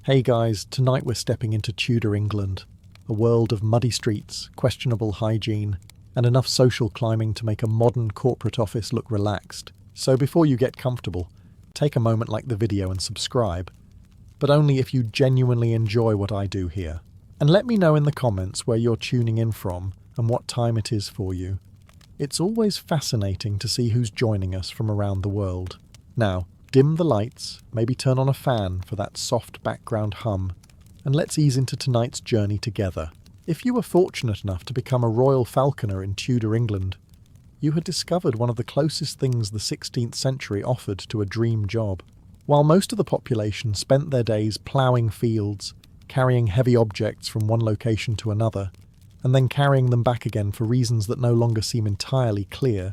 Hey guys, tonight we're stepping into Tudor England, a world of muddy streets, questionable hygiene, and enough social climbing to make a modern corporate office look relaxed. So before you get comfortable, take a moment, like the video and subscribe, but only if you genuinely enjoy what I do here. And let me know in the comments where you're tuning in from and what time it is for you. It's always fascinating to see who's joining us from around the world. Now, dim the lights, maybe turn on a fan for that soft background hum, and let's ease into tonight's journey together. If you were fortunate enough to become a royal falconer in Tudor England, you had discovered one of the closest things the 16th century offered to a dream job. While most of the population spent their days ploughing fields, carrying heavy objects from one location to another, and then carrying them back again for reasons that no longer seem entirely clear,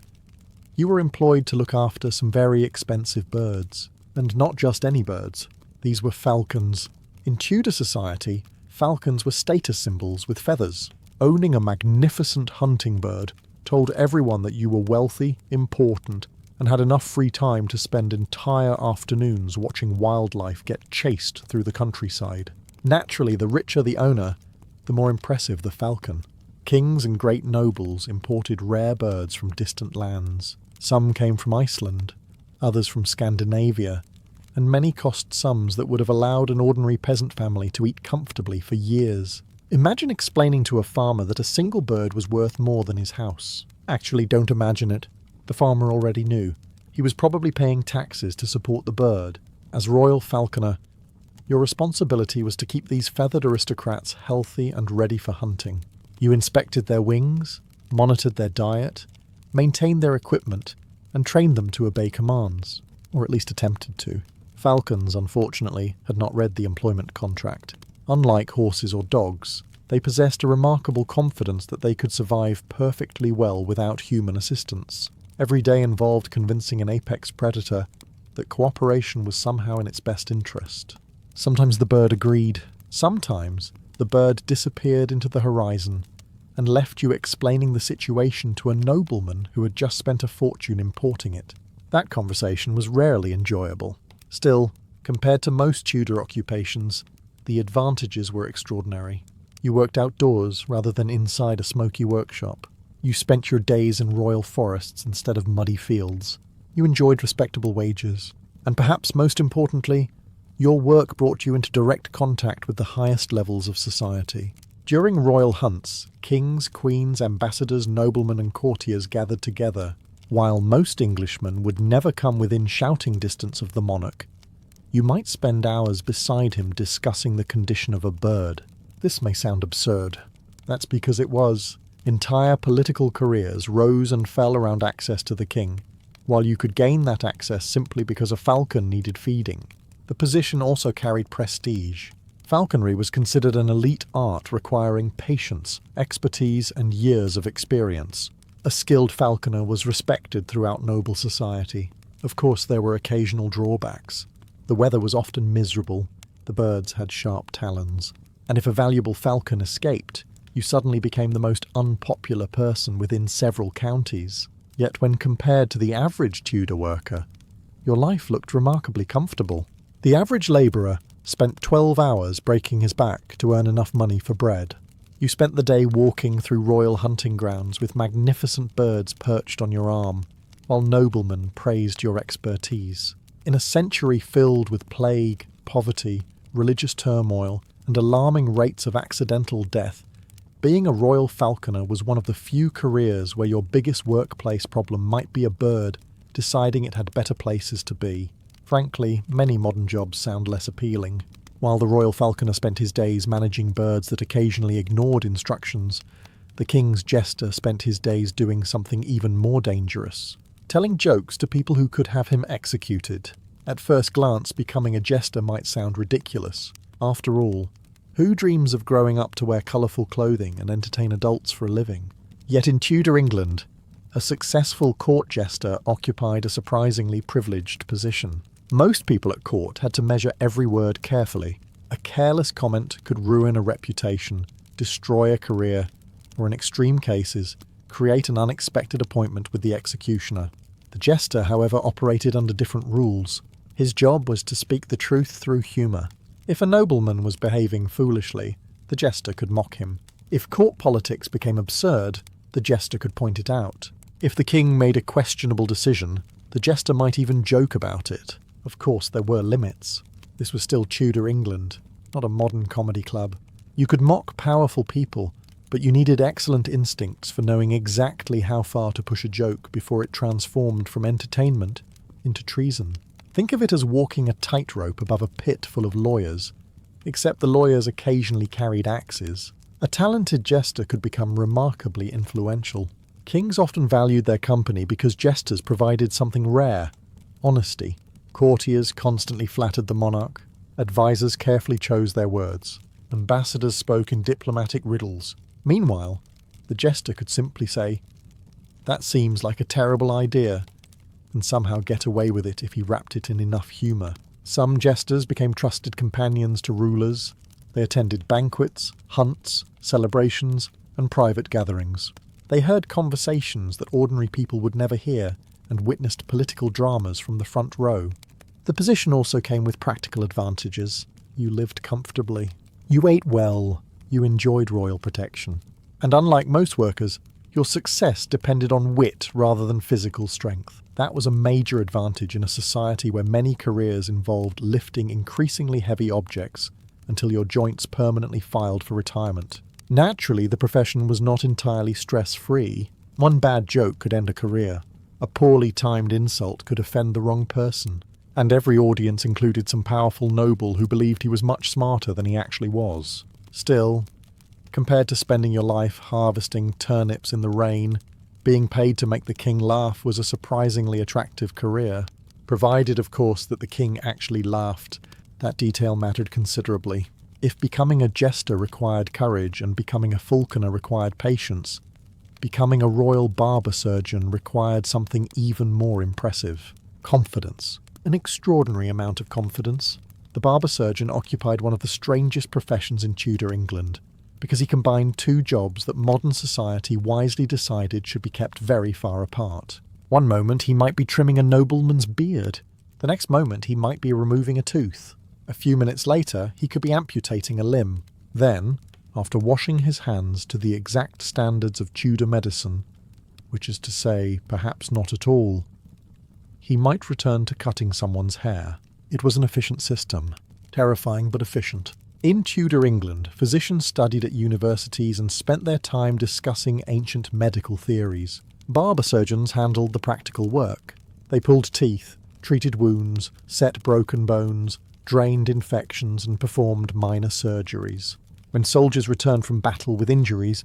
you were employed to look after some very expensive birds. And not just any birds. These were falcons. In Tudor society, falcons were status symbols with feathers. Owning a magnificent hunting bird told everyone that you were wealthy, important, and had enough free time to spend entire afternoons watching wildlife get chased through the countryside. Naturally, the richer the owner, the more impressive the falcon. Kings and great nobles imported rare birds from distant lands. Some came from Iceland, others from Scandinavia, and many cost sums that would have allowed an ordinary peasant family to eat comfortably for years. Imagine explaining to a farmer that a single bird was worth more than his house. Actually, don't imagine it. The farmer already knew. He was probably paying taxes to support the bird. As royal falconer, your responsibility was to keep these feathered aristocrats healthy and ready for hunting. You inspected their wings, monitored their diet, maintained their equipment, and trained them to obey commands, or at least attempted to. Falcons, unfortunately, had not read the employment contract. Unlike horses or dogs, they possessed a remarkable confidence that they could survive perfectly well without human assistance. Every day involved convincing an apex predator that cooperation was somehow in its best interest. Sometimes the bird agreed. Sometimes the bird disappeared into the horizon and left you explaining the situation to a nobleman who had just spent a fortune importing it. That conversation was rarely enjoyable. Still, compared to most Tudor occupations, the advantages were extraordinary. You worked outdoors rather than inside a smoky workshop. You spent your days in royal forests instead of muddy fields. You enjoyed respectable wages. And perhaps most importantly, your work brought you into direct contact with the highest levels of society. During royal hunts, kings, queens, ambassadors, noblemen and courtiers gathered together. While most Englishmen would never come within shouting distance of the monarch, you might spend hours beside him discussing the condition of a bird. This may sound absurd. That's because it was. Entire political careers rose and fell around access to the king, while you could gain that access simply because a falcon needed feeding. The position also carried prestige. Falconry was considered an elite art requiring patience, expertise, and years of experience. A skilled falconer was respected throughout noble society. Of course, there were occasional drawbacks. The weather was often miserable, the birds had sharp talons, and if a valuable falcon escaped, you suddenly became the most unpopular person within several counties. Yet when compared to the average Tudor worker, your life looked remarkably comfortable. The average labourer spent 12 hours breaking his back to earn enough money for bread. You spent the day walking through royal hunting grounds with magnificent birds perched on your arm, while noblemen praised your expertise. In a century filled with plague, poverty, religious turmoil, and alarming rates of accidental death, being a royal falconer was one of the few careers where your biggest workplace problem might be a bird deciding it had better places to be. Frankly, many modern jobs sound less appealing. While the royal falconer spent his days managing birds that occasionally ignored instructions, the king's jester spent his days doing something even more dangerous, telling jokes to people who could have him executed. At first glance, becoming a jester might sound ridiculous. After all, who dreams of growing up to wear colourful clothing and entertain adults for a living? Yet in Tudor England, a successful court jester occupied a surprisingly privileged position. Most people at court had to measure every word carefully. A careless comment could ruin a reputation, destroy a career, or in extreme cases, create an unexpected appointment with the executioner. The jester, however, operated under different rules. His job was to speak the truth through humour, If a nobleman was behaving foolishly, the jester could mock him. If court politics became absurd, the jester could point it out. If the king made a questionable decision, the jester might even joke about it. Of course, there were limits. This was still Tudor England, not a modern comedy club. You could mock powerful people, but you needed excellent instincts for knowing exactly how far to push a joke before it transformed from entertainment into treason. Think of it as walking a tightrope above a pit full of lawyers, except the lawyers occasionally carried axes. A talented jester could become remarkably influential. Kings often valued their company because jesters provided something rare: honesty. Courtiers constantly flattered the monarch. Advisors carefully chose their words. Ambassadors spoke in diplomatic riddles. Meanwhile, the jester could simply say, "That seems like a terrible idea," and somehow get away with it if he wrapped it in enough humour. Some jesters became trusted companions to rulers. They attended banquets, hunts, celebrations, and private gatherings. They heard conversations that ordinary people would never hear and witnessed political dramas from the front row. The position also came with practical advantages. You lived comfortably. You ate well. You enjoyed royal protection. And unlike most workers, your success depended on wit rather than physical strength. That was a major advantage in a society where many careers involved lifting increasingly heavy objects until your joints permanently filed for retirement. Naturally, the profession was not entirely stress-free. One bad joke could end a career. A poorly timed insult could offend the wrong person. And every audience included some powerful noble who believed he was much smarter than he actually was. Still, compared to spending your life harvesting turnips in the rain, being paid to make the king laugh was a surprisingly attractive career. Provided, of course, that the king actually laughed. That detail mattered considerably. If becoming a jester required courage and becoming a falconer required patience, becoming a royal barber surgeon required something even more impressive: confidence. An extraordinary amount of confidence. The barber surgeon occupied one of the strangest professions in Tudor England, because he combined two jobs that modern society wisely decided should be kept very far apart. One moment he might be trimming a nobleman's beard. The next moment he might be removing a tooth. A few minutes later he could be amputating a limb. Then, after washing his hands to the exact standards of Tudor medicine, which is to say, perhaps not at all, he might return to cutting someone's hair. It was an efficient system. Terrifying but efficient. In Tudor England, physicians studied at universities and spent their time discussing ancient medical theories. Barber surgeons handled the practical work. They pulled teeth, treated wounds, set broken bones, drained infections, and performed minor surgeries. When soldiers returned from battle with injuries,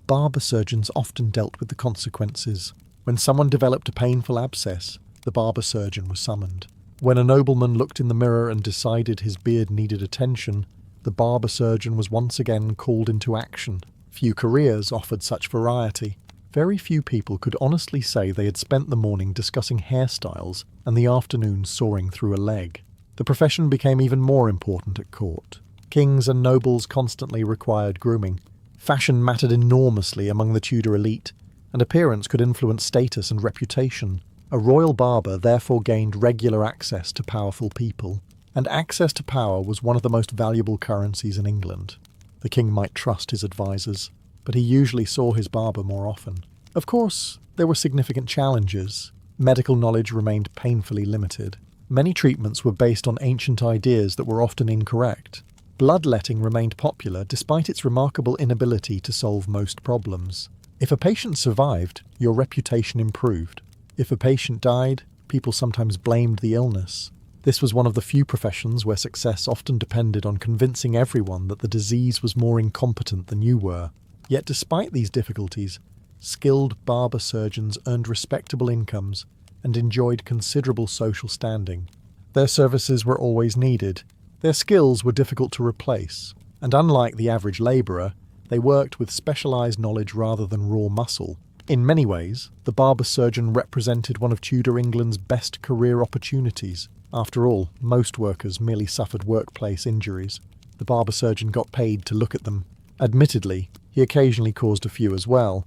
barber surgeons often dealt with the consequences. When someone developed a painful abscess, the barber surgeon was summoned. When a nobleman looked in the mirror and decided his beard needed attention, the barber surgeon was once again called into action. Few careers offered such variety. Very few people could honestly say they had spent the morning discussing hairstyles and the afternoon soaring through a leg. The profession became even more important at court. Kings and nobles constantly required grooming. Fashion mattered enormously among the Tudor elite, and appearance could influence status and reputation. A royal barber therefore gained regular access to powerful people, and access to power was one of the most valuable currencies in England. The king might trust his advisors, but he usually saw his barber more often. Of course, there were significant challenges. Medical knowledge remained painfully limited. Many treatments were based on ancient ideas that were often incorrect. Bloodletting remained popular despite its remarkable inability to solve most problems. If a patient survived, your reputation improved. If a patient died, people sometimes blamed the illness. This was one of the few professions where success often depended on convincing everyone that the disease was more incompetent than you were. Yet despite these difficulties, skilled barber surgeons earned respectable incomes and enjoyed considerable social standing. Their services were always needed. Their skills were difficult to replace, and unlike the average labourer, they worked with specialised knowledge rather than raw muscle. In many ways, the barber surgeon represented one of Tudor England's best career opportunities. After all, most workers merely suffered workplace injuries. The barber surgeon got paid to look at them. Admittedly, he occasionally caused a few as well,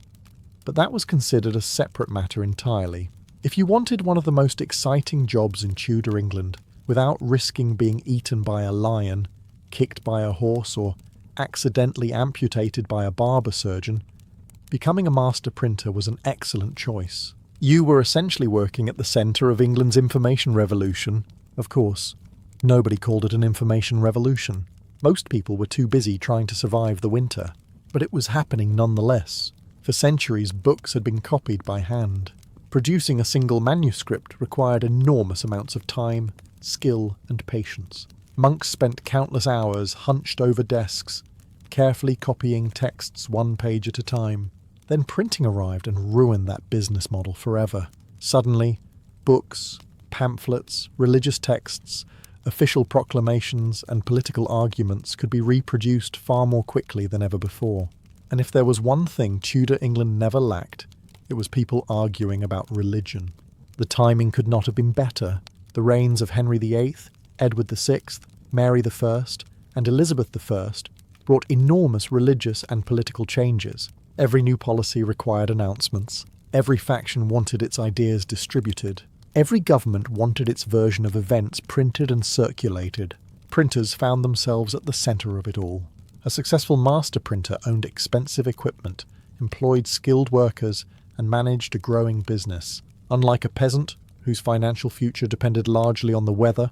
but that was considered a separate matter entirely. If you wanted one of the most exciting jobs in Tudor England, without risking being eaten by a lion, kicked by a horse, or accidentally amputated by a barber surgeon, becoming a master printer was an excellent choice. You were essentially working at the centre of England's information revolution. Of course, nobody called it an information revolution. Most people were too busy trying to survive the winter. But it was happening nonetheless. For centuries, books had been copied by hand. Producing a single manuscript required enormous amounts of time, skill, and patience. Monks spent countless hours hunched over desks, carefully copying texts one page at a time. Then printing arrived and ruined that business model forever. Suddenly, books, pamphlets, religious texts, official proclamations, and political arguments could be reproduced far more quickly than ever before. And if there was one thing Tudor England never lacked, it was people arguing about religion. The timing could not have been better. The reigns of Henry VIII, Edward VI, Mary I, and Elizabeth I brought enormous religious and political changes. Every new policy required announcements. Every faction wanted its ideas distributed. Every government wanted its version of events printed and circulated. Printers found themselves at the centre of it all. A successful master printer owned expensive equipment, employed skilled workers, and managed a growing business. Unlike a peasant, whose financial future depended largely on the weather,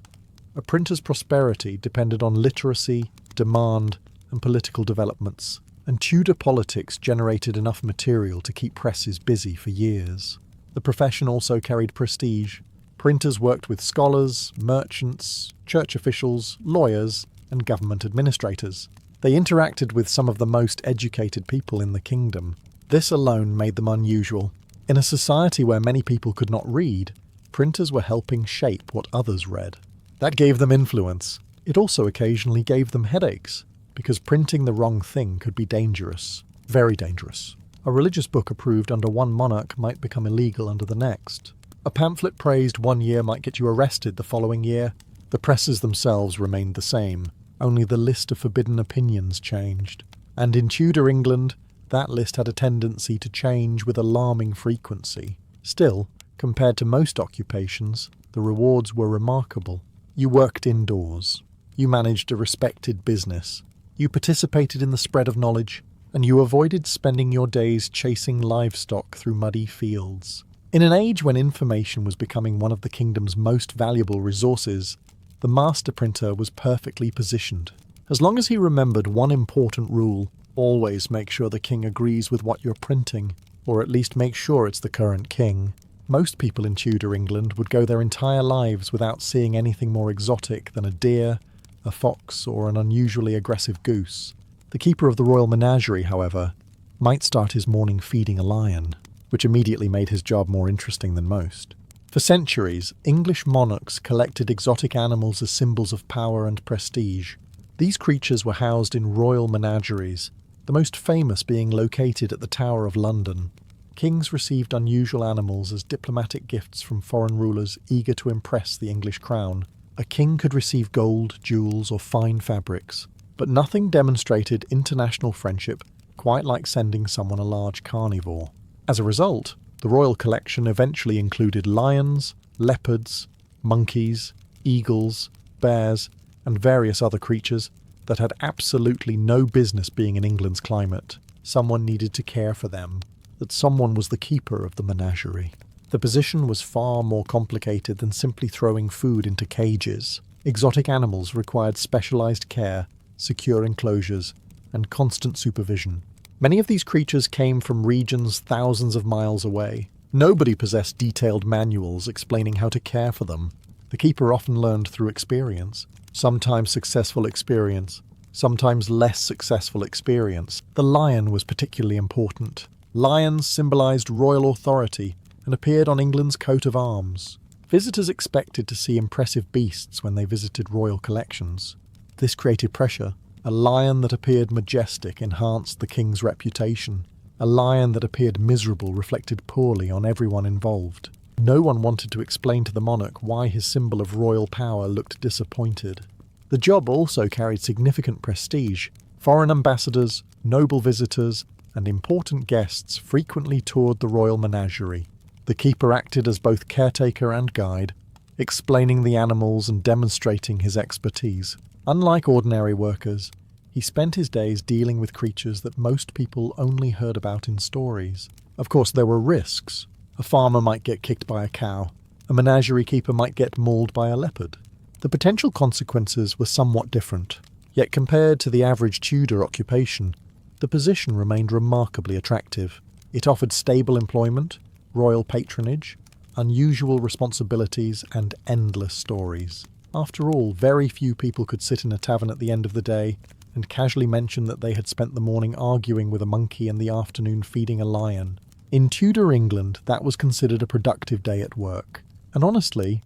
a printer's prosperity depended on literacy, demand, and political developments. And Tudor politics generated enough material to keep presses busy for years. The profession also carried prestige. Printers worked with scholars, merchants, church officials, lawyers, and government administrators. They interacted with some of the most educated people in the kingdom. This alone made them unusual. In a society where many people could not read, printers were helping shape what others read. That gave them influence. It also occasionally gave them headaches, because printing the wrong thing could be dangerous. Very dangerous. A religious book approved under one monarch might become illegal under the next. A pamphlet praised one year might get you arrested the following year. The presses themselves remained the same. Only the list of forbidden opinions changed. And in Tudor England, that list had a tendency to change with alarming frequency. Still, compared to most occupations, the rewards were remarkable. You worked indoors. You managed a respected business. You participated in the spread of knowledge, and you avoided spending your days chasing livestock through muddy fields. In an age when information was becoming one of the kingdom's most valuable resources, the master printer was perfectly positioned. As long as he remembered one important rule, always make sure the king agrees with what you're printing, or at least make sure it's the current king. Most people in Tudor England would go their entire lives without seeing anything more exotic than a deer, a fox, or an unusually aggressive goose. The keeper of the royal menagerie, however, might start his morning feeding a lion, which immediately made his job more interesting than most. For centuries, English monarchs collected exotic animals as symbols of power and prestige. These creatures were housed in royal menageries, the most famous being located at the Tower of London. Kings received unusual animals as diplomatic gifts from foreign rulers eager to impress the English crown. A king could receive gold, jewels, or fine fabrics, but nothing demonstrated international friendship quite like sending someone a large carnivore. As a result, the royal collection eventually included lions, leopards, monkeys, eagles, bears, and various other creatures that had absolutely no business being in England's climate. Someone needed to care for them. That someone was the keeper of the menagerie. The position was far more complicated than simply throwing food into cages. Exotic animals required specialized care, secure enclosures, and constant supervision. Many of these creatures came from regions thousands of miles away. Nobody possessed detailed manuals explaining how to care for them. The keeper often learned through experience. Sometimes successful experience, sometimes less successful experience. The lion was particularly important. Lions symbolized royal authority and appeared on England's coat of arms. Visitors expected to see impressive beasts when they visited royal collections. This created pressure. A lion that appeared majestic enhanced the king's reputation. A lion that appeared miserable reflected poorly on everyone involved. No one wanted to explain to the monarch why his symbol of royal power looked disappointed. The job also carried significant prestige. Foreign ambassadors, noble visitors, and important guests frequently toured the royal menagerie. The keeper acted as both caretaker and guide, explaining the animals and demonstrating his expertise. Unlike ordinary workers, he spent his days dealing with creatures that most people only heard about in stories. Of course, there were risks. A farmer might get kicked by a cow. A menagerie keeper might get mauled by a leopard. The potential consequences were somewhat different. Yet compared to the average Tudor occupation, the position remained remarkably attractive. It offered stable employment, royal patronage, unusual responsibilities, and endless stories. After all, very few people could sit in a tavern at the end of the day and casually mention that they had spent the morning arguing with a monkey and the afternoon feeding a lion. In Tudor England, that was considered a productive day at work. And honestly,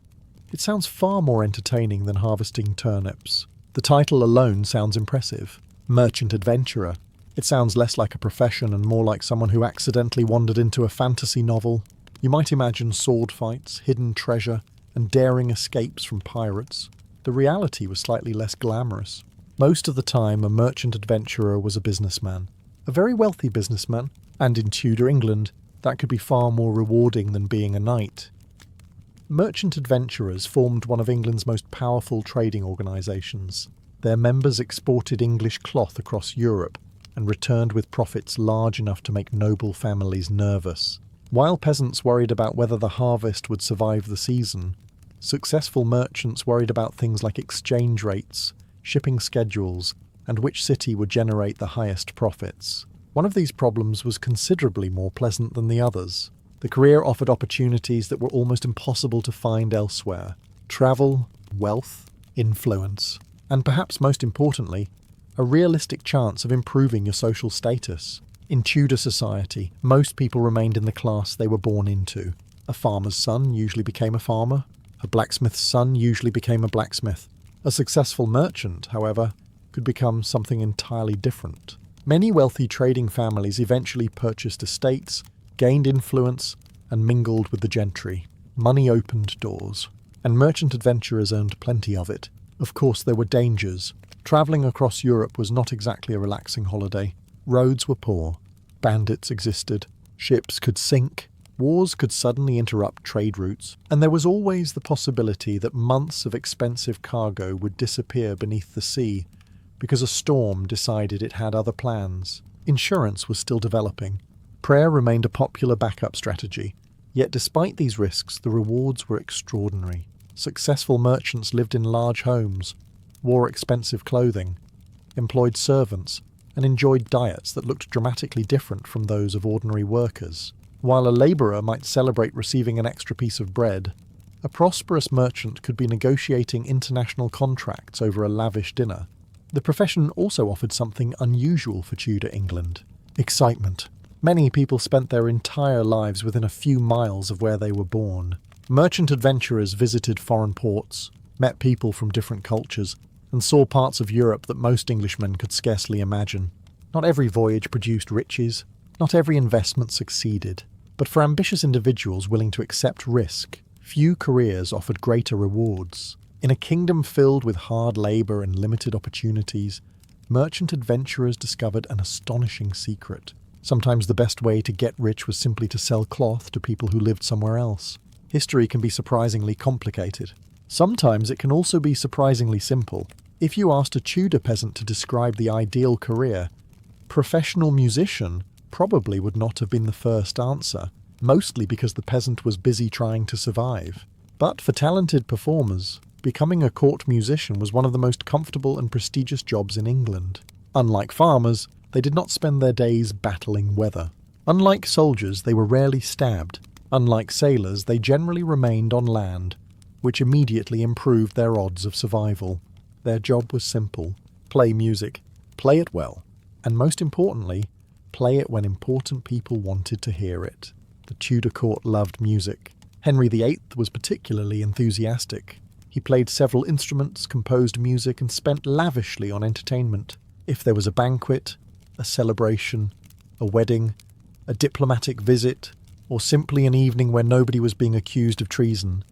it sounds far more entertaining than harvesting turnips. The title alone sounds impressive. Merchant adventurer. It sounds less like a profession and more like someone who accidentally wandered into a fantasy novel. You might imagine sword fights, hidden treasure, and daring escapes from pirates. The reality was slightly less glamorous. Most of the time, a merchant adventurer was a businessman. A very wealthy businessman, and in Tudor England, that could be far more rewarding than being a knight. Merchant adventurers formed one of England's most powerful trading organisations. Their members exported English cloth across Europe and returned with profits large enough to make noble families nervous. While peasants worried about whether the harvest would survive the season, successful merchants worried about things like exchange rates, shipping schedules, and which city would generate the highest profits. One of these problems was considerably more pleasant than the others. The career offered opportunities that were almost impossible to find elsewhere. Travel, wealth, influence, and perhaps most importantly, a realistic chance of improving your social status. In Tudor society, most people remained in the class they were born into. A farmer's son usually became a farmer. A blacksmith's son usually became a blacksmith. A successful merchant, however, could become something entirely different. Many wealthy trading families eventually purchased estates, gained influence, and mingled with the gentry. Money opened doors, and merchant adventurers earned plenty of it. Of course, there were dangers. Travelling across Europe was not exactly a relaxing holiday. Roads were poor. Bandits existed. Ships could sink. Wars could suddenly interrupt trade routes. And there was always the possibility that months of expensive cargo would disappear beneath the sea because a storm decided it had other plans. Insurance was still developing. Prayer remained a popular backup strategy. Yet despite these risks, the rewards were extraordinary. Successful merchants lived in large homes, wore expensive clothing, employed servants, and enjoyed diets that looked dramatically different from those of ordinary workers. While a labourer might celebrate receiving an extra piece of bread, a prosperous merchant could be negotiating international contracts over a lavish dinner. The profession also offered something unusual for Tudor England: excitement. Many people spent their entire lives within a few miles of where they were born. Merchant adventurers visited foreign ports, met people from different cultures, and saw parts of Europe that most Englishmen could scarcely imagine. Not every voyage produced riches, not every investment succeeded, but for ambitious individuals willing to accept risk, few careers offered greater rewards. In a kingdom filled with hard labour and limited opportunities, merchant adventurers discovered an astonishing secret. Sometimes the best way to get rich was simply to sell cloth to people who lived somewhere else. History can be surprisingly complicated. Sometimes it can also be surprisingly simple. If you asked a Tudor peasant to describe the ideal career, professional musician probably would not have been the first answer, mostly because the peasant was busy trying to survive. But for talented performers, becoming a court musician was one of the most comfortable and prestigious jobs in England. Unlike farmers, they did not spend their days battling weather. Unlike soldiers, they were rarely stabbed. Unlike sailors, they generally remained on land, which immediately improved their odds of survival. Their job was simple: play music, play it well, and most importantly, play it when important people wanted to hear it. The Tudor court loved music. Henry VIII was particularly enthusiastic. He played several instruments, composed music, and spent lavishly on entertainment. If there was a banquet, a celebration, a wedding, a diplomatic visit, or simply an evening where nobody was being accused of treason,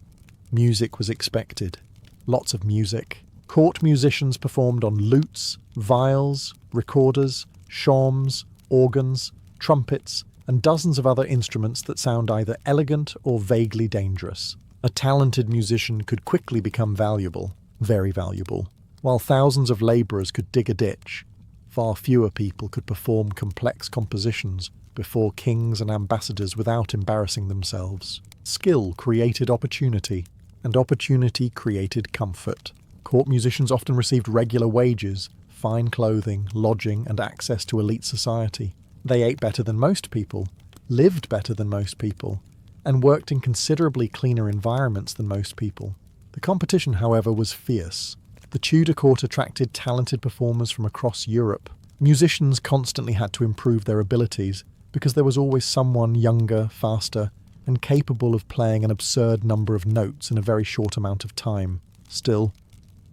music was expected. Lots of music. Court musicians performed on lutes, viols, recorders, shawms, organs, trumpets, and dozens of other instruments that sound either elegant or vaguely dangerous. A talented musician could quickly become valuable, very valuable. While thousands of labourers could dig a ditch, far fewer people could perform complex compositions before kings and ambassadors without embarrassing themselves. Skill created opportunity, and opportunity created comfort. Court musicians often received regular wages, fine clothing, lodging, and access to elite society. They ate better than most people, lived better than most people, and worked in considerably cleaner environments than most people. The competition, however, was fierce. The Tudor court attracted talented performers from across Europe. Musicians constantly had to improve their abilities because there was always someone younger, faster, and capable of playing an absurd number of notes in a very short amount of time. Still,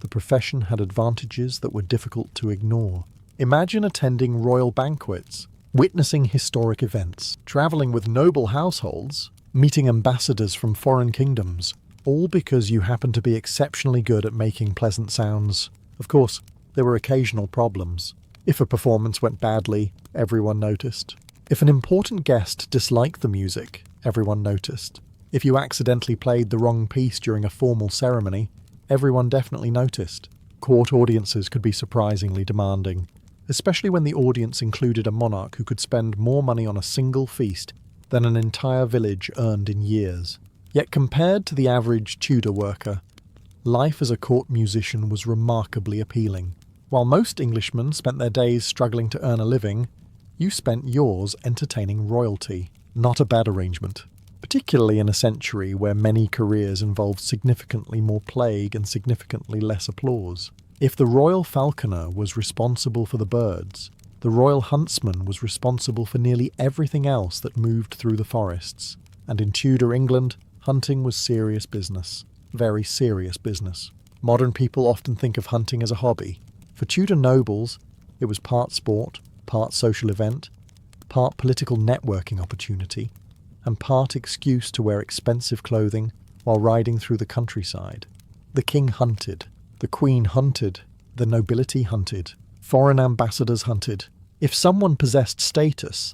the profession had advantages that were difficult to ignore. Imagine attending royal banquets, witnessing historic events, travelling with noble households, meeting ambassadors from foreign kingdoms, all because you happened to be exceptionally good at making pleasant sounds. Of course, there were occasional problems. If a performance went badly, everyone noticed. If an important guest disliked the music, everyone noticed. If you accidentally played the wrong piece during a formal ceremony, everyone definitely noticed. Court audiences could be surprisingly demanding, especially when the audience included a monarch who could spend more money on a single feast than an entire village earned in years. Yet compared to the average Tudor worker, life as a court musician was remarkably appealing. While most Englishmen spent their days struggling to earn a living, you spent yours entertaining royalty. Not a bad arrangement, particularly in a century where many careers involved significantly more plague and significantly less applause. If the royal falconer was responsible for the birds, the royal huntsman was responsible for nearly everything else that moved through the forests. And in Tudor England, hunting was serious business. Very serious business. Modern people often think of hunting as a hobby. For Tudor nobles, it was part sport, part social event, part political networking opportunity, and part excuse to wear expensive clothing while riding through the countryside. The king hunted, the queen hunted, the nobility hunted, foreign ambassadors hunted. If someone possessed status,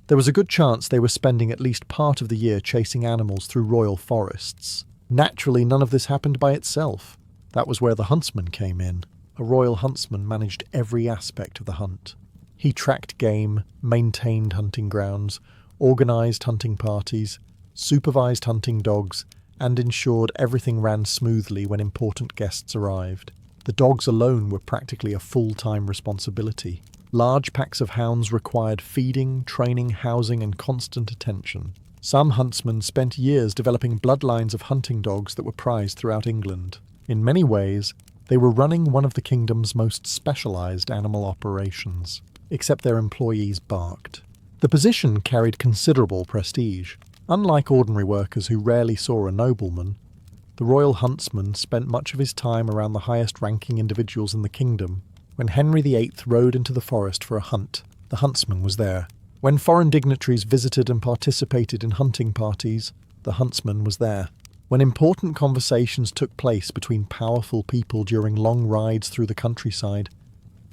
there was a good chance they were spending at least part of the year chasing animals through royal forests. Naturally, none of this happened by itself. That was where the huntsman came in. A royal huntsman managed every aspect of the hunt. He tracked game, maintained hunting grounds, organised hunting parties, supervised hunting dogs, and ensured everything ran smoothly when important guests arrived. The dogs alone were practically a full-time responsibility. Large packs of hounds required feeding, training, housing, and constant attention. Some huntsmen spent years developing bloodlines of hunting dogs that were prized throughout England. In many ways, they were running one of the kingdom's most specialised animal operations. Except their employees barked. The position carried considerable prestige. Unlike ordinary workers who rarely saw a nobleman, the royal huntsman spent much of his time around the highest-ranking individuals in the kingdom. When Henry VIII rode into the forest for a hunt, the huntsman was there. When foreign dignitaries visited and participated in hunting parties, the huntsman was there. When important conversations took place between powerful people during long rides through the countryside,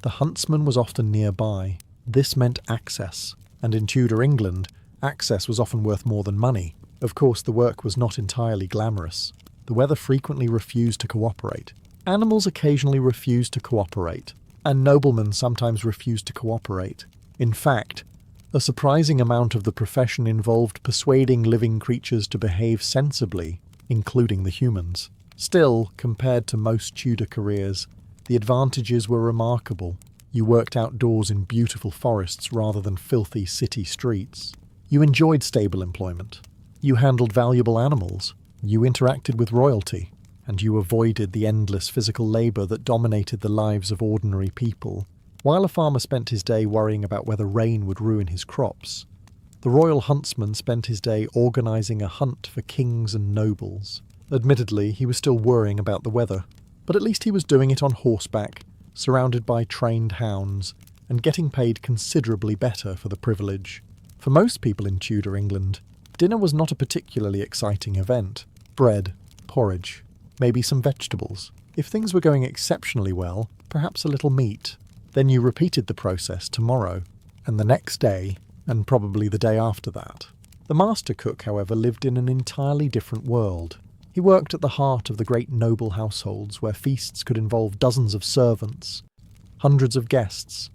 the huntsman was often nearby. This meant access, and in Tudor England, access was often worth more than money. Of course, the work was not entirely glamorous. The weather frequently refused to cooperate. Animals occasionally refused to cooperate, and noblemen sometimes refused to cooperate. In fact, a surprising amount of the profession involved persuading living creatures to behave sensibly, including the humans. Still, compared to most Tudor careers, the advantages were remarkable. You worked outdoors in beautiful forests rather than filthy city streets. You enjoyed stable employment. You handled valuable animals. You interacted with royalty. And you avoided the endless physical labour that dominated the lives of ordinary people. While a farmer spent his day worrying about whether rain would ruin his crops, the royal huntsman spent his day organising a hunt for kings and nobles. Admittedly, he was still worrying about the weather, but at least he was doing it on horseback, surrounded by trained hounds, and getting paid considerably better for the privilege. For most people in Tudor England, dinner was not a particularly exciting event. Bread, porridge, maybe some vegetables. If things were going exceptionally well, perhaps a little meat. Then you repeated the process tomorrow, and the next day, and probably the day after that. The master cook, however, lived in an entirely different world. He worked at the heart of the great noble households where feasts could involve dozens of servants, hundreds of guests,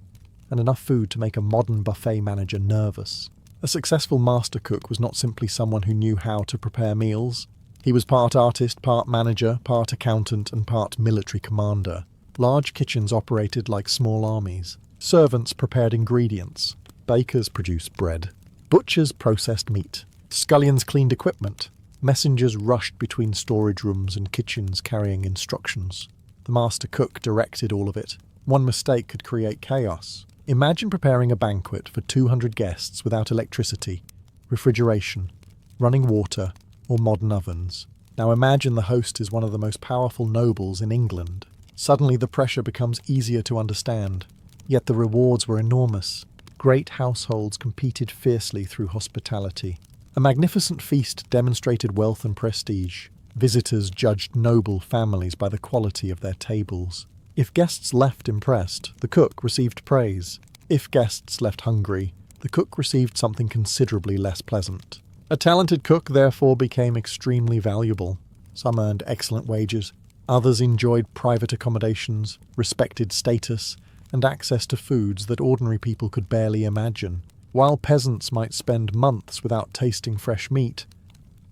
and enough food to make a modern buffet manager nervous. A successful master cook was not simply someone who knew how to prepare meals. He was part artist, part manager, part accountant, and part military commander. Large kitchens operated like small armies. Servants prepared ingredients. Bakers produced bread. Butchers processed meat. Scullions cleaned equipment. Messengers rushed between storage rooms and kitchens carrying instructions. The master cook directed all of it. One mistake could create chaos. Imagine preparing a banquet for 200 guests without electricity, refrigeration, running water, or modern ovens. Now imagine the host is one of the most powerful nobles in England. Suddenly the pressure becomes easier to understand, yet the rewards were enormous. Great households competed fiercely through hospitality. A magnificent feast demonstrated wealth and prestige. Visitors judged noble families by the quality of their tables. If guests left impressed, the cook received praise. If guests left hungry, the cook received something considerably less pleasant. A talented cook therefore became extremely valuable. Some earned excellent wages. Others enjoyed private accommodations, respected status, and access to foods that ordinary people could barely imagine. While peasants might spend months without tasting fresh meat,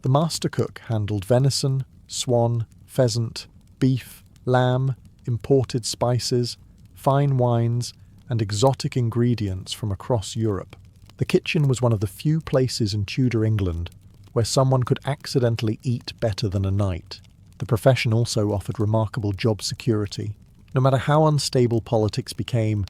the master cook handled venison, swan, pheasant, beef, lamb, imported spices, fine wines, and exotic ingredients from across Europe. The kitchen was one of the few places in Tudor England where someone could accidentally eat better than a knight. The profession also offered remarkable job security. No matter how unstable politics became,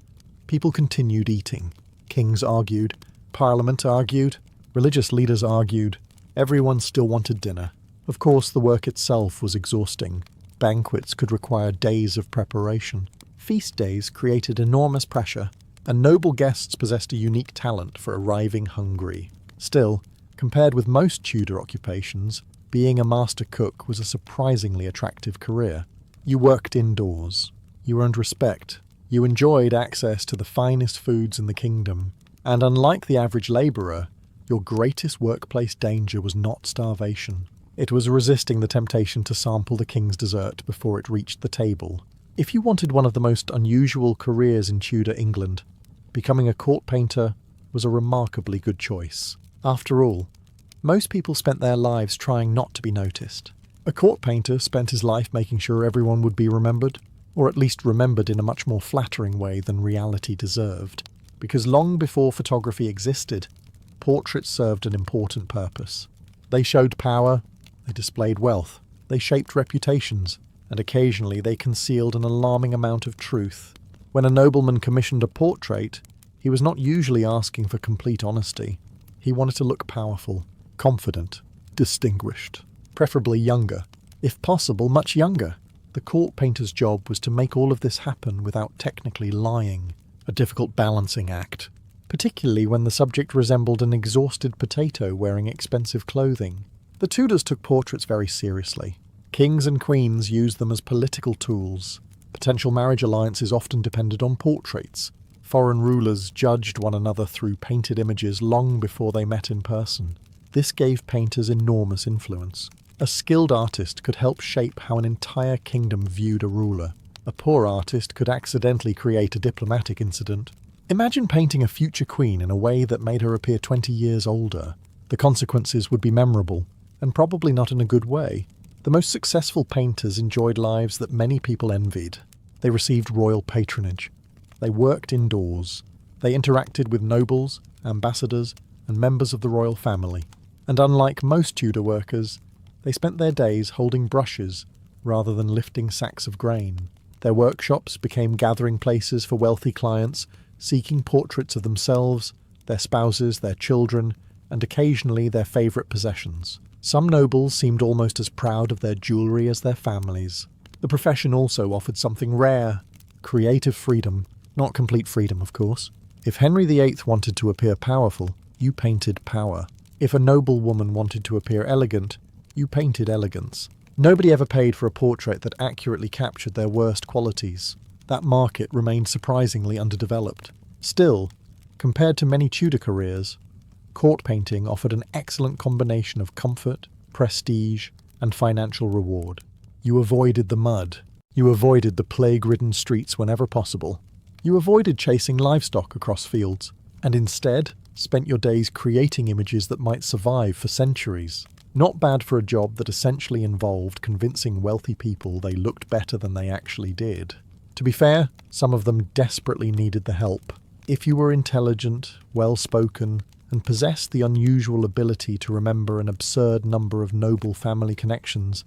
people continued eating. Kings argued, Parliament argued, religious leaders argued. Everyone still wanted dinner. Of course, the work itself was exhausting. Banquets could require days of preparation. Feast days created enormous pressure, and noble guests possessed a unique talent for arriving hungry. Still, compared with most Tudor occupations, being a master cook was a surprisingly attractive career. You worked indoors. You earned respect. You enjoyed access to the finest foods in the kingdom. And unlike the average labourer, your greatest workplace danger was not starvation. It was resisting the temptation to sample the king's dessert before it reached the table. If you wanted one of the most unusual careers in Tudor England, becoming a court painter was a remarkably good choice. After all, most people spent their lives trying not to be noticed. A court painter spent his life making sure everyone would be remembered, or at least remembered in a much more flattering way than reality deserved. Because long before photography existed, portraits served an important purpose. They showed power, they displayed wealth, they shaped reputations, and occasionally they concealed an alarming amount of truth. When a nobleman commissioned a portrait, he was not usually asking for complete honesty. He wanted to look powerful, confident, distinguished, preferably younger, if possible much younger. The court painter's job was to make all of this happen without technically lying, a difficult balancing act, particularly when the subject resembled an exhausted potato wearing expensive clothing. The Tudors took portraits very seriously. Kings and queens used them as political tools. Potential marriage alliances often depended on portraits. Foreign rulers judged one another through painted images long before they met in person. This gave painters enormous influence. A skilled artist could help shape how an entire kingdom viewed a ruler. A poor artist could accidentally create a diplomatic incident. Imagine painting a future queen in a way that made her appear 20 years older. The consequences would be memorable, and probably not in a good way. The most successful painters enjoyed lives that many people envied. They received royal patronage. They worked indoors. They interacted with nobles, ambassadors, and members of the royal family. And unlike most Tudor workers, they spent their days holding brushes rather than lifting sacks of grain. Their workshops became gathering places for wealthy clients, seeking portraits of themselves, their spouses, their children, and occasionally their favourite possessions. Some nobles seemed almost as proud of their jewellery as their families. The profession also offered something rare, creative freedom, not complete freedom, of course. If Henry VIII wanted to appear powerful, you painted power. If a noble woman wanted to appear elegant, you painted elegance. Nobody ever paid for a portrait that accurately captured their worst qualities. That market remained surprisingly underdeveloped. Still, compared to many Tudor careers, court painting offered an excellent combination of comfort, prestige, and financial reward. You avoided the mud. You avoided the plague-ridden streets whenever possible. You avoided chasing livestock across fields, and instead spent your days creating images that might survive for centuries. Not bad for a job that essentially involved convincing wealthy people they looked better than they actually did. To be fair, some of them desperately needed the help. If you were intelligent, well-spoken, and possessed the unusual ability to remember an absurd number of noble family connections,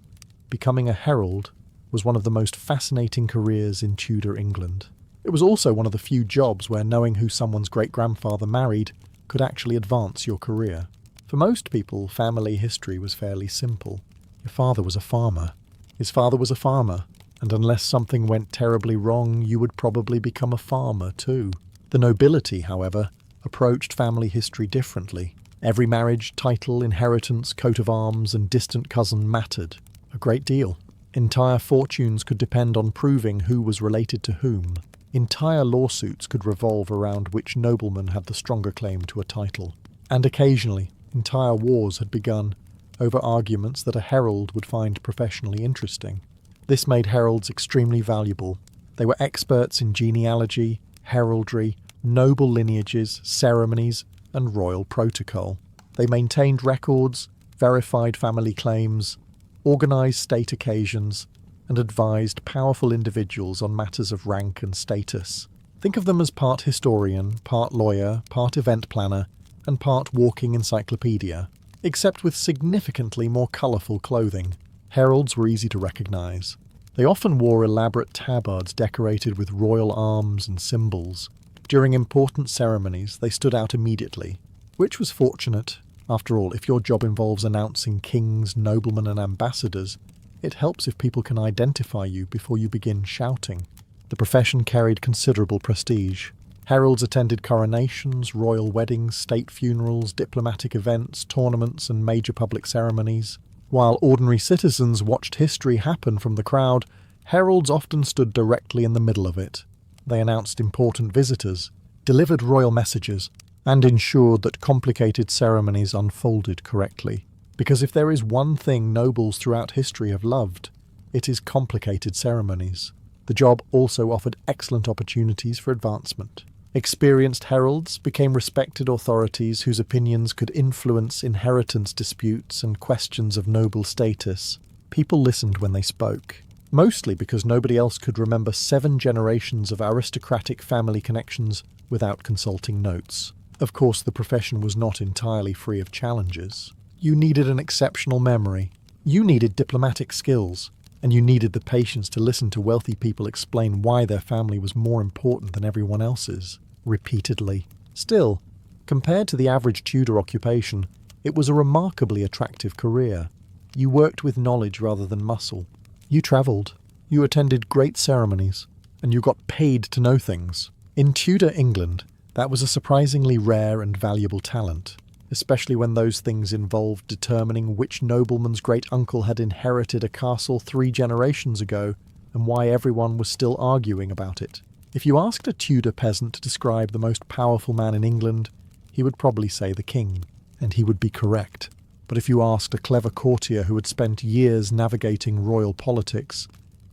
becoming a herald was one of the most fascinating careers in Tudor England. It was also one of the few jobs where knowing who someone's great-grandfather married could actually advance your career. For most people, family history was fairly simple. Your father was a farmer. His father was a farmer, and unless something went terribly wrong, you would probably become a farmer too. The nobility, however, approached family history differently. Every marriage, title, inheritance, coat of arms, and distant cousin mattered a great deal. Entire fortunes could depend on proving who was related to whom. Entire lawsuits could revolve around which nobleman had the stronger claim to a title. And occasionally, entire wars had begun over arguments that a herald would find professionally interesting. This made heralds extremely valuable. They were experts in genealogy, heraldry, noble lineages, ceremonies, and royal protocol. They maintained records, verified family claims, organised state occasions, and advised powerful individuals on matters of rank and status. Think of them as part historian, part lawyer, part event planner, and part walking encyclopedia, except with significantly more colourful clothing. Heralds were easy to recognise. They often wore elaborate tabards decorated with royal arms and symbols. During important ceremonies, they stood out immediately, which was fortunate. After all, if your job involves announcing kings, noblemen, and ambassadors, it helps if people can identify you before you begin shouting. The profession carried considerable prestige. Heralds attended coronations, royal weddings, state funerals, diplomatic events, tournaments, and major public ceremonies. While ordinary citizens watched history happen from the crowd, heralds often stood directly in the middle of it. They announced important visitors, delivered royal messages, and ensured that complicated ceremonies unfolded correctly. Because if there is one thing nobles throughout history have loved, it is complicated ceremonies. The job also offered excellent opportunities for advancement. Experienced heralds became respected authorities whose opinions could influence inheritance disputes and questions of noble status. People listened when they spoke, mostly because nobody else could remember 7 generations of aristocratic family connections without consulting notes. Of course, the profession was not entirely free of challenges. You needed an exceptional memory. You needed diplomatic skills. And you needed the patience to listen to wealthy people explain why their family was more important than everyone else's, repeatedly. Still, compared to the average Tudor occupation, it was a remarkably attractive career. You worked with knowledge rather than muscle. You travelled. You attended great ceremonies. And you got paid to know things. In Tudor England, that was a surprisingly rare and valuable talent, especially when those things involved determining which nobleman's great-uncle had inherited a castle 3 generations ago and why everyone was still arguing about it. If you asked a Tudor peasant to describe the most powerful man in England, he would probably say the king, and he would be correct. But if you asked a clever courtier who had spent years navigating royal politics,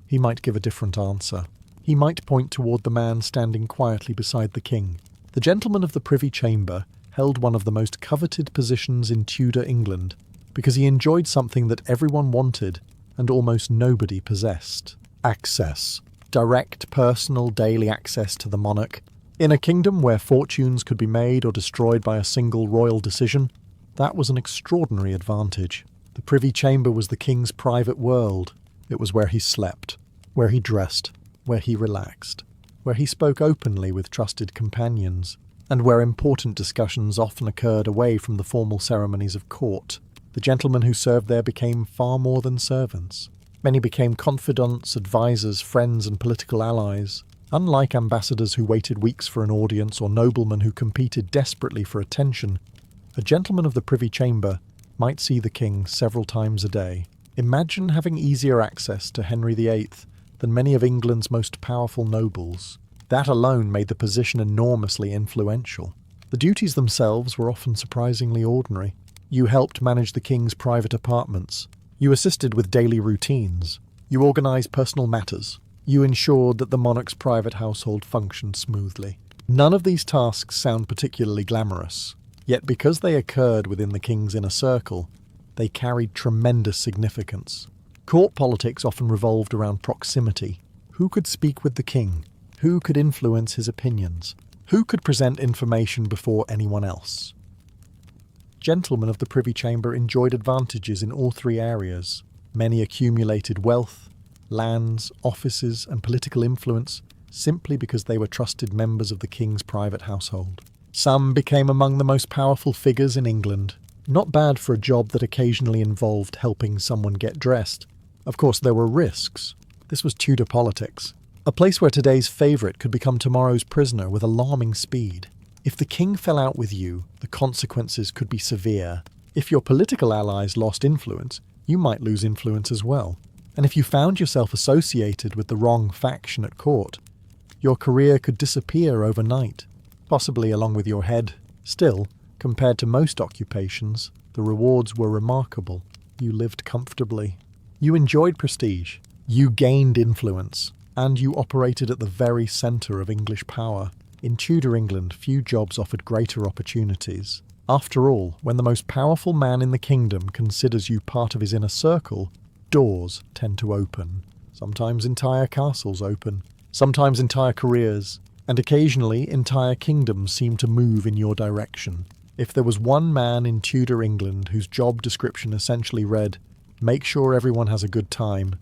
he might give a different answer. He might point toward the man standing quietly beside the king. The gentleman of the Privy Chamber held one of the most coveted positions in Tudor England because he enjoyed something that everyone wanted and almost nobody possessed: access. Direct, personal, daily access to the monarch. In a kingdom where fortunes could be made or destroyed by a single royal decision, that was an extraordinary advantage. The Privy Chamber was the king's private world. It was where he slept, where he dressed, where he relaxed, where he spoke openly with trusted companions, and where important discussions often occurred away from the formal ceremonies of court. The gentlemen who served there became far more than servants. Many became confidants, advisors, friends, and political allies. Unlike ambassadors who waited weeks for an audience or noblemen who competed desperately for attention, a gentleman of the Privy Chamber might see the king several times a day. Imagine having easier access to Henry VIII than many of England's most powerful nobles. That alone made the position enormously influential. The duties themselves were often surprisingly ordinary. You helped manage the king's private apartments. You assisted with daily routines. You organised personal matters. You ensured that the monarch's private household functioned smoothly. None of these tasks sound particularly glamorous, yet because they occurred within the king's inner circle, they carried tremendous significance. Court politics often revolved around proximity. Who could speak with the king? Who could influence his opinions? Who could present information before anyone else? Gentlemen of the Privy Chamber enjoyed advantages in all three areas. Many accumulated wealth, lands, offices, and political influence simply because they were trusted members of the king's private household. Some became among the most powerful figures in England. Not bad for a job that occasionally involved helping someone get dressed. Of course, there were risks. This was Tudor politics, a place where today's favourite could become tomorrow's prisoner with alarming speed. If the king fell out with you, the consequences could be severe. If your political allies lost influence, you might lose influence as well. And if you found yourself associated with the wrong faction at court, your career could disappear overnight, possibly along with your head. Still, compared to most occupations, the rewards were remarkable. You lived comfortably. You enjoyed prestige. You gained influence. And you operated at the very centre of English power. In Tudor England, few jobs offered greater opportunities. After all, when the most powerful man in the kingdom considers you part of his inner circle, doors tend to open. Sometimes entire castles open. Sometimes entire careers. And occasionally entire kingdoms seem to move in your direction. If there was one man in Tudor England whose job description essentially read, "Make sure everyone has a good time,"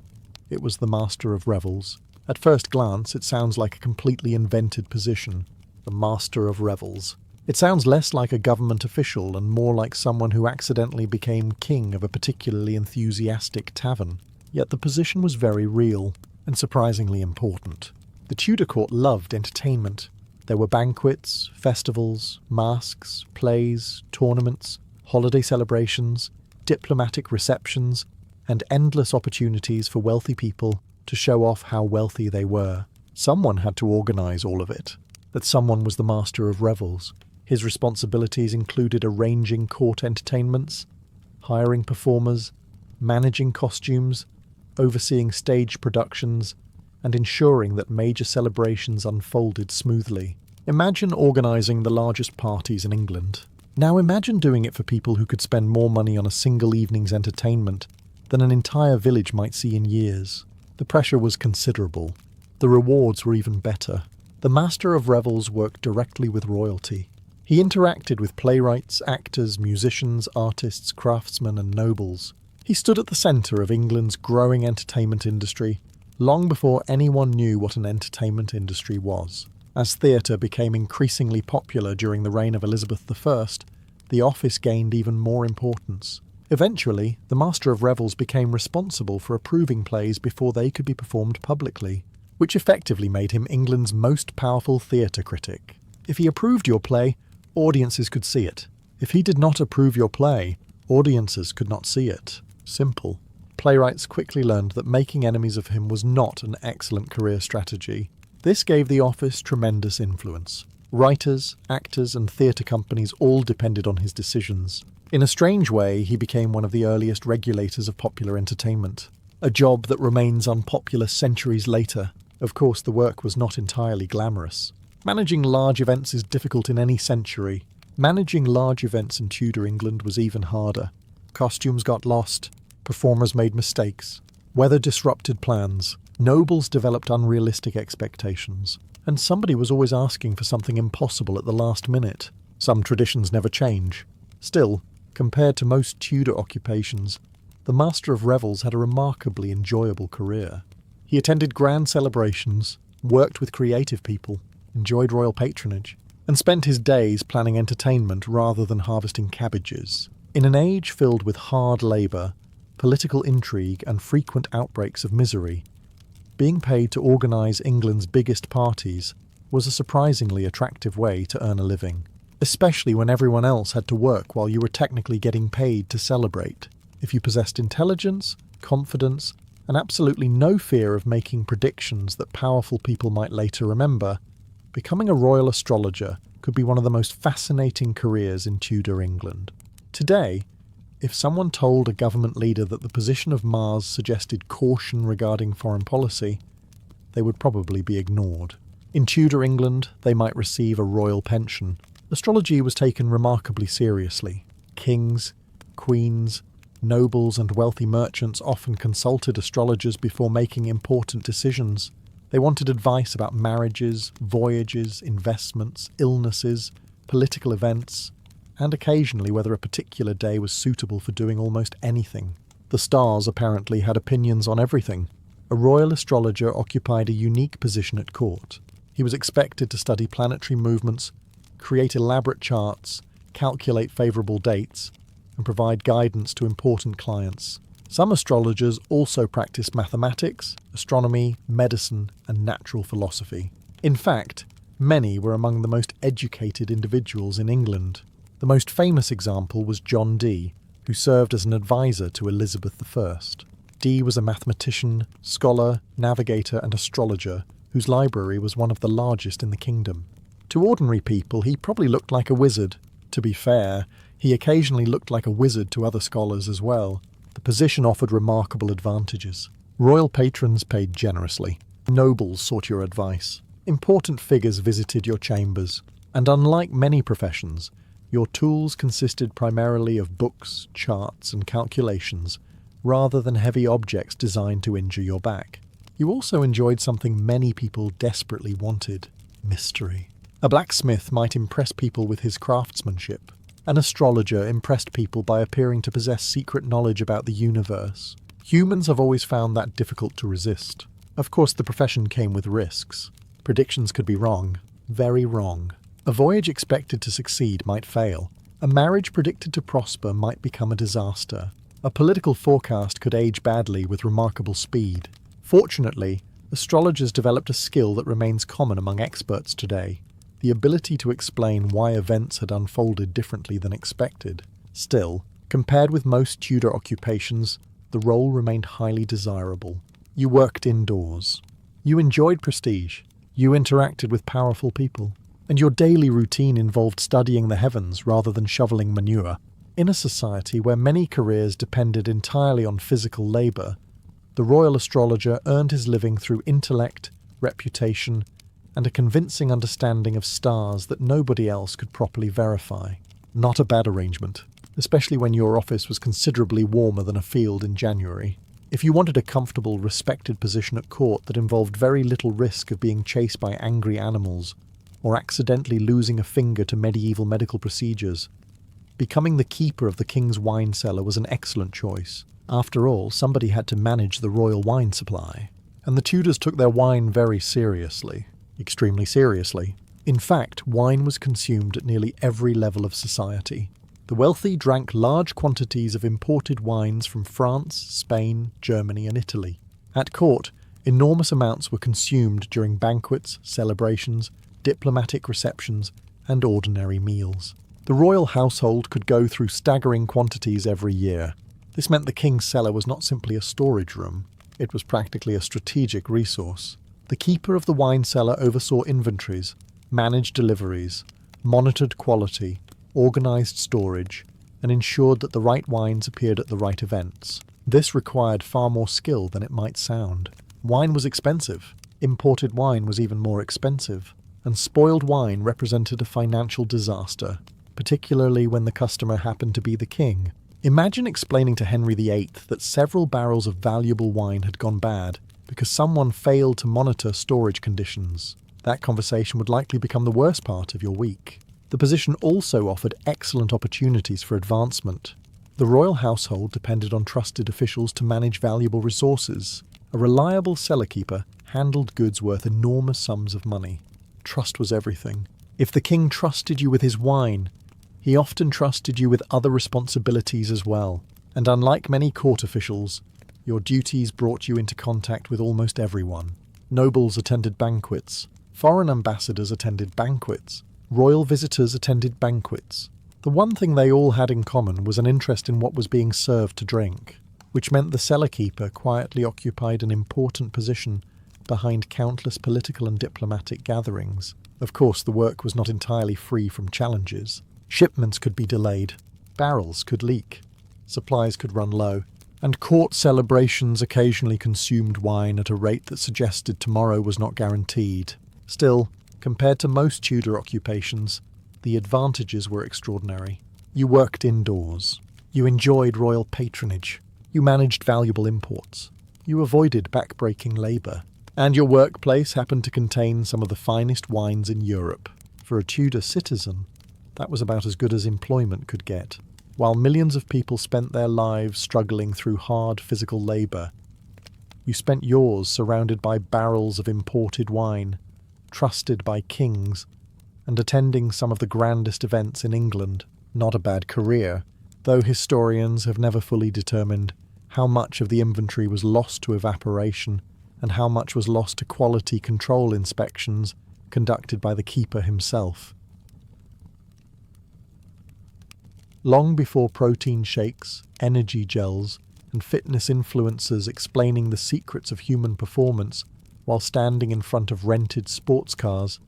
it was the Master of Revels. At first glance, it sounds like a completely invented position. The Master of Revels. It sounds less like a government official and more like someone who accidentally became king of a particularly enthusiastic tavern. Yet the position was very real and surprisingly important. The Tudor court loved entertainment. There were banquets, festivals, masques, plays, tournaments, holiday celebrations, diplomatic receptions, and endless opportunities for wealthy people to show off how wealthy they were. Someone had to organise all of it. That someone was the Master of Revels. His responsibilities included arranging court entertainments, hiring performers, managing costumes, overseeing stage productions, and ensuring that major celebrations unfolded smoothly. Imagine organising the largest parties in England. Now imagine doing it for people who could spend more money on a single evening's entertainment than an entire village might see in years. The pressure was considerable. The rewards were even better. The Master of Revels worked directly with royalty. He interacted with playwrights, actors, musicians, artists, craftsmen, and nobles. He stood at the centre of England's growing entertainment industry, long before anyone knew what an entertainment industry was. As theatre became increasingly popular during the reign of Elizabeth I, the office gained even more importance. Eventually, the Master of Revels became responsible for approving plays before they could be performed publicly, which effectively made him England's most powerful theatre critic. If he approved your play, audiences could see it. If he did not approve your play, audiences could not see it. Simple. Playwrights quickly learned that making enemies of him was not an excellent career strategy. This gave the office tremendous influence. Writers, actors, and theatre companies all depended on his decisions. In a strange way, he became one of the earliest regulators of popular entertainment, a job that remains unpopular centuries later. Of course, the work was not entirely glamorous. Managing large events is difficult in any century. Managing large events in Tudor England was even harder. Costumes got lost, performers made mistakes, weather disrupted plans, nobles developed unrealistic expectations, and somebody was always asking for something impossible at the last minute. Some traditions never change. Still, compared to most Tudor occupations, the Master of Revels had a remarkably enjoyable career. He attended grand celebrations, worked with creative people, enjoyed royal patronage, and spent his days planning entertainment rather than harvesting cabbages. In an age filled with hard labour, political intrigue, and frequent outbreaks of misery, being paid to organise England's biggest parties was a surprisingly attractive way to earn a living, especially when everyone else had to work while you were technically getting paid to celebrate. If you possessed intelligence, confidence, and absolutely no fear of making predictions that powerful people might later remember, becoming a royal astrologer could be one of the most fascinating careers in Tudor England. Today, If someone told a government leader that the position of Mars suggested caution regarding foreign policy, they would probably be ignored. In Tudor England, they might receive a royal pension. Astrology was taken remarkably seriously. Kings, queens, nobles and wealthy merchants often consulted astrologers before making important decisions. They wanted advice about marriages, voyages, investments, illnesses, political events, and occasionally whether a particular day was suitable for doing almost anything. The stars apparently had opinions on everything. A royal astrologer occupied a unique position at court. He was expected to study planetary movements, create elaborate charts, calculate favourable dates, and provide guidance to important clients. Some astrologers also practiced mathematics, astronomy, medicine, and natural philosophy. In fact, many were among the most educated individuals in England. The most famous example was John Dee, who served as an advisor to Elizabeth I. Dee was a mathematician, scholar, navigator, and astrologer whose library was one of the largest in the kingdom. To ordinary people, he probably looked like a wizard. To be fair, he occasionally looked like a wizard to other scholars as well. The position offered remarkable advantages. Royal patrons paid generously. Nobles sought your advice. Important figures visited your chambers. And unlike many professions, your tools consisted primarily of books, charts, and calculations, rather than heavy objects designed to injure your back. You also enjoyed something many people desperately wanted: mystery. A blacksmith might impress people with his craftsmanship. An astrologer impressed people by appearing to possess secret knowledge about the universe. Humans have always found that difficult to resist. Of course, the profession came with risks. Predictions could be wrong, very wrong. A voyage expected to succeed might fail. A marriage predicted to prosper might become a disaster. A political forecast could age badly with remarkable speed. Fortunately, astrologers developed a skill that remains common among experts today: the ability to explain why events had unfolded differently than expected. Still, compared with most Tudor occupations, the role remained highly desirable. You worked indoors. You enjoyed prestige. You interacted with powerful people. And your daily routine involved studying the heavens rather than shoveling manure. In a society where many careers depended entirely on physical labour, the royal astrologer earned his living through intellect, reputation, and a convincing understanding of stars that nobody else could properly verify. Not a bad arrangement, especially when your office was considerably warmer than a field in January. If you wanted a comfortable, respected position at court that involved very little risk of being chased by angry animals, or accidentally losing a finger to medieval medical procedures, becoming the keeper of the king's wine cellar was an excellent choice. After all, somebody had to manage the royal wine supply. And the Tudors took their wine very seriously. Extremely seriously. In fact, wine was consumed at nearly every level of society. The wealthy drank large quantities of imported wines from France, Spain, Germany, and Italy. At court, enormous amounts were consumed during banquets, celebrations, diplomatic receptions, and ordinary meals. The royal household could go through staggering quantities every year. This meant the king's cellar was not simply a storage room, it was practically a strategic resource. The keeper of the wine cellar oversaw inventories, managed deliveries, monitored quality, organised storage, and ensured that the right wines appeared at the right events. This required far more skill than it might sound. Wine was expensive. Imported wine was even more expensive. And spoiled wine represented a financial disaster, particularly when the customer happened to be the king. Imagine explaining to Henry VIII that several barrels of valuable wine had gone bad because someone failed to monitor storage conditions. That conversation would likely become the worst part of your week. The position also offered excellent opportunities for advancement. The royal household depended on trusted officials to manage valuable resources. A reliable cellar keeper handled goods worth enormous sums of money. Trust was everything. If the king trusted you with his wine, he often trusted you with other responsibilities as well. And unlike many court officials, your duties brought you into contact with almost everyone. Nobles attended banquets. Foreign ambassadors attended banquets. Royal visitors attended banquets. The one thing they all had in common was an interest in what was being served to drink, which meant the cellar keeper quietly occupied an important position behind countless political and diplomatic gatherings. Of course, the work was not entirely free from challenges. Shipments could be delayed. Barrels could leak. supplies could run low, and court celebrations occasionally consumed wine at a rate that suggested tomorrow was not guaranteed. Still, compared to most Tudor occupations, the advantages were extraordinary. You worked indoors. You enjoyed royal patronage. You managed valuable imports. You avoided back-breaking labour. And your workplace happened to contain some of the finest wines in Europe. For a Tudor citizen, that was about as good as employment could get. While millions of people spent their lives struggling through hard physical labour, you spent yours surrounded by barrels of imported wine, trusted by kings, and attending some of the grandest events in England. Not a bad career, though historians have never fully determined how much of the inventory was lost to evaporation and how much was lost to quality control inspections conducted by the keeper himself. Long before protein shakes, energy gels, and fitness influencers explaining the secrets of human performance while standing in front of rented sports cars,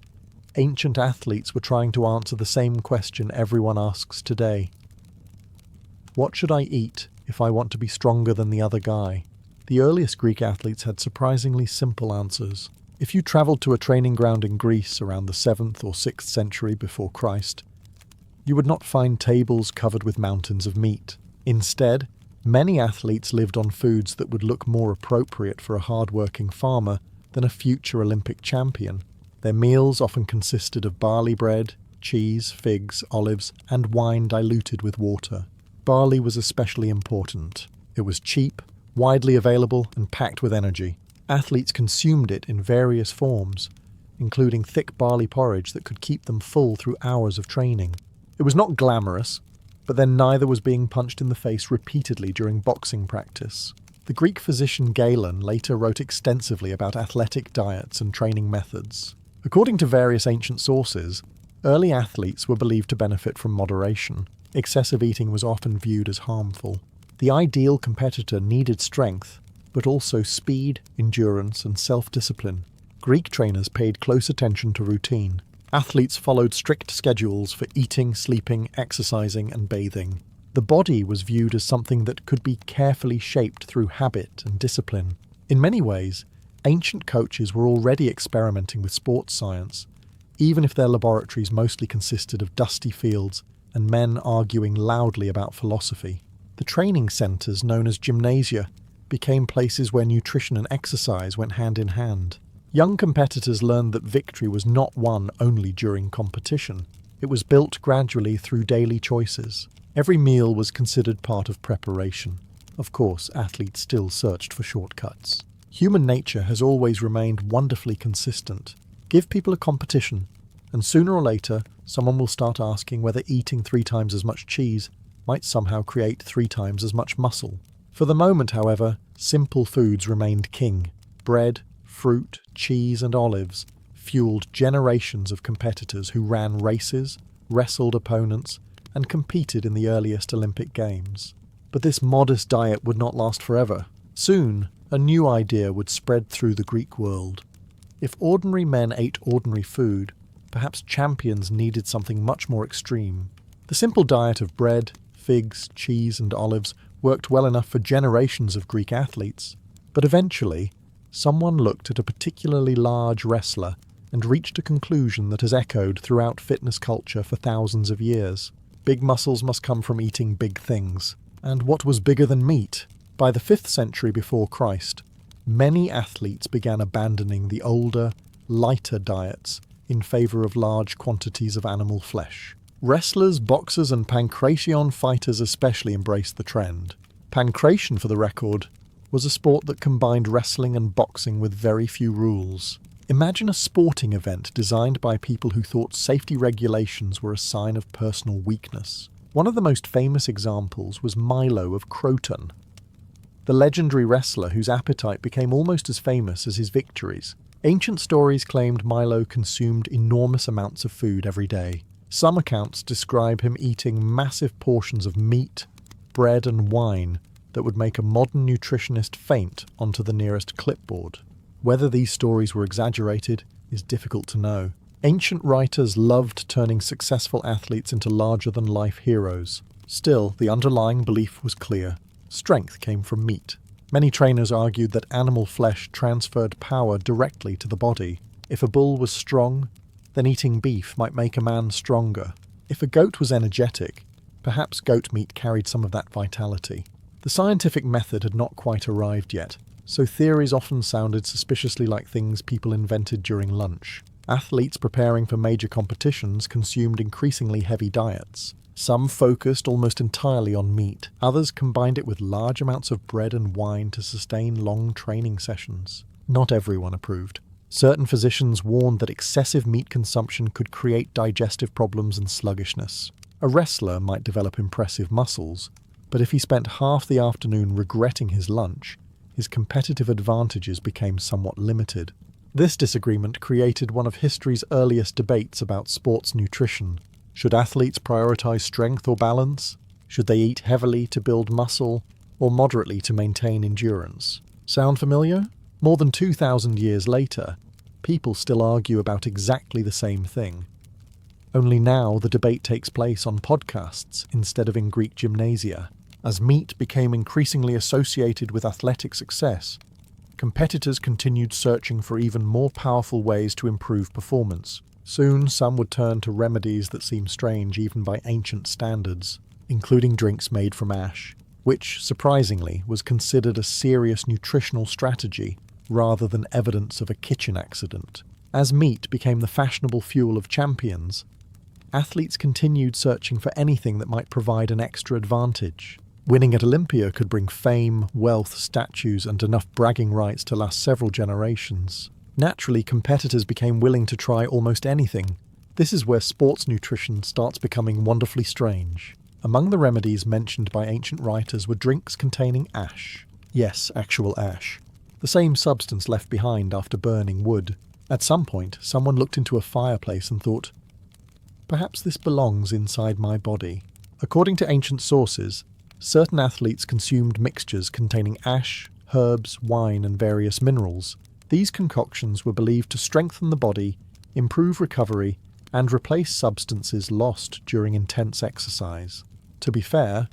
ancient athletes were trying to answer the same question everyone asks today. What should I eat if I want to be stronger than the other guy? The earliest Greek athletes had surprisingly simple answers. If you travelled to a training ground in Greece around the 7th or 6th century before Christ, you would not find tables covered with mountains of meat. Instead, many athletes lived on foods that would look more appropriate for a hard-working farmer than a future Olympic champion. Their meals often consisted of barley bread, cheese, figs, olives, and wine diluted with water. Barley was especially important. It was cheap, widely available, and packed with energy. Athletes consumed it in various forms, including thick barley porridge that could keep them full through hours of training. It was not glamorous, but then neither was being punched in the face repeatedly during boxing practice. The Greek physician Galen later wrote extensively about athletic diets and training methods. According to various ancient sources, early athletes were believed to benefit from moderation. Excessive eating was often viewed as harmful. The ideal competitor needed strength, but also speed, endurance, and self-discipline. Greek trainers paid close attention to routine. Athletes followed strict schedules for eating, sleeping, exercising, and bathing. The body was viewed as something that could be carefully shaped through habit and discipline. In many ways, ancient coaches were already experimenting with sports science, even if their laboratories mostly consisted of dusty fields and men arguing loudly about philosophy. The training centres, known as gymnasia, became places where nutrition and exercise went hand in hand. Young competitors learned that victory was not won only during competition. It was built gradually through daily choices. Every meal was considered part of preparation. Of course, athletes still searched for shortcuts. Human nature has always remained wonderfully consistent. Give people a competition, and sooner or later, someone will start asking whether eating 3 times as much cheese might somehow create 3 times as much muscle. For the moment, however, simple foods remained king. Bread, fruit, cheese, and olives fueled generations of competitors who ran races, wrestled opponents, and competed in the earliest Olympic Games. But this modest diet would not last forever. Soon, a new idea would spread through the Greek world. If ordinary men ate ordinary food, perhaps champions needed something much more extreme. The simple diet of bread, figs, cheese, and olives worked well enough for generations of Greek athletes. But eventually, someone looked at a particularly large wrestler and reached a conclusion that has echoed throughout fitness culture for thousands of years. Big muscles must come from eating big things. And what was bigger than meat? By the 5th century before Christ, many athletes began abandoning the older, lighter diets in favour of large quantities of animal flesh. Wrestlers, boxers, and pancration fighters especially embraced the trend. Pancration, for the record, was a sport that combined wrestling and boxing with very few rules. Imagine a sporting event designed by people who thought safety regulations were a sign of personal weakness. One of the most famous examples was Milo of Croton, the legendary wrestler whose appetite became almost as famous as his victories. Ancient stories claimed Milo consumed enormous amounts of food every day. Some accounts describe him eating massive portions of meat, bread, and wine that would make a modern nutritionist faint onto the nearest clipboard. Whether these stories were exaggerated is difficult to know. Ancient writers loved turning successful athletes into larger-than-life heroes. Still, the underlying belief was clear. Strength came from meat. Many trainers argued that animal flesh transferred power directly to the body. If a bull was strong, then eating beef might make a man stronger. If a goat was energetic, perhaps goat meat carried some of that vitality. The scientific method had not quite arrived yet, so theories often sounded suspiciously like things people invented during lunch. Athletes preparing for major competitions consumed increasingly heavy diets. Some focused almost entirely on meat, others combined it with large amounts of bread and wine to sustain long training sessions. Not everyone approved. Certain physicians warned that excessive meat consumption could create digestive problems and sluggishness. A wrestler might develop impressive muscles, but if he spent half the afternoon regretting his lunch, his competitive advantages became somewhat limited. This disagreement created one of history's earliest debates about sports nutrition. Should athletes prioritize strength or balance? Should they eat heavily to build muscle, or moderately to maintain endurance? Sound familiar? More than 2,000 years later, people still argue about exactly the same thing. Only now the debate takes place on podcasts instead of in Greek gymnasia. As meat became increasingly associated with athletic success, competitors continued searching for even more powerful ways to improve performance. Soon, some would turn to remedies that seem strange even by ancient standards, including drinks made from ash, which, surprisingly, was considered a serious nutritional strategy rather than evidence of a kitchen accident. As meat became the fashionable fuel of champions, athletes continued searching for anything that might provide an extra advantage. Winning at Olympia could bring fame, wealth, statues, and enough bragging rights to last several generations. Naturally, competitors became willing to try almost anything. This is where sports nutrition starts becoming wonderfully strange. Among the remedies mentioned by ancient writers were drinks containing ash. Yes, actual ash. The same substance left behind after burning wood. At some point, someone looked into a fireplace and thought, perhaps this belongs inside my body. According to ancient sources, certain athletes consumed mixtures containing ash, herbs, wine, and various minerals. These concoctions were believed to strengthen the body, improve recovery, and replace substances lost during intense exercise. To be fair,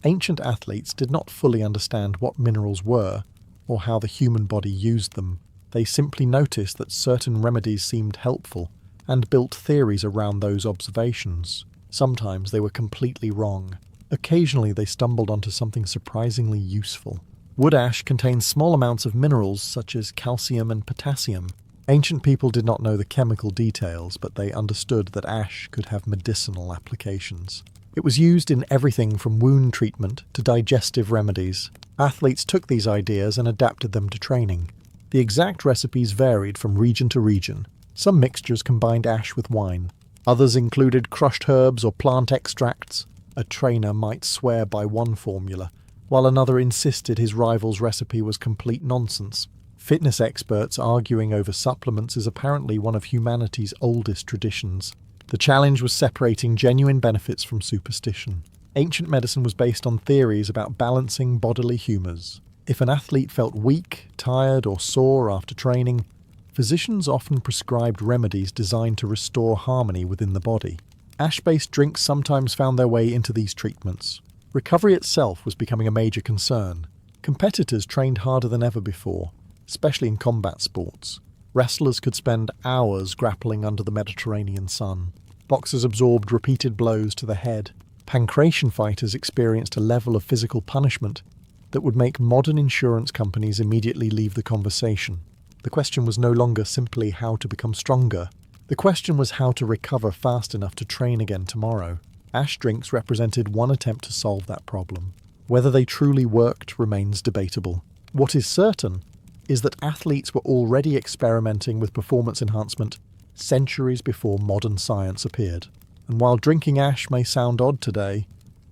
ancient athletes did not fully understand what minerals were or how the human body used them. They simply noticed that certain remedies seemed helpful and built theories around those observations. Sometimes they were completely wrong. Occasionally they stumbled onto something surprisingly useful. Wood ash contains small amounts of minerals such as calcium and potassium. Ancient people did not know the chemical details, but they understood that ash could have medicinal applications. It was used in everything from wound treatment to digestive remedies. Athletes took these ideas and adapted them to training. The exact recipes varied from region to region. Some mixtures combined ash with wine. Others included crushed herbs or plant extracts. A trainer might swear by one formula, while another insisted his rival's recipe was complete nonsense. Fitness experts arguing over supplements is apparently one of humanity's oldest traditions. The challenge was separating genuine benefits from superstition. Ancient medicine was based on theories about balancing bodily humours. If an athlete felt weak, tired, or sore after training, physicians often prescribed remedies designed to restore harmony within the body. Ash-based drinks sometimes found their way into these treatments. Recovery itself was becoming a major concern. Competitors trained harder than ever before, especially in combat sports. Wrestlers could spend hours grappling under the Mediterranean sun. Boxers absorbed repeated blows to the head. Pancration fighters experienced a level of physical punishment that would make modern insurance companies immediately leave the conversation. The question was no longer simply how to become stronger. The question was how to recover fast enough to train again tomorrow. Ash drinks represented one attempt to solve that problem. Whether they truly worked remains debatable. What is certain is that athletes were already experimenting with performance enhancement centuries before modern science appeared. And while drinking ash may sound odd today,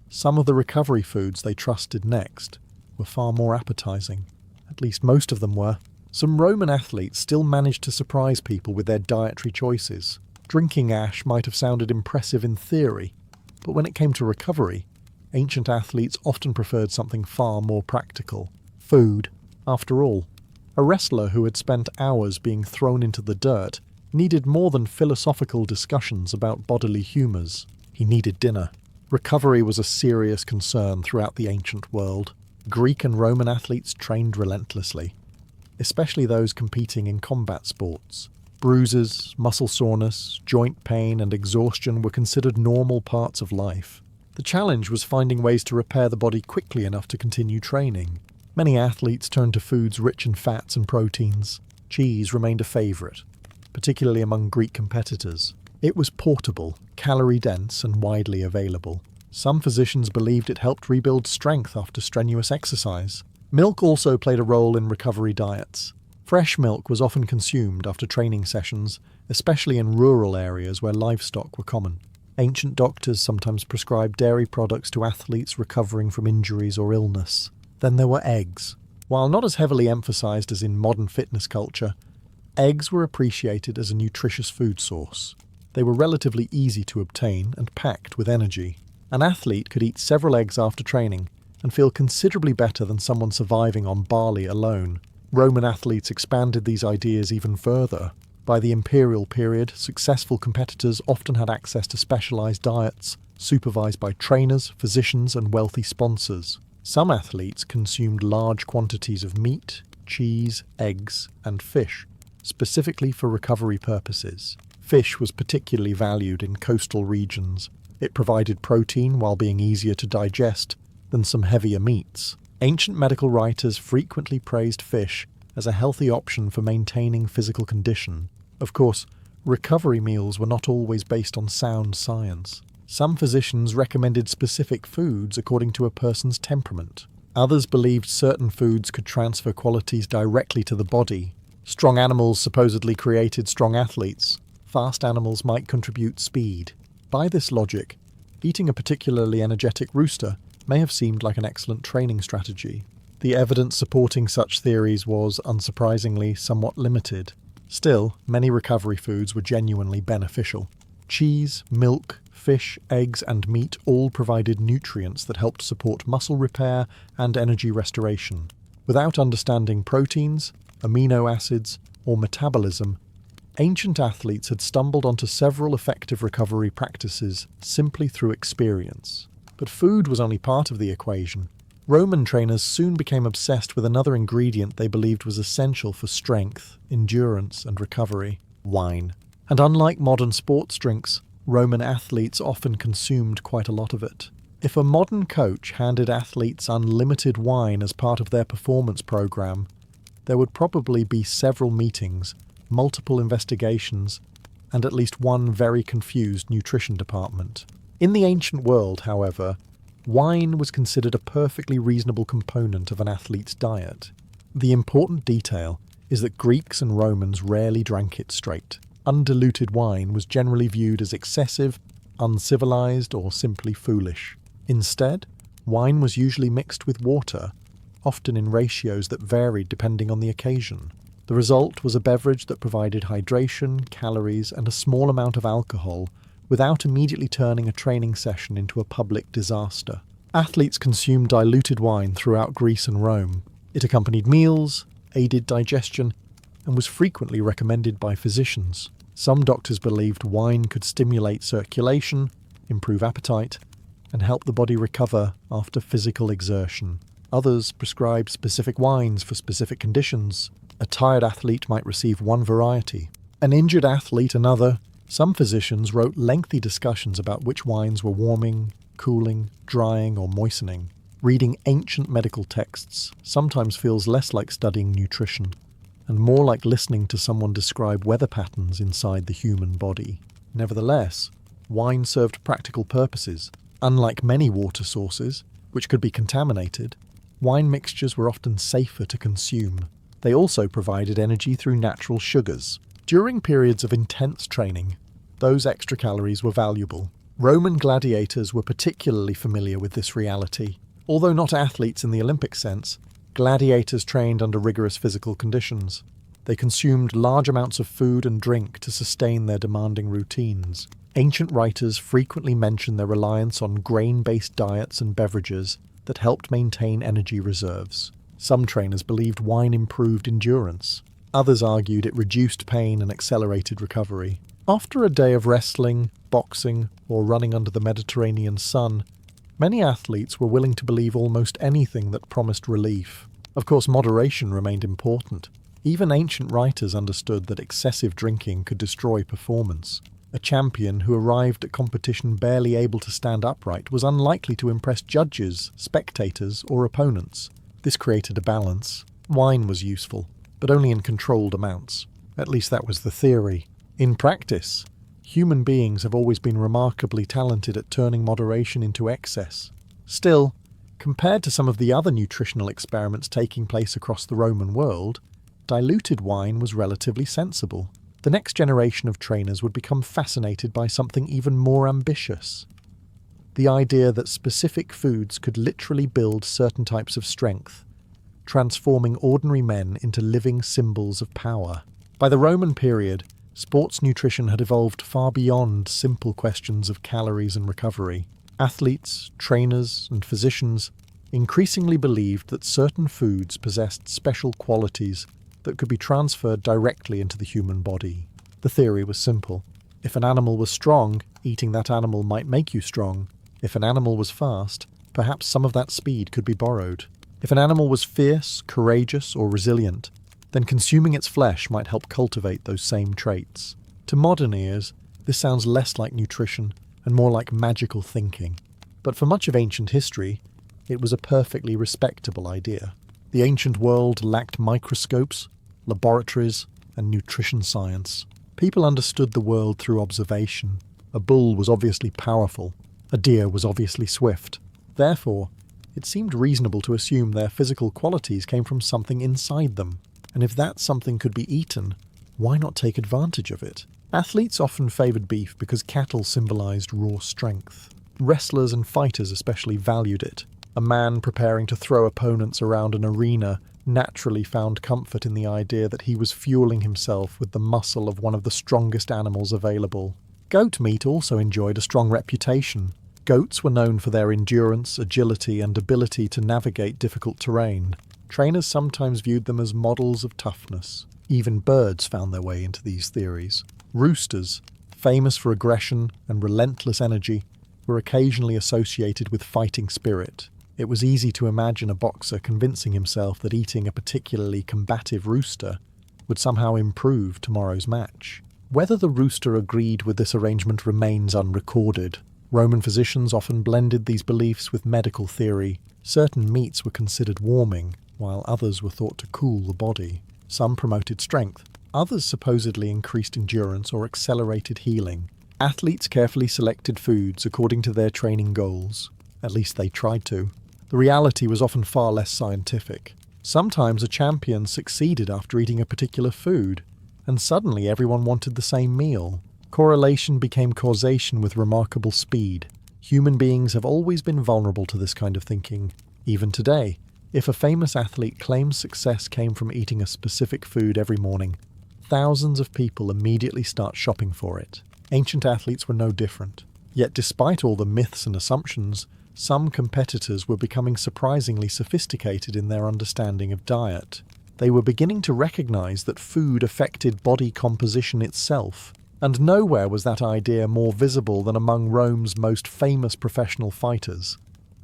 some of the recovery foods they trusted next were far more appetizing. At least most of them were. Some Roman athletes still managed to surprise people with their dietary choices. Drinking ash might have sounded impressive in theory, but when it came to recovery, ancient athletes often preferred something far more practical. Food, after all. A wrestler who had spent hours being thrown into the dirt needed more than philosophical discussions about bodily humours. He needed dinner. Recovery was a serious concern throughout the ancient world. Greek and Roman athletes trained relentlessly, especially those competing in combat sports. Bruises, muscle soreness, joint pain, and exhaustion were considered normal parts of life. The challenge was finding ways to repair the body quickly enough to continue training. Many athletes turned to foods rich in fats and proteins. Cheese remained a favourite, particularly among Greek competitors. It was portable, calorie-dense, and widely available. Some physicians believed it helped rebuild strength after strenuous exercise. Milk also played a role in recovery diets. Fresh milk was often consumed after training sessions, especially in rural areas where livestock were common. Ancient doctors sometimes prescribed dairy products to athletes recovering from injuries or illness. Then there were eggs. While not as heavily emphasized as in modern fitness culture, eggs were appreciated as a nutritious food source. They were relatively easy to obtain and packed with energy. An athlete could eat several eggs after training and feel considerably better than someone surviving on barley alone. Roman athletes expanded these ideas even further. By the imperial period, successful competitors often had access to specialized diets, supervised by trainers, physicians, and wealthy sponsors. Some athletes consumed large quantities of meat, cheese, eggs, and fish, specifically for recovery purposes. Fish was particularly valued in coastal regions. It provided protein while being easier to digest than some heavier meats. Ancient medical writers frequently praised fish as a healthy option for maintaining physical condition. Of course, recovery meals were not always based on sound science. Some physicians recommended specific foods according to a person's temperament. Others believed certain foods could transfer qualities directly to the body. Strong animals supposedly created strong athletes. Fast animals might contribute speed. By this logic, eating a particularly energetic rooster may have seemed like an excellent training strategy. The evidence supporting such theories was, unsurprisingly, somewhat limited. Still, many recovery foods were genuinely beneficial. Cheese, milk, fish, eggs, and meat all provided nutrients that helped support muscle repair and energy restoration. Without understanding proteins, amino acids, or metabolism, ancient athletes had stumbled onto several effective recovery practices simply through experience. But food was only part of the equation. Roman trainers soon became obsessed with another ingredient they believed was essential for strength, endurance, and recovery: wine. And unlike modern sports drinks, Roman athletes often consumed quite a lot of it. If a modern coach handed athletes unlimited wine as part of their performance program, there would probably be several meetings, multiple investigations, and at least one very confused nutrition department. In the ancient world, however, wine was considered a perfectly reasonable component of an athlete's diet. The important detail is that Greeks and Romans rarely drank it straight. Undiluted wine was generally viewed as excessive, uncivilized, or simply foolish. Instead, wine was usually mixed with water, often in ratios that varied depending on the occasion. The result was a beverage that provided hydration, calories, and a small amount of alcohol without immediately turning a training session into a public disaster. Athletes consumed diluted wine throughout Greece and Rome. It accompanied meals, aided digestion, and was frequently recommended by physicians. Some doctors believed wine could stimulate circulation, improve appetite, and help the body recover after physical exertion. Others prescribed specific wines for specific conditions. A tired athlete might receive one variety, an injured athlete another. Some physicians wrote lengthy discussions about which wines were warming, cooling, drying, or moistening. Reading ancient medical texts sometimes feels less like studying nutrition, and more like listening to someone describe weather patterns inside the human body. Nevertheless, wine served practical purposes. Unlike many water sources, which could be contaminated, wine mixtures were often safer to consume. They also provided energy through natural sugars. During periods of intense training, those extra calories were valuable. Roman gladiators were particularly familiar with this reality. Although not athletes in the Olympic sense, gladiators trained under rigorous physical conditions. They consumed large amounts of food and drink to sustain their demanding routines. Ancient writers frequently mention their reliance on grain-based diets and beverages that helped maintain energy reserves. Some trainers believed wine improved endurance. Others argued it reduced pain and accelerated recovery. After a day of wrestling, boxing, or running under the Mediterranean sun, many athletes were willing to believe almost anything that promised relief. Of course, moderation remained important. Even ancient writers understood that excessive drinking could destroy performance. A champion who arrived at competition barely able to stand upright was unlikely to impress judges, spectators, or opponents. This created a balance. Wine was useful, but only in controlled amounts. At least that was the theory. In practice, human beings have always been remarkably talented at turning moderation into excess. Still, compared to some of the other nutritional experiments taking place across the Roman world, diluted wine was relatively sensible. The next generation of trainers would become fascinated by something even more ambitious. The idea that specific foods could literally build certain types of strength, transforming ordinary men into living symbols of power. By the Roman period, sports nutrition had evolved far beyond simple questions of calories and recovery. Athletes, trainers, and physicians increasingly believed that certain foods possessed special qualities that could be transferred directly into the human body. The theory was simple. If an animal was strong, eating that animal might make you strong. If an animal was fast, perhaps some of that speed could be borrowed. If an animal was fierce, courageous, or resilient, then consuming its flesh might help cultivate those same traits. To modern ears, this sounds less like nutrition and more like magical thinking. But for much of ancient history, it was a perfectly respectable idea. The ancient world lacked microscopes, laboratories, and nutrition science. People understood the world through observation. A bull was obviously powerful. A deer was obviously swift. Therefore, it seemed reasonable to assume their physical qualities came from something inside them. And if that something could be eaten, why not take advantage of it? Athletes often favoured beef because cattle symbolised raw strength. Wrestlers and fighters especially valued it. A man preparing to throw opponents around an arena naturally found comfort in the idea that he was fueling himself with the muscle of one of the strongest animals available. Goat meat also enjoyed a strong reputation. Goats were known for their endurance, agility, and ability to navigate difficult terrain. Trainers sometimes viewed them as models of toughness. Even birds found their way into these theories. Roosters, famous for aggression and relentless energy, were occasionally associated with fighting spirit. It was easy to imagine a boxer convincing himself that eating a particularly combative rooster would somehow improve tomorrow's match. Whether the rooster agreed with this arrangement remains unrecorded. Roman physicians often blended these beliefs with medical theory. Certain meats were considered warming, while others were thought to cool the body. Some promoted strength. Others supposedly increased endurance or accelerated healing. Athletes carefully selected foods according to their training goals. At least they tried to. The reality was often far less scientific. Sometimes a champion succeeded after eating a particular food, and suddenly everyone wanted the same meal. Correlation became causation with remarkable speed. Human beings have always been vulnerable to this kind of thinking. Even today, if a famous athlete claims success came from eating a specific food every morning, thousands of people immediately start shopping for it. Ancient athletes were no different. Yet despite all the myths and assumptions, some competitors were becoming surprisingly sophisticated in their understanding of diet. They were beginning to recognize that food affected body composition itself, and nowhere was that idea more visible than among Rome's most famous professional fighters,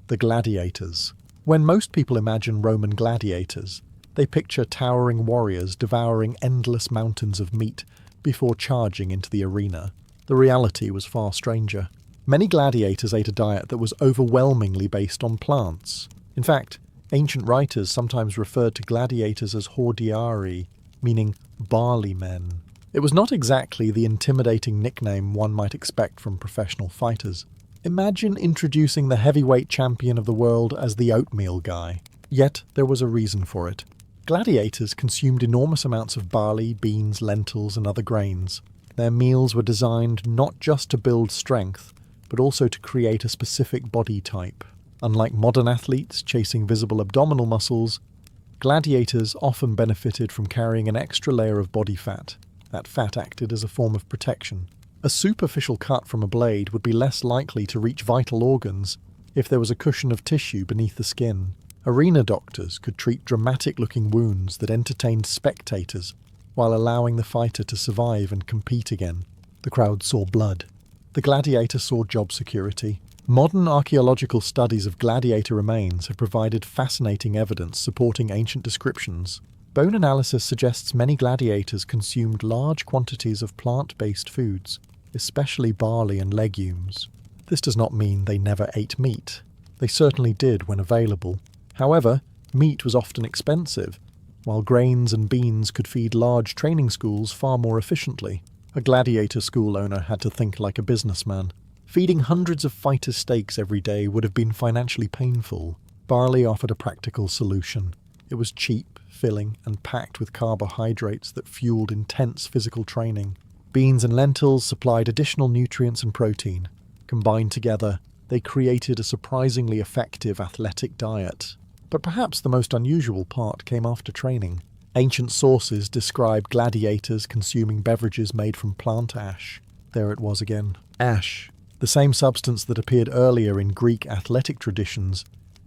the gladiators. When most people imagine Roman gladiators, they picture towering warriors devouring endless mountains of meat before charging into the arena. The reality was far stranger. Many gladiators ate a diet that was overwhelmingly based on plants. In fact, ancient writers sometimes referred to gladiators as hordearii, meaning barley men. It was not exactly the intimidating nickname one might expect from professional fighters. Imagine introducing the heavyweight champion of the world as the oatmeal guy. Yet there was a reason for it. Gladiators consumed enormous amounts of barley, beans, lentils, and other grains. Their meals were designed not just to build strength, but also to create a specific body type. Unlike modern athletes chasing visible abdominal muscles, gladiators often benefited from carrying an extra layer of body fat. That fat acted as a form of protection. A superficial cut from a blade would be less likely to reach vital organs if there was a cushion of tissue beneath the skin. Arena doctors could treat dramatic-looking wounds that entertained spectators while allowing the fighter to survive and compete again. The crowd saw blood. The gladiator saw job security. Modern archaeological studies of gladiator remains have provided fascinating evidence supporting ancient descriptions. Bone analysis suggests many gladiators consumed large quantities of plant-based foods, especially barley and legumes. This does not mean they never ate meat. They certainly did when available. However, meat was often expensive, while grains and beans could feed large training schools far more efficiently. A gladiator school owner had to think like a businessman. Feeding hundreds of fighters steaks every day would have been financially painful. Barley offered a practical solution. It was cheap, filling, and packed with carbohydrates that fueled intense physical training. Beans and lentils supplied additional nutrients and protein. Combined together, they created a surprisingly effective athletic diet. But perhaps the most unusual part came after training. Ancient sources describe gladiators consuming beverages made from plant ash. There it was again. Ash, the same substance that appeared earlier in Greek athletic traditions,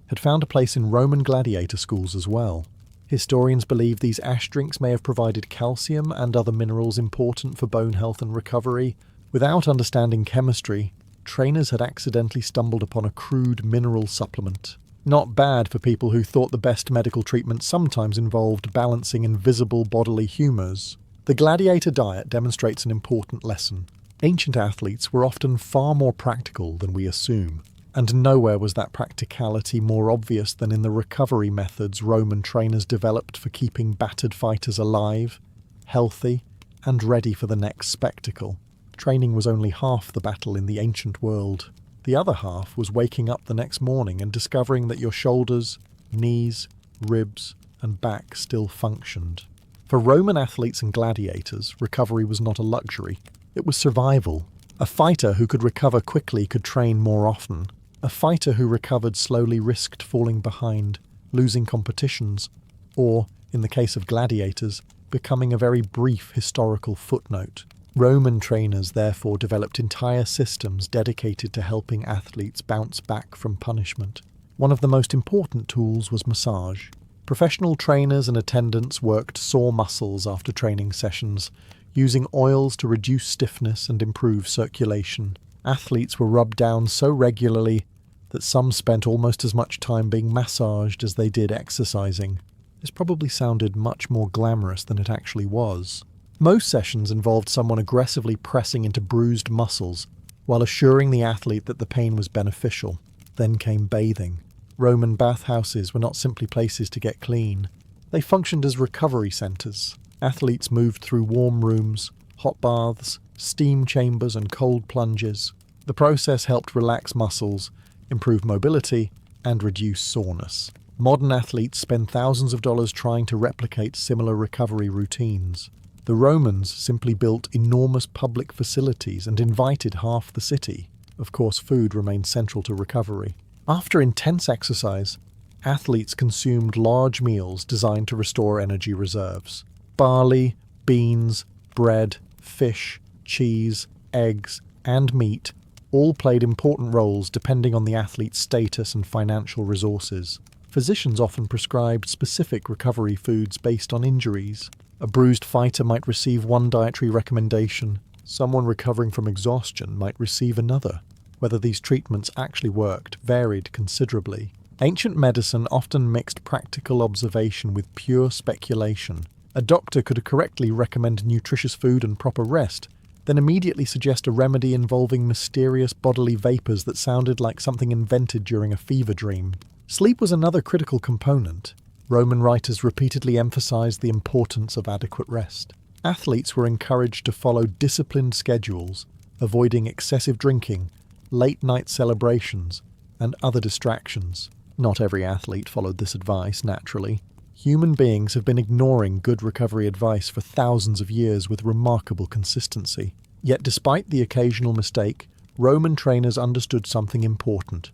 had found a place in Roman gladiator schools as well. Historians believe these ash drinks may have provided calcium and other minerals important for bone health and recovery. Without understanding chemistry, trainers had accidentally stumbled upon a crude mineral supplement. Not bad for people who thought the best medical treatment sometimes involved balancing invisible bodily humours. The gladiator diet demonstrates an important lesson. Ancient athletes were often far more practical than we assume, and nowhere was that practicality more obvious than in the recovery methods Roman trainers developed for keeping battered fighters alive, healthy, and ready for the next spectacle. Training was only half the battle in the ancient world. The other half was waking up the next morning and discovering that your shoulders, knees, ribs, and back still functioned. For Roman athletes and gladiators, recovery was not a luxury. It was survival. A fighter who could recover quickly could train more often. A fighter who recovered slowly risked falling behind, losing competitions, or, in the case of gladiators, becoming a very brief historical footnote. Roman trainers therefore developed entire systems dedicated to helping athletes bounce back from punishment. One of the most important tools was massage. Professional trainers and attendants worked sore muscles after training sessions, using oils to reduce stiffness and improve circulation. Athletes were rubbed down so regularly that some spent almost as much time being massaged as they did exercising. This probably sounded much more glamorous than it actually was. Most sessions involved someone aggressively pressing into bruised muscles while assuring the athlete that the pain was beneficial. Then came bathing. Roman bathhouses were not simply places to get clean. They functioned as recovery centres. Athletes moved through warm rooms, hot baths, steam chambers, and cold plunges. The process helped relax muscles, improve mobility, and reduce soreness. Modern athletes spend thousands of dollars trying to replicate similar recovery routines. The Romans simply built enormous public facilities and invited half the city. Of course, food remained central to recovery. After intense exercise, athletes consumed large meals designed to restore energy reserves. Barley, beans, bread, fish, cheese, eggs, and meat all played important roles depending on the athlete's status and financial resources. Physicians often prescribed specific recovery foods based on injuries. A bruised fighter might receive one dietary recommendation. Someone recovering from exhaustion might receive another. Whether these treatments actually worked varied considerably. Ancient medicine often mixed practical observation with pure speculation. A doctor could correctly recommend nutritious food and proper rest, then immediately suggest a remedy involving mysterious bodily vapours that sounded like something invented during a fever dream. Sleep was another critical component. Roman writers repeatedly emphasized the importance of adequate rest. Athletes were encouraged to follow disciplined schedules, avoiding excessive drinking, late-night celebrations, and other distractions. Not every athlete followed this advice, naturally. Human beings have been ignoring good recovery advice for thousands of years with remarkable consistency. Yet despite the occasional mistake, Roman trainers understood something important.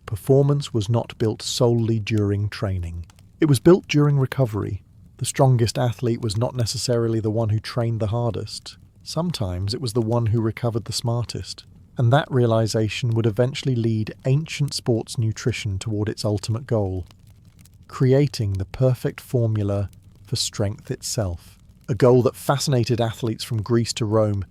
Performance was not built solely during training. It was built during recovery. The strongest athlete was not necessarily the one who trained the hardest. Sometimes it was the one who recovered the smartest. And that realization would eventually lead ancient sports nutrition toward its ultimate goal, creating the perfect formula for strength itself. A goal that fascinated athletes from Greece to Rome,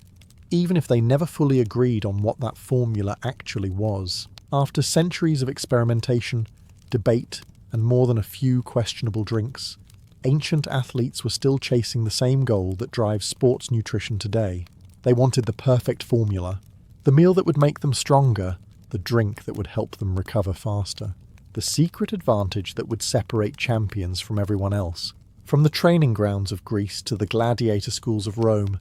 even if they never fully agreed on what that formula actually was. After centuries of experimentation, debate, and more than a few questionable drinks, ancient athletes were still chasing the same goal that drives sports nutrition today. They wanted the perfect formula, the meal that would make them stronger, the drink that would help them recover faster, the secret advantage that would separate champions from everyone else. From the training grounds of Greece to the gladiator schools of Rome,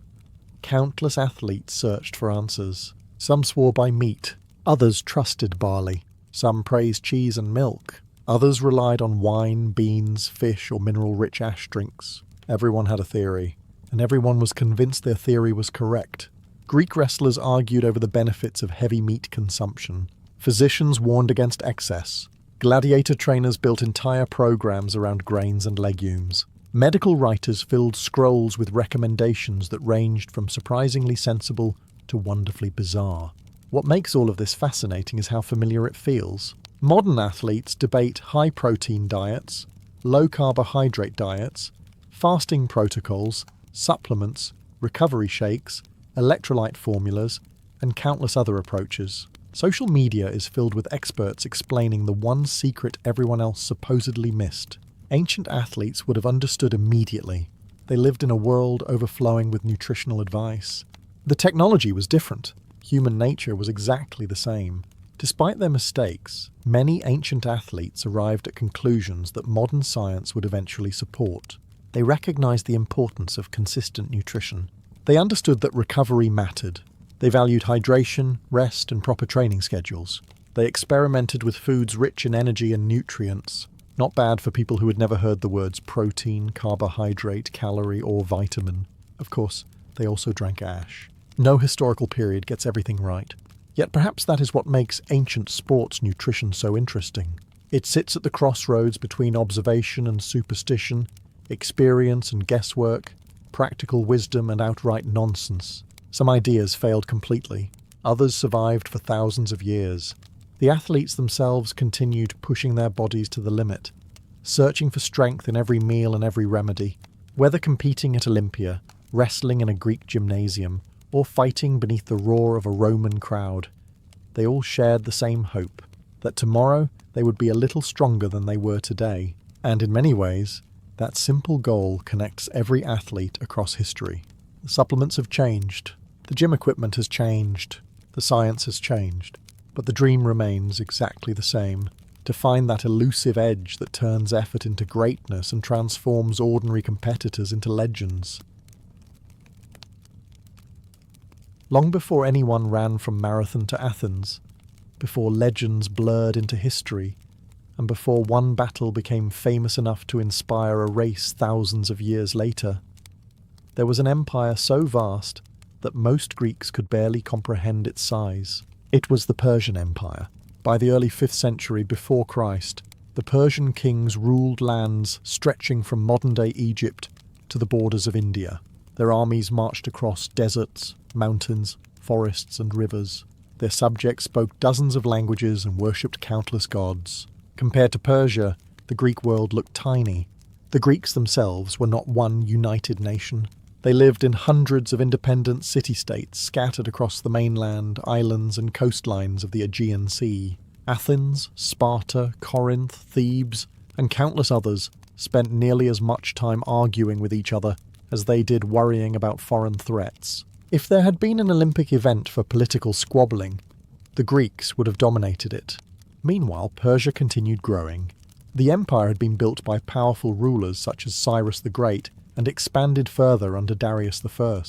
countless athletes searched for answers. Some swore by meat, others trusted barley, some praised cheese and milk, others relied on wine, beans, fish, or mineral-rich ash drinks. Everyone had a theory, and everyone was convinced their theory was correct. Greek wrestlers argued over the benefits of heavy meat consumption. Physicians warned against excess. Gladiator trainers built entire programs around grains and legumes. Medical writers filled scrolls with recommendations that ranged from surprisingly sensible to wonderfully bizarre. What makes all of this fascinating is how familiar it feels. Modern athletes debate high-protein diets, low-carbohydrate diets, fasting protocols, supplements, recovery shakes, electrolyte formulas, and countless other approaches. Social media is filled with experts explaining the one secret everyone else supposedly missed. Ancient athletes would have understood immediately. They lived in a world overflowing with nutritional advice. The technology was different. Human nature was exactly the same. Despite their mistakes, many ancient athletes arrived at conclusions that modern science would eventually support. They recognized the importance of consistent nutrition. They understood that recovery mattered. They valued hydration, rest, and proper training schedules. They experimented with foods rich in energy and nutrients, not bad for people who had never heard the words protein, carbohydrate, calorie, or vitamin. Of course, they also drank ash. No historical period gets everything right. Yet perhaps that is what makes ancient sports nutrition so interesting. It sits at the crossroads between observation and superstition, experience and guesswork, practical wisdom and outright nonsense. Some ideas failed completely. Others survived for thousands of years. The athletes themselves continued pushing their bodies to the limit, searching for strength in every meal and every remedy. Whether competing at Olympia, wrestling in a Greek gymnasium, or fighting beneath the roar of a Roman crowd, they all shared the same hope, that tomorrow they would be a little stronger than they were today. And in many ways, that simple goal connects every athlete across history. The supplements have changed, the gym equipment has changed, the science has changed, but the dream remains exactly the same, to find that elusive edge that turns effort into greatness and transforms ordinary competitors into legends. Long before anyone ran from Marathon to Athens, before legends blurred into history, and before one battle became famous enough to inspire a race thousands of years later, there was an empire so vast that most Greeks could barely comprehend its size. It was the Persian Empire. By the early 5th century before Christ, the Persian kings ruled lands stretching from modern-day Egypt to the borders of India. Their armies marched across deserts, mountains, forests, and rivers. Their subjects spoke dozens of languages and worshipped countless gods. Compared to Persia, the Greek world looked tiny. The Greeks themselves were not one united nation. They lived in hundreds of independent city-states scattered across the mainland, islands, and coastlines of the Aegean Sea. Athens, Sparta, Corinth, Thebes, and countless others spent nearly as much time arguing with each other as they did worrying about foreign threats. If there had been an Olympic event for political squabbling, the Greeks would have dominated it. Meanwhile, Persia continued growing. The empire had been built by powerful rulers such as Cyrus the Great and expanded further under Darius I.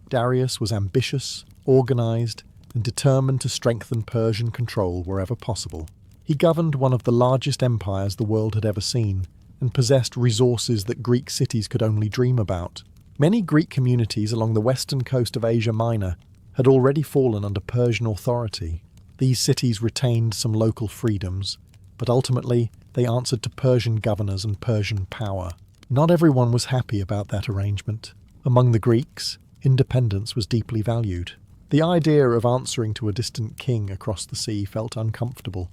Darius was ambitious, organized, and determined to strengthen Persian control wherever possible. He governed one of the largest empires the world had ever seen, and possessed resources that Greek cities could only dream about. Many Greek communities along the western coast of Asia Minor had already fallen under Persian authority. These cities retained some local freedoms, but ultimately they answered to Persian governors and Persian power. Not everyone was happy about that arrangement. Among the Greeks, independence was deeply valued. The idea of answering to a distant king across the sea felt uncomfortable,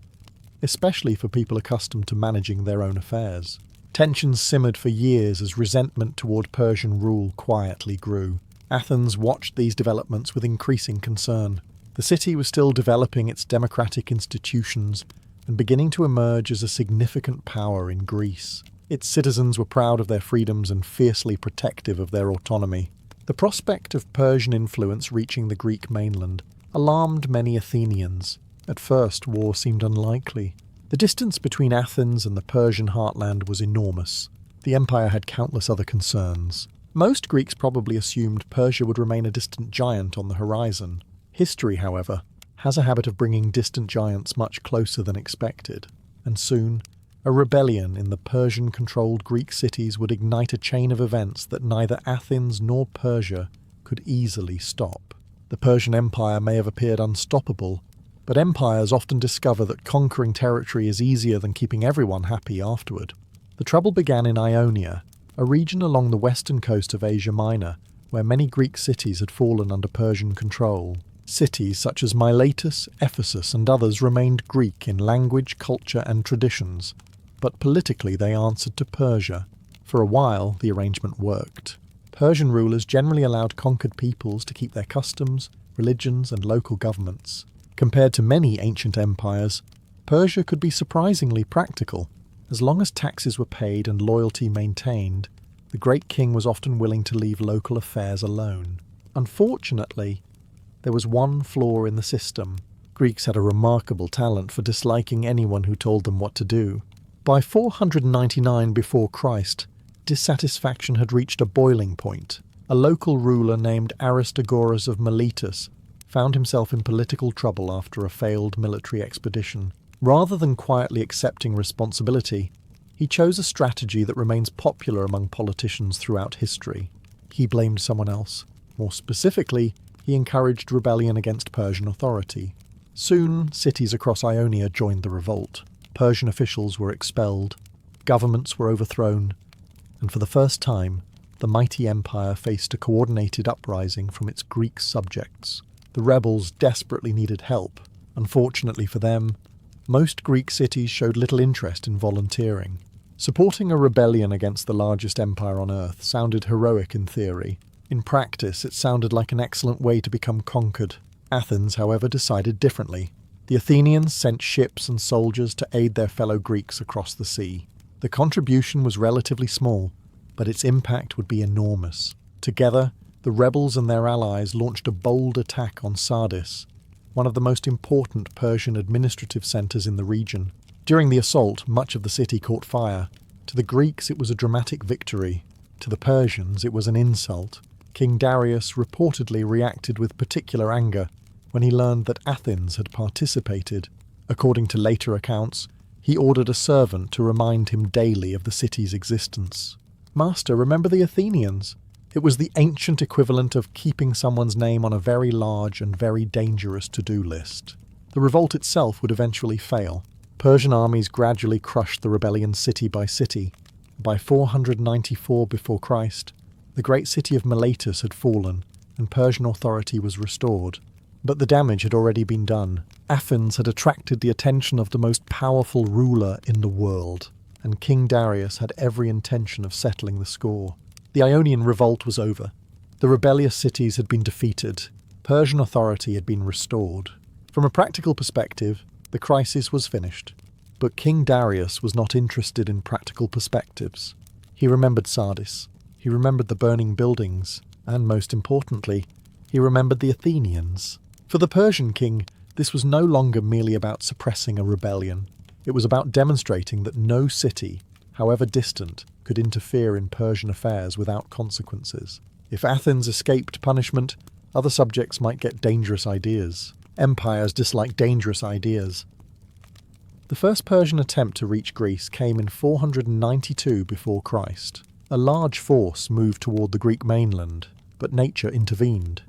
especially for people accustomed to managing their own affairs. Tensions simmered for years as resentment toward Persian rule quietly grew. Athens watched these developments with increasing concern. The city was still developing its democratic institutions and beginning to emerge as a significant power in Greece. Its citizens were proud of their freedoms and fiercely protective of their autonomy. The prospect of Persian influence reaching the Greek mainland alarmed many Athenians. At first, war seemed unlikely. The distance between Athens and the Persian heartland was enormous. The empire had countless other concerns. Most Greeks probably assumed Persia would remain a distant giant on the horizon. History, however, has a habit of bringing distant giants much closer than expected, and soon a rebellion in the Persian-controlled Greek cities would ignite a chain of events that neither Athens nor Persia could easily stop. The Persian Empire may have appeared unstoppable, but empires often discover that conquering territory is easier than keeping everyone happy afterward. The trouble began in Ionia, a region along the western coast of Asia Minor, where many Greek cities had fallen under Persian control. Cities such as Miletus, Ephesus, and others remained Greek in language, culture, and traditions, but politically they answered to Persia. For a while, the arrangement worked. Persian rulers generally allowed conquered peoples to keep their customs, religions, and local governments. Compared to many ancient empires, Persia could be surprisingly practical. As long as taxes were paid and loyalty maintained, the great king was often willing to leave local affairs alone. Unfortunately, there was one flaw in the system. Greeks had a remarkable talent for disliking anyone who told them what to do. By 499 before Christ, dissatisfaction had reached a boiling point. A local ruler named Aristagoras of Miletus found himself in political trouble after a failed military expedition. Rather than quietly accepting responsibility, he chose a strategy that remains popular among politicians throughout history. He blamed someone else. More specifically, he encouraged rebellion against Persian authority. Soon, cities across Ionia joined the revolt. Persian officials were expelled, governments were overthrown, and for the first time, the mighty empire faced a coordinated uprising from its Greek subjects. The rebels desperately needed help. Unfortunately for them, most Greek cities showed little interest in volunteering. Supporting a rebellion against the largest empire on earth sounded heroic in theory. In practice, it sounded like an excellent way to become conquered. Athens, however, decided differently. The Athenians sent ships and soldiers to aid their fellow Greeks across the sea. The contribution was relatively small, but its impact would be enormous. Together, the rebels and their allies launched a bold attack on Sardis, one of the most important Persian administrative centres in the region. During the assault, much of the city caught fire. To the Greeks, it was a dramatic victory. To the Persians, it was an insult. King Darius reportedly reacted with particular anger when he learned that Athens had participated. According to later accounts, he ordered a servant to remind him daily of the city's existence. "Master, remember the Athenians." It was the ancient equivalent of keeping someone's name on a very large and very dangerous to-do list. The revolt itself would eventually fail. Persian armies gradually crushed the rebellion city by city. By 494 before Christ, the great city of Miletus had fallen, and Persian authority was restored. But the damage had already been done. Athens had attracted the attention of the most powerful ruler in the world, and King Darius had every intention of settling the score. The Ionian revolt was over. The rebellious cities had been defeated. Persian authority had been restored. From a practical perspective, the crisis was finished. But King Darius was not interested in practical perspectives. He remembered Sardis. He remembered the burning buildings, and most importantly, he remembered the Athenians. For the Persian king, this was no longer merely about suppressing a rebellion. It was about demonstrating that no city, however distant, could interfere in Persian affairs without consequences. If Athens escaped punishment, other subjects might get dangerous ideas. Empires dislike dangerous ideas. The first Persian attempt to reach Greece came in 492 before Christ. A large force moved toward the Greek mainland, but nature intervened.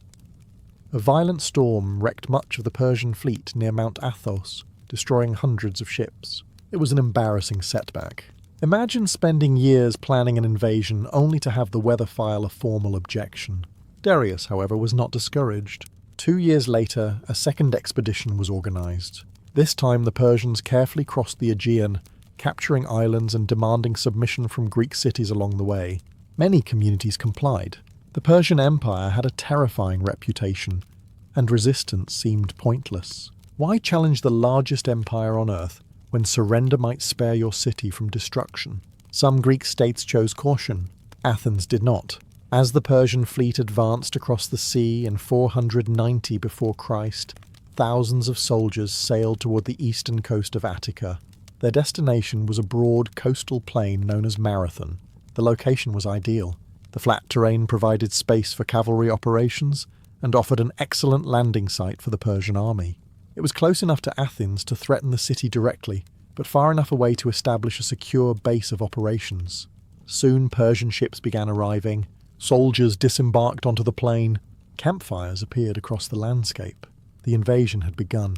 A violent storm wrecked much of the Persian fleet near Mount Athos, destroying hundreds of ships. It was an embarrassing setback. Imagine spending years planning an invasion only to have the weather file a formal objection. Darius, however, was not discouraged. 2 years later, a second expedition was organised. This time the Persians carefully crossed the Aegean, capturing islands and demanding submission from Greek cities along the way. Many communities complied. The Persian Empire had a terrifying reputation, and resistance seemed pointless. Why challenge the largest empire on earth when surrender might spare your city from destruction? Some Greek states chose caution. Athens did not. As the Persian fleet advanced across the sea in 490 before Christ, thousands of soldiers sailed toward the eastern coast of Attica. Their destination was a broad coastal plain known as Marathon. The location was ideal. The flat terrain provided space for cavalry operations and offered an excellent landing site for the Persian army. It was close enough to Athens to threaten the city directly, but far enough away to establish a secure base of operations. Soon Persian ships began arriving. Soldiers disembarked onto the plain. Campfires appeared across the landscape. The invasion had begun.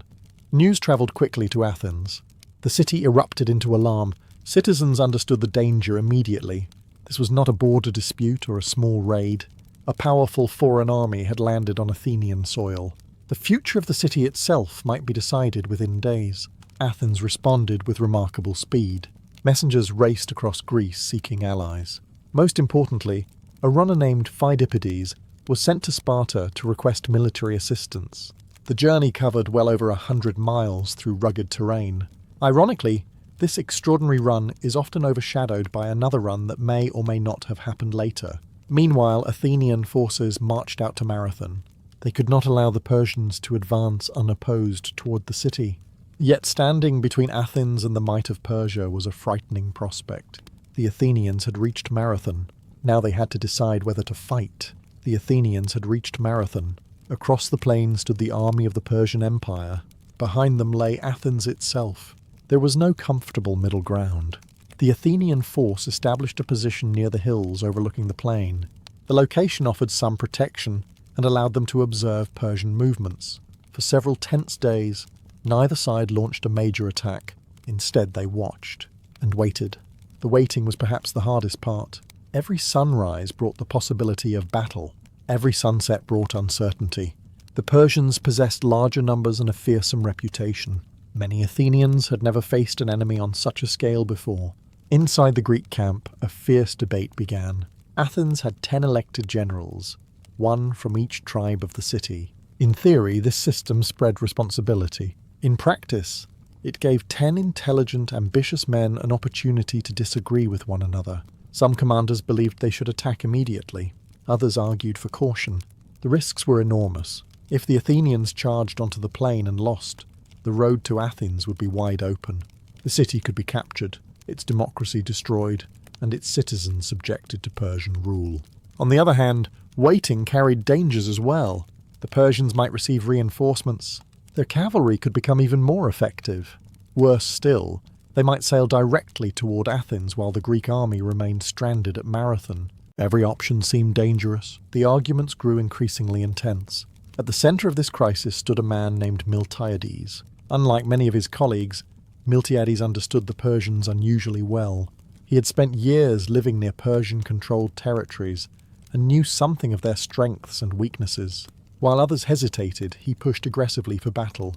News travelled quickly to Athens. The city erupted into alarm. Citizens understood the danger immediately. This was not a border dispute or a small raid. A powerful foreign army had landed on Athenian soil. The future of the city itself might be decided within days. Athens responded with remarkable speed. Messengers raced across Greece seeking allies. Most importantly, a runner named Phidippides was sent to Sparta to request military assistance. The journey covered well over 100 miles through rugged terrain. Ironically, this extraordinary run is often overshadowed by another run that may or may not have happened later. Meanwhile, Athenian forces marched out to Marathon. They could not allow the Persians to advance unopposed toward the city. Yet standing between Athens and the might of Persia was a frightening prospect. The Athenians had reached Marathon. Now they had to decide whether to fight. The Athenians had reached Marathon. Across the plain stood the army of the Persian Empire. Behind them lay Athens itself. There was no comfortable middle ground. The Athenian force established a position near the hills overlooking the plain. The location offered some protection and allowed them to observe Persian movements. For several tense days, neither side launched a major attack. Instead, they watched and waited. The waiting was perhaps the hardest part. Every sunrise brought the possibility of battle. Every sunset brought uncertainty. The Persians possessed larger numbers and a fearsome reputation. Many Athenians had never faced an enemy on such a scale before. Inside the Greek camp, a fierce debate began. Athens had 10 elected generals, one from each tribe of the city. In theory, this system spread responsibility. In practice, it gave 10 intelligent, ambitious men an opportunity to disagree with one another. Some commanders believed they should attack immediately. Others argued for caution. The risks were enormous. If the Athenians charged onto the plain and lost, the road to Athens would be wide open. The city could be captured, its democracy destroyed, and its citizens subjected to Persian rule. On the other hand, waiting carried dangers as well. The Persians might receive reinforcements. Their cavalry could become even more effective. Worse still, they might sail directly toward Athens while the Greek army remained stranded at Marathon. Every option seemed dangerous. The arguments grew increasingly intense. At the center of this crisis stood a man named Miltiades. Unlike many of his colleagues, Miltiades understood the Persians unusually well. He had spent years living near Persian-controlled territories and knew something of their strengths and weaknesses. While others hesitated, he pushed aggressively for battle.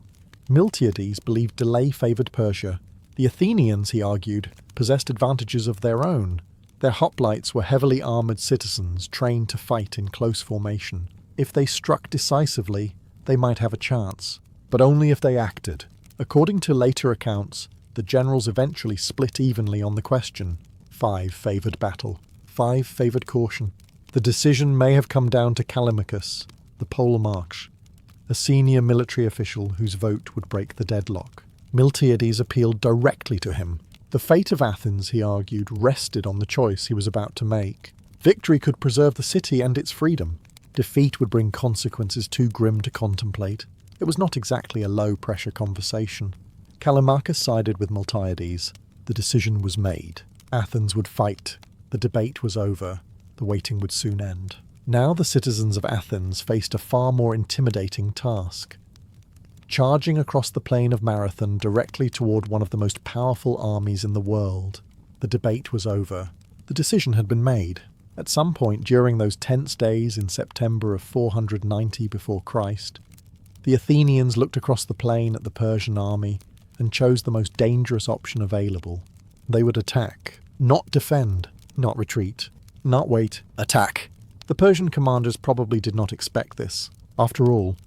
Miltiades believed delay favored Persia. The Athenians, he argued, possessed advantages of their own. Their hoplites were heavily armoured citizens trained to fight in close formation. If they struck decisively, they might have a chance, but only if they acted. According to later accounts, the generals eventually split evenly on the question. 5 favoured battle, 5 favoured caution. The decision may have come down to Callimachus, the polemarch, a senior military official whose vote would break the deadlock. Miltiades appealed directly to him. The fate of Athens, he argued, rested on the choice he was about to make. Victory could preserve the city and its freedom. Defeat would bring consequences too grim to contemplate. It was not exactly a low-pressure conversation. Callimachus sided with Miltiades. The decision was made. Athens would fight. The debate was over. The waiting would soon end. Now the citizens of Athens faced a far more intimidating task. Charging across the plain of Marathon directly toward one of the most powerful armies in the world. The debate was over. The decision had been made. At some point during those tense days in September of 490 before Christ, the Athenians looked across the plain at the Persian army and chose the most dangerous option available. They would attack, not defend, not retreat, not wait, attack. The Persian commanders probably did not expect this. After all,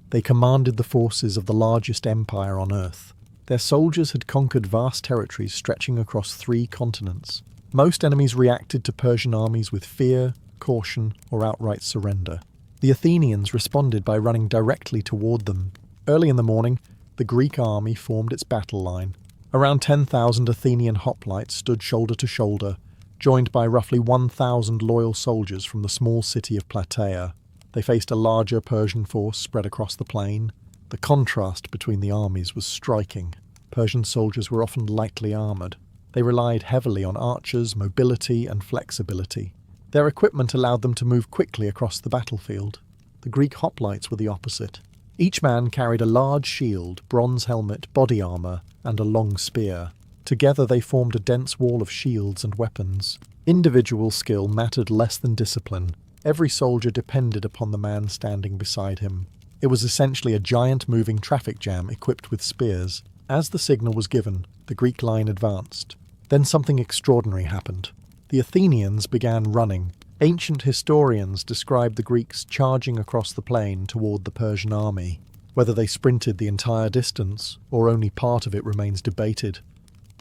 they commanded the forces of the largest empire on earth. Their soldiers had conquered vast territories stretching across 3 continents. Most enemies reacted to Persian armies with fear, caution, or outright surrender. The Athenians responded by running directly toward them. Early in the morning, the Greek army formed its battle line. Around 10,000 Athenian hoplites stood shoulder to shoulder, joined by roughly 1,000 loyal soldiers from the small city of Plataea. They faced a larger Persian force spread across the plain. The contrast between the armies was striking. Persian soldiers were often lightly armoured. They relied heavily on archers, mobility, and flexibility. Their equipment allowed them to move quickly across the battlefield. The Greek hoplites were the opposite. Each man carried a large shield, bronze helmet, body armour, and a long spear. Together they formed a dense wall of shields and weapons. Individual skill mattered less than discipline. Every soldier depended upon the man standing beside him. It was essentially a giant moving traffic jam equipped with spears. As the signal was given, the Greek line advanced. Then something extraordinary happened. The Athenians began running. Ancient historians describe the Greeks charging across the plain toward the Persian army. Whether they sprinted the entire distance, or only part of it, remains debated.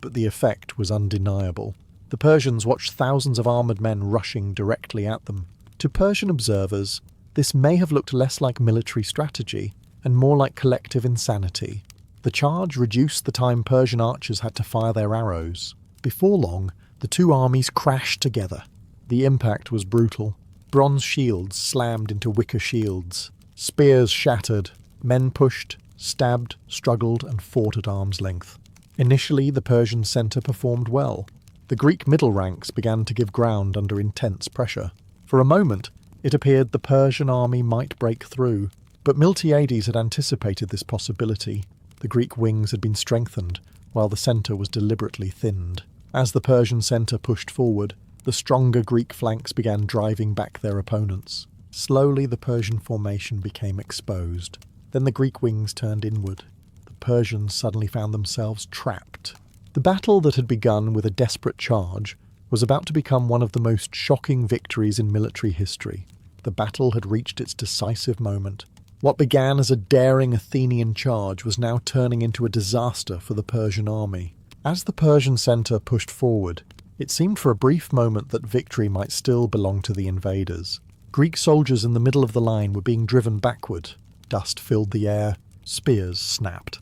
But the effect was undeniable. The Persians watched thousands of armoured men rushing directly at them. To Persian observers, this may have looked less like military strategy and more like collective insanity. The charge reduced the time Persian archers had to fire their arrows. Before long, the 2 armies crashed together. The impact was brutal. Bronze shields slammed into wicker shields. Spears shattered. Men pushed, stabbed, struggled, and fought at arm's length. Initially, the Persian centre performed well. The Greek middle ranks began to give ground under intense pressure. For a moment, it appeared the Persian army might break through, but Miltiades had anticipated this possibility. The Greek wings had been strengthened, while the centre was deliberately thinned. As the Persian centre pushed forward, the stronger Greek flanks began driving back their opponents. Slowly the Persian formation became exposed. Then the Greek wings turned inward. The Persians suddenly found themselves trapped. The battle that had begun with a desperate charge was about to become one of the most shocking victories in military history. The battle had reached its decisive moment. What began as a daring Athenian charge was now turning into a disaster for the Persian army. As the Persian centre pushed forward, it seemed for a brief moment that victory might still belong to the invaders. Greek soldiers in the middle of the line were being driven backward. Dust filled the air. Spears snapped.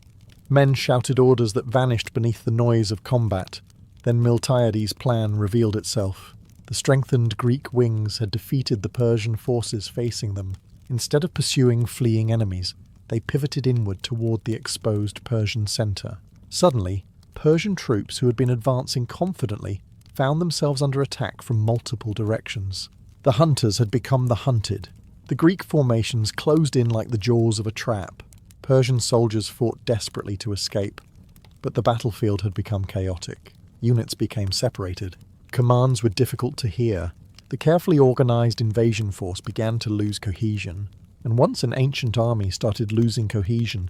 Men shouted orders that vanished beneath the noise of combat. Then Miltiades' plan revealed itself. The strengthened Greek wings had defeated the Persian forces facing them. Instead of pursuing fleeing enemies, they pivoted inward toward the exposed Persian centre. Suddenly, Persian troops who had been advancing confidently found themselves under attack from multiple directions. The hunters had become the hunted. The Greek formations closed in like the jaws of a trap. Persian soldiers fought desperately to escape, but the battlefield had become chaotic. Units became separated. Commands were difficult to hear. The carefully organised invasion force began to lose cohesion, and once an ancient army started losing cohesion,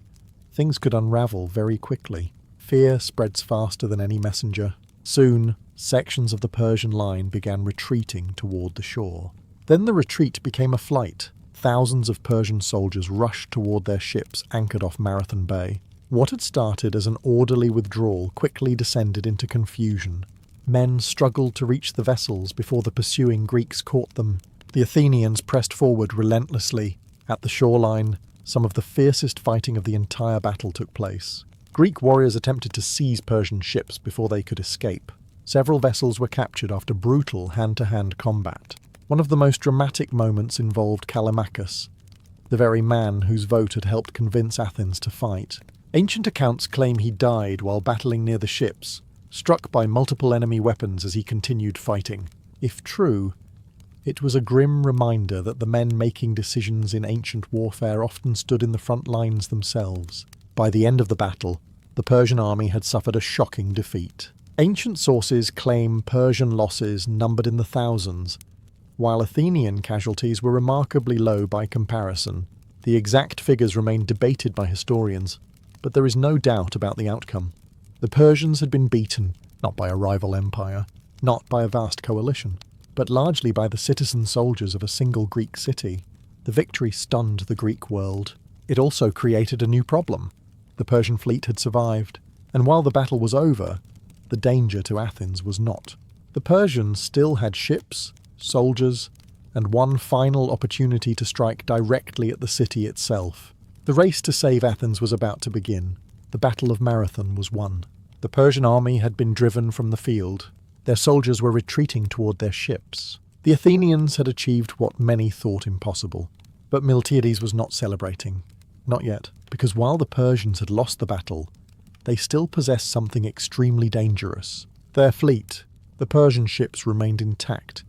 things could unravel very quickly. Fear spreads faster than any messenger. Soon, sections of the Persian line began retreating toward the shore. Then the retreat became a flight. Thousands of Persian soldiers rushed toward their ships anchored off Marathon Bay. What had started as an orderly withdrawal quickly descended into confusion. Men struggled to reach the vessels before the pursuing Greeks caught them. The Athenians pressed forward relentlessly. At the shoreline, some of the fiercest fighting of the entire battle took place. Greek warriors attempted to seize Persian ships before they could escape. Several vessels were captured after brutal hand-to-hand combat. One of the most dramatic moments involved Callimachus, the very man whose vote had helped convince Athens to fight. Ancient accounts claim he died while battling near the ships, struck by multiple enemy weapons as he continued fighting. If true, it was a grim reminder that the men making decisions in ancient warfare often stood in the front lines themselves. By the end of the battle, the Persian army had suffered a shocking defeat. Ancient sources claim Persian losses numbered in the thousands, while Athenian casualties were remarkably low by comparison. The exact figures remain debated by historians, but there is no doubt about the outcome. The Persians had been beaten, not by a rival empire, not by a vast coalition, but largely by the citizen soldiers of a single Greek city. The victory stunned the Greek world. It also created a new problem. The Persian fleet had survived, and while the battle was over, the danger to Athens was not. The Persians still had ships, soldiers, and one final opportunity to strike directly at the city itself. The race to save Athens was about to begin. The Battle of Marathon was won. The Persian army had been driven from the field. Their soldiers were retreating toward their ships. The Athenians had achieved what many thought impossible. But Miltiades was not celebrating. Not yet, because while the Persians had lost the battle, they still possessed something extremely dangerous. Their fleet, the Persian ships, remained intact,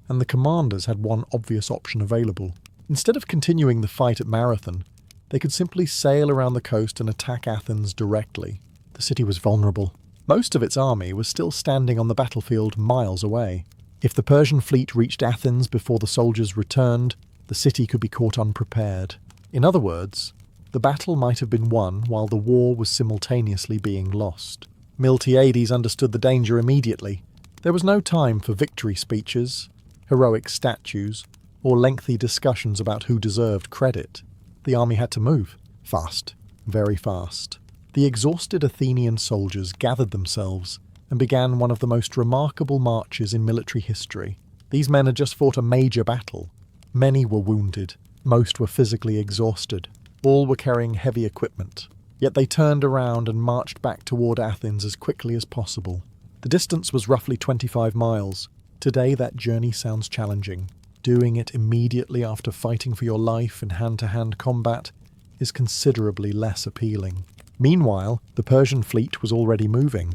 and the commanders had one obvious option available. Instead of continuing the fight at Marathon, they could simply sail around the coast and attack Athens directly. The city was vulnerable. Most of its army was still standing on the battlefield miles away. If the Persian fleet reached Athens before the soldiers returned, the city could be caught unprepared. In other words, the battle might have been won while the war was simultaneously being lost. Miltiades understood the danger immediately. There was no time for victory speeches, heroic statues, or lengthy discussions about who deserved credit. The army had to move. Fast. Very fast. The exhausted Athenian soldiers gathered themselves and began one of the most remarkable marches in military history. These men had just fought a major battle. Many were wounded. Most were physically exhausted. All were carrying heavy equipment. Yet they turned around and marched back toward Athens as quickly as possible. The distance was roughly 25 miles. Today that journey sounds challenging. Doing it immediately after fighting for your life in hand-to-hand combat is considerably less appealing. Meanwhile, the Persian fleet was already moving.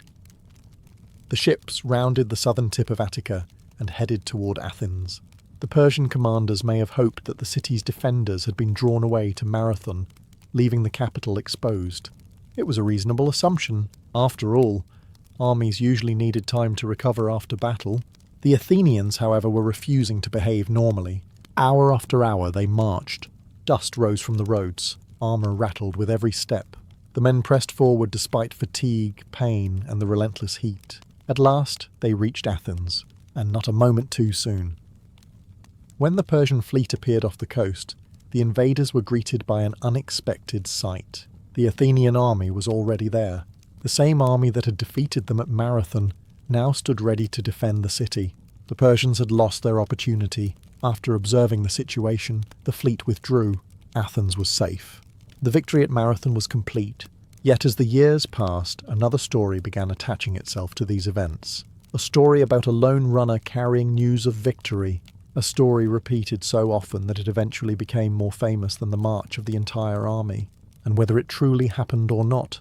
The ships rounded the southern tip of Attica and headed toward Athens. The Persian commanders may have hoped that the city's defenders had been drawn away to Marathon, leaving the capital exposed. It was a reasonable assumption. After all, armies usually needed time to recover after battle. The Athenians, however, were refusing to behave normally. Hour after hour they marched. Dust rose from the roads. Armour rattled with every step. The men pressed forward despite fatigue, pain, and the relentless heat. At last they reached Athens, and not a moment too soon. When the Persian fleet appeared off the coast, the invaders were greeted by an unexpected sight. The Athenian army was already there. The same army that had defeated them at Marathon now stood ready to defend the city. The Persians had lost their opportunity. After observing the situation, the fleet withdrew. Athens was safe. The victory at Marathon was complete. Yet as the years passed, another story began attaching itself to these events. A story about a lone runner carrying news of victory. A story repeated so often that it eventually became more famous than the march of the entire army. And whether it truly happened or not,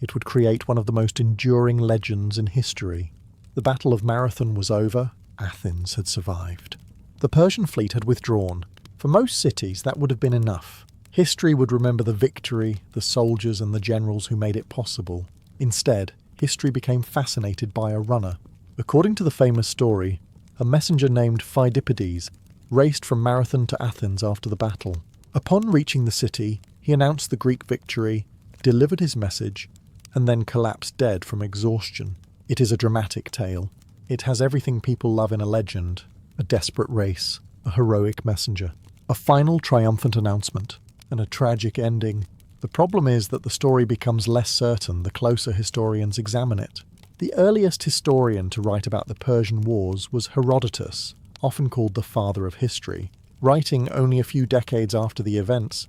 it would create one of the most enduring legends in history. The Battle of Marathon was over. Athens had survived. The Persian fleet had withdrawn. For most cities, that would have been enough. History would remember the victory, the soldiers, and the generals who made it possible. Instead, history became fascinated by a runner. According to the famous story, a messenger named Phidippides raced from Marathon to Athens after the battle. Upon reaching the city, he announced the Greek victory, delivered his message, and then collapsed dead from exhaustion. It is a dramatic tale. It has everything people love in a legend: a desperate race, a heroic messenger, a final triumphant announcement, and a tragic ending. The problem is that the story becomes less certain the closer historians examine it. The earliest historian to write about the Persian Wars was Herodotus, often called the father of history. Writing only a few decades after the events,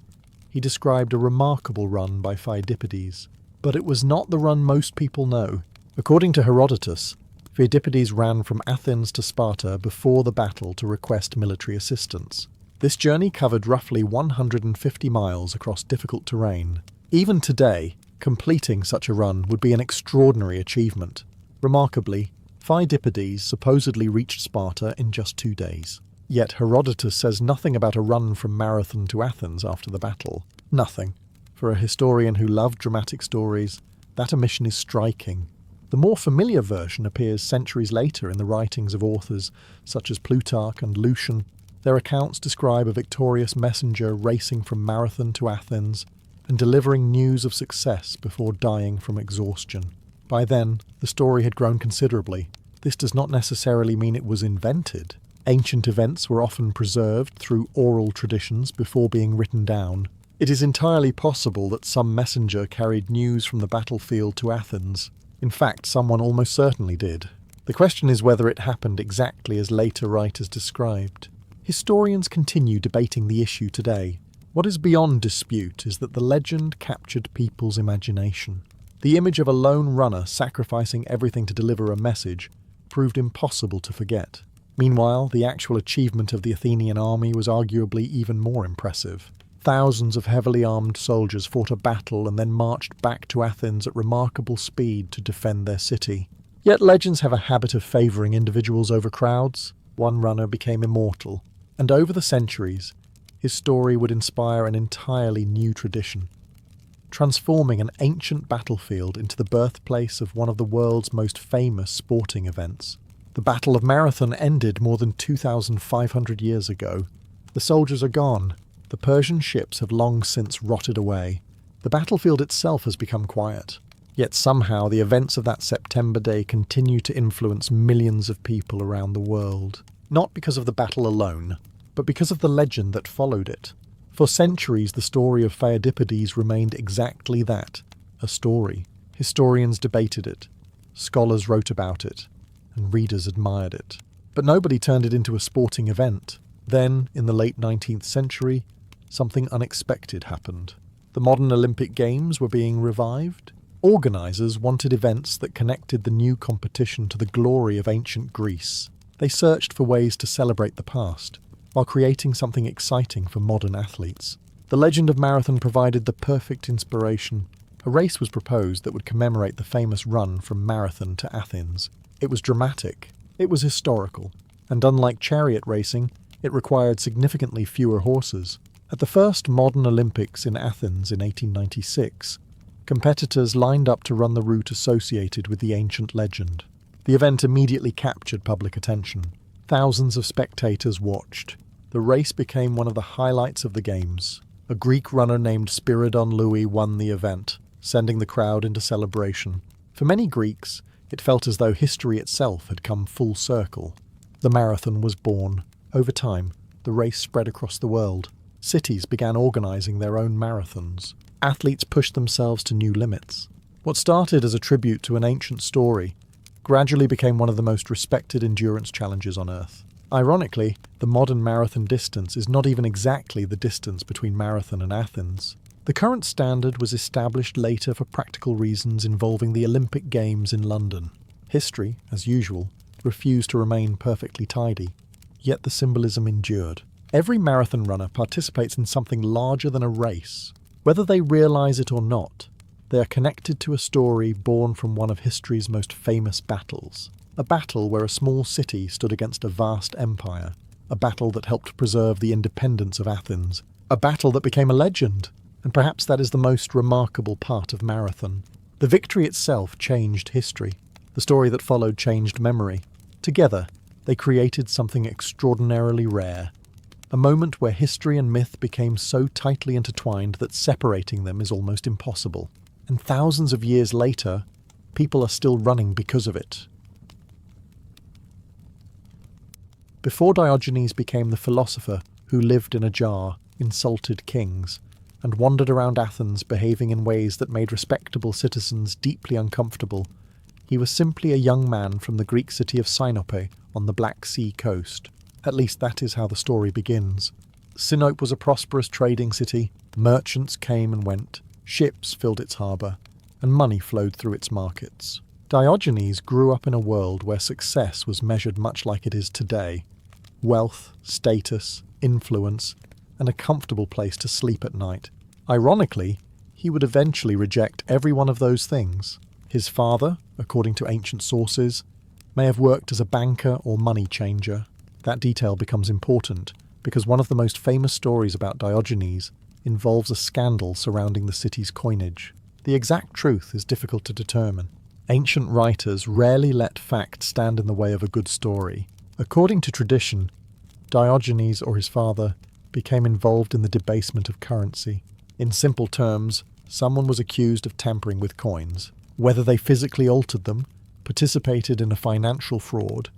he described a remarkable run by Phidippides. But it was not the run most people know. According to Herodotus, Phidippides ran from Athens to Sparta before the battle to request military assistance. This journey covered roughly 150 miles across difficult terrain. Even today, completing such a run would be an extraordinary achievement. Remarkably, Phidippides supposedly reached Sparta in just 2 days. Yet Herodotus says nothing about a run from Marathon to Athens after the battle. Nothing. For a historian who loved dramatic stories, that omission is striking. The more familiar version appears centuries later in the writings of authors such as Plutarch and Lucian. Their accounts describe a victorious messenger racing from Marathon to Athens and delivering news of success before dying from exhaustion. By then, the story had grown considerably. This does not necessarily mean it was invented. Ancient events were often preserved through oral traditions before being written down. It is entirely possible that some messenger carried news from the battlefield to Athens. In fact, someone almost certainly did. The question is whether it happened exactly as later writers described. Historians continue debating the issue today. What is beyond dispute is that the legend captured people's imagination. The image of a lone runner sacrificing everything to deliver a message proved impossible to forget. Meanwhile, the actual achievement of the Athenian army was arguably even more impressive. Thousands of heavily armed soldiers fought a battle and then marched back to Athens at remarkable speed to defend their city. Yet legends have a habit of favouring individuals over crowds. One runner became immortal, and over the centuries, his story would inspire an entirely new tradition, transforming an ancient battlefield into the birthplace of one of the world's most famous sporting events. The Battle of Marathon ended more than 2,500 years ago. The soldiers are gone. The Persian ships have long since rotted away. The battlefield itself has become quiet. Yet somehow the events of that September day continue to influence millions of people around the world. Not because of the battle alone, but because of the legend that followed it. For centuries the story of Pheidippides remained exactly that, a story. Historians debated it, scholars wrote about it, and readers admired it. But nobody turned it into a sporting event. Then, in the late 19th century, something unexpected happened. The modern Olympic Games were being revived. Organisers wanted events that connected the new competition to the glory of ancient Greece. They searched for ways to celebrate the past, while creating something exciting for modern athletes. The legend of Marathon provided the perfect inspiration. A race was proposed that would commemorate the famous run from Marathon to Athens. It was dramatic, it was historical, and unlike chariot racing, it required significantly fewer horses. At the first modern Olympics in Athens in 1896, competitors lined up to run the route associated with the ancient legend. The event immediately captured public attention. Thousands of spectators watched. The race became one of the highlights of the Games. A Greek runner named Spiridon Louis won the event, sending the crowd into celebration. For many Greeks, it felt as though history itself had come full circle. The marathon was born. Over time, the race spread across the world. Cities began organising their own marathons. Athletes pushed themselves to new limits. What started as a tribute to an ancient story gradually became one of the most respected endurance challenges on Earth. Ironically, the modern marathon distance is not even exactly the distance between Marathon and Athens. The current standard was established later for practical reasons involving the Olympic Games in London. History, as usual, refused to remain perfectly tidy, yet the symbolism endured. Every marathon runner participates in something larger than a race. Whether they realise it or not, they are connected to a story born from one of history's most famous battles. A battle where a small city stood against a vast empire. A battle that helped preserve the independence of Athens. A battle that became a legend. And perhaps that is the most remarkable part of Marathon. The victory itself changed history. The story that followed changed memory. Together, they created something extraordinarily rare. A moment where history and myth became so tightly intertwined that separating them is almost impossible. And thousands of years later, people are still running because of it. Before Diogenes became the philosopher who lived in a jar, insulted kings, and wandered around Athens behaving in ways that made respectable citizens deeply uncomfortable, he was simply a young man from the Greek city of Sinope on the Black Sea coast. At least that is how the story begins. Sinope was a prosperous trading city. Merchants came and went, ships filled its harbour, and money flowed through its markets. Diogenes grew up in a world where success was measured much like it is today. Wealth, status, influence, and a comfortable place to sleep at night. Ironically, he would eventually reject every one of those things. His father, according to ancient sources, may have worked as a banker or money changer. That detail becomes important because one of the most famous stories about Diogenes involves a scandal surrounding the city's coinage. The exact truth is difficult to determine. Ancient writers rarely let fact stand in the way of a good story. According to tradition, Diogenes or his father became involved in the debasement of currency. In simple terms, someone was accused of tampering with coins. Whether they physically altered them, participated in a financial fraud,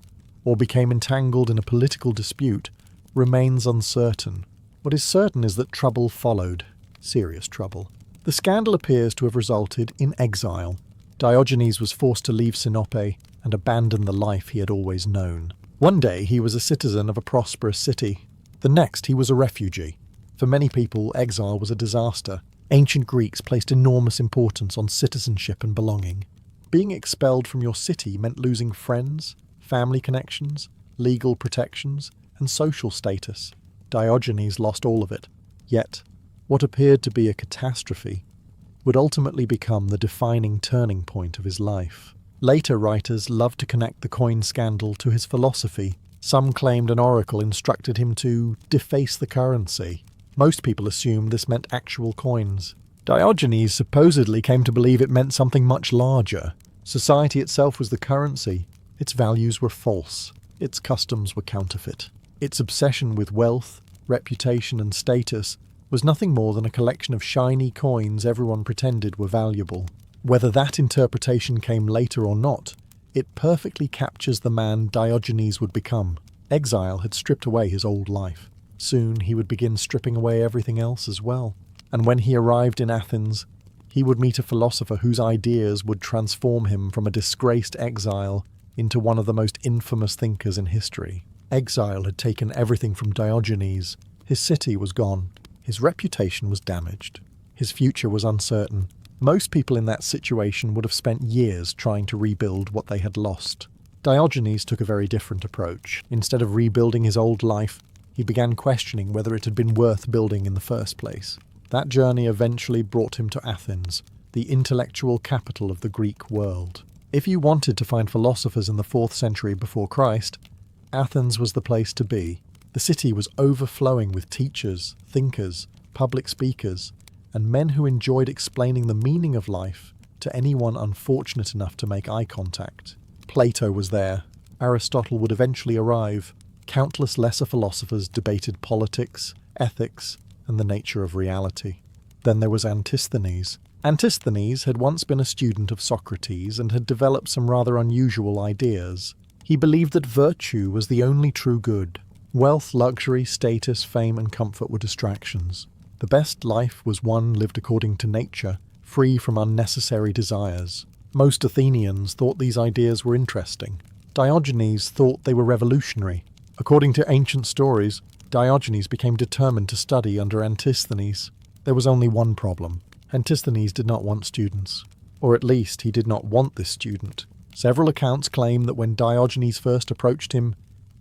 or became entangled in a political dispute remains uncertain. What is certain is that trouble followed. Serious trouble. The scandal appears to have resulted in exile. Diogenes was forced to leave Sinope and abandon the life he had always known. One day he was a citizen of a prosperous city. The next he was a refugee. For many people, exile was a disaster. Ancient Greeks placed enormous importance on citizenship and belonging. Being expelled from your city meant losing friends, family connections, legal protections, and social status. Diogenes lost all of it. Yet, what appeared to be a catastrophe would ultimately become the defining turning point of his life. Later writers loved to connect the coin scandal to his philosophy. Some claimed an oracle instructed him to deface the currency. Most people assumed this meant actual coins. Diogenes supposedly came to believe it meant something much larger. Society itself was the currency. Its values were false. Its customs were counterfeit. Its obsession with wealth, reputation, and status was nothing more than a collection of shiny coins everyone pretended were valuable. Whether that interpretation came later or not, it perfectly captures the man Diogenes would become. Exile had stripped away his old life. Soon he would begin stripping away everything else as well. And when he arrived in Athens, he would meet a philosopher whose ideas would transform him from a disgraced exile into one of the most infamous thinkers in history. Exile had taken everything from Diogenes. His city was gone. His reputation was damaged. His future was uncertain. Most people in that situation would have spent years trying to rebuild what they had lost. Diogenes took a very different approach. Instead of rebuilding his old life, he began questioning whether it had been worth building in the first place. That journey eventually brought him to Athens, the intellectual capital of the Greek world. If you wanted to find philosophers in the 4th century before Christ, Athens was the place to be. The city was overflowing with teachers, thinkers, public speakers, and men who enjoyed explaining the meaning of life to anyone unfortunate enough to make eye contact. Plato was there. Aristotle would eventually arrive. Countless lesser philosophers debated politics, ethics, and the nature of reality. Then there was Antisthenes. Antisthenes had once been a student of Socrates and had developed some rather unusual ideas. He believed that virtue was the only true good. Wealth, luxury, status, fame, and comfort were distractions. The best life was one lived according to nature, free from unnecessary desires. Most Athenians thought these ideas were interesting. Diogenes thought they were revolutionary. According to ancient stories, Diogenes became determined to study under Antisthenes. There was only one problem. Antisthenes did not want students. Or at least he did not want this student. Several accounts claim that when Diogenes first approached him,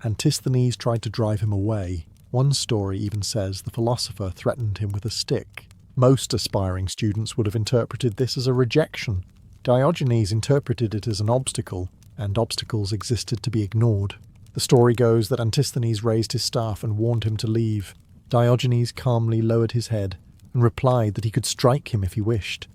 Antisthenes tried to drive him away. One story even says the philosopher threatened him with a stick. Most aspiring students would have interpreted this as a rejection. Diogenes interpreted it as an obstacle, and obstacles existed to be ignored. The story goes that Antisthenes raised his staff and warned him to leave. Diogenes calmly lowered his head and replied that he could strike him if he wished,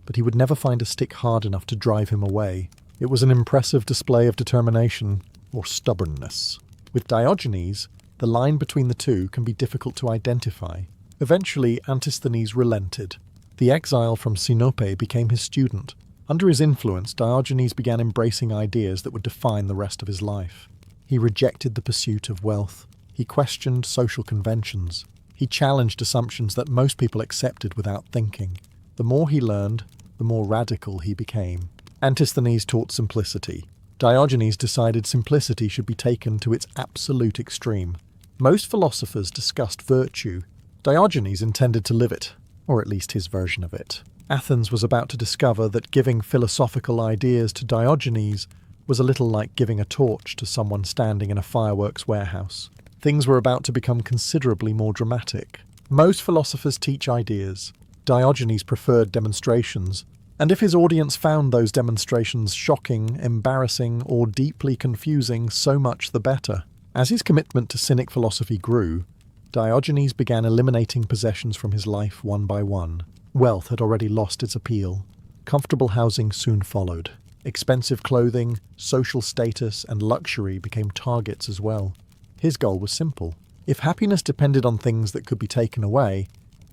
but he would never find a stick hard enough to drive him away. It was an impressive display of determination, or stubbornness. With Diogenes, the line between the two can be difficult to identify. Eventually, Antisthenes relented. The exile from Sinope became his student. Under his influence, Diogenes began embracing ideas that would define the rest of his life. He rejected the pursuit of wealth. He questioned social conventions. He challenged assumptions that most people accepted without thinking. The more he learned, the more radical he became. Antisthenes taught simplicity. Diogenes decided simplicity should be taken to its absolute extreme. Most philosophers discussed virtue. Diogenes intended to live it, or at least his version of it. Athens was about to discover that giving philosophical ideas to Diogenes was a little like giving a torch to someone standing in a fireworks warehouse. Things were about to become considerably more dramatic. Most philosophers teach ideas. Diogenes preferred demonstrations, and if his audience found those demonstrations shocking, embarrassing, or deeply confusing, so much the better. As his commitment to Cynic philosophy grew, Diogenes began eliminating possessions from his life one by one. Wealth had already lost its appeal. Comfortable housing soon followed. Expensive clothing, social status, and luxury became targets as well. His goal was simple. If happiness depended on things that could be taken away,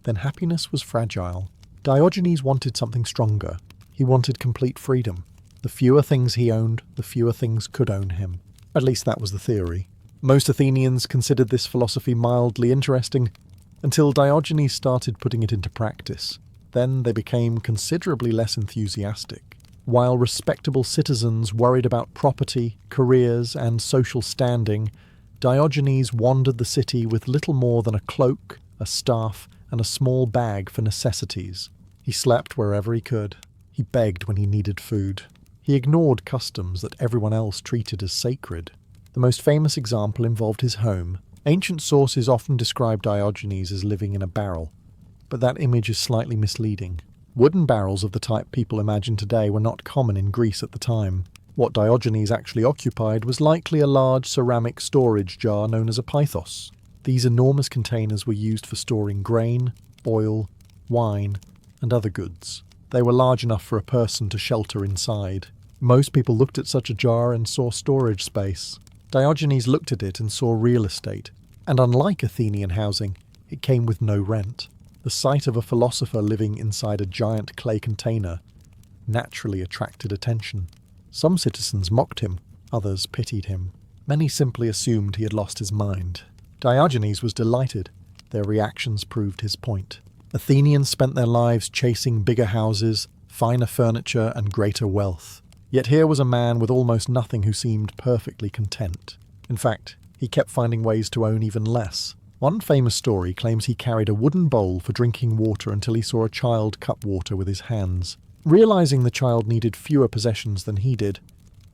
then happiness was fragile. Diogenes wanted something stronger. He wanted complete freedom. The fewer things he owned, the fewer things could own him. At least that was the theory. Most Athenians considered this philosophy mildly interesting until Diogenes started putting it into practice. Then they became considerably less enthusiastic. While respectable citizens worried about property, careers, and social standing, Diogenes wandered the city with little more than a cloak, a staff, and a small bag for necessities. He slept wherever he could. He begged when he needed food. He ignored customs that everyone else treated as sacred. The most famous example involved his home. Ancient sources often describe Diogenes as living in a barrel, but that image is slightly misleading. Wooden barrels of the type people imagine today were not common in Greece at the time. What Diogenes actually occupied was likely a large ceramic storage jar known as a pythos. These enormous containers were used for storing grain, oil, wine, and other goods. They were large enough for a person to shelter inside. Most people looked at such a jar and saw storage space. Diogenes looked at it and saw real estate, and unlike Athenian housing, it came with no rent. The sight of a philosopher living inside a giant clay container naturally attracted attention. Some citizens mocked him, others pitied him. Many simply assumed he had lost his mind. Diogenes was delighted. Their reactions proved his point. Athenians spent their lives chasing bigger houses, finer furniture, and greater wealth. Yet here was a man with almost nothing who seemed perfectly content. In fact, he kept finding ways to own even less. One famous story claims he carried a wooden bowl for drinking water until he saw a child cup water with his hands. Realizing the child needed fewer possessions than he did,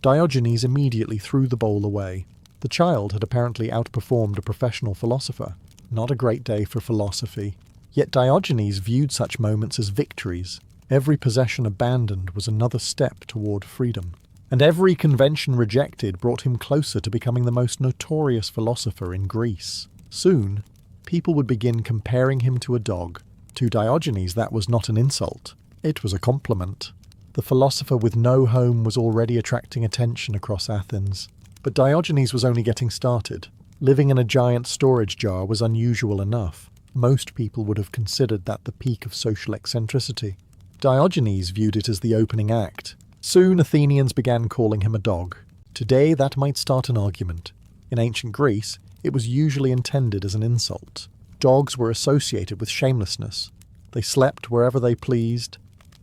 Diogenes immediately threw the bowl away. The child had apparently outperformed a professional philosopher. Not a great day for philosophy. Yet Diogenes viewed such moments as victories. Every possession abandoned was another step toward freedom. And every convention rejected brought him closer to becoming the most notorious philosopher in Greece. Soon, people would begin comparing him to a dog. To Diogenes, that was not an insult. It was a compliment. The philosopher with no home was already attracting attention across Athens. But Diogenes was only getting started. Living in a giant storage jar was unusual enough. Most people would have considered that the peak of social eccentricity. Diogenes viewed it as the opening act. Soon Athenians began calling him a dog. Today that might start an argument. In ancient Greece, it was usually intended as an insult. Dogs were associated with shamelessness. They slept wherever they pleased,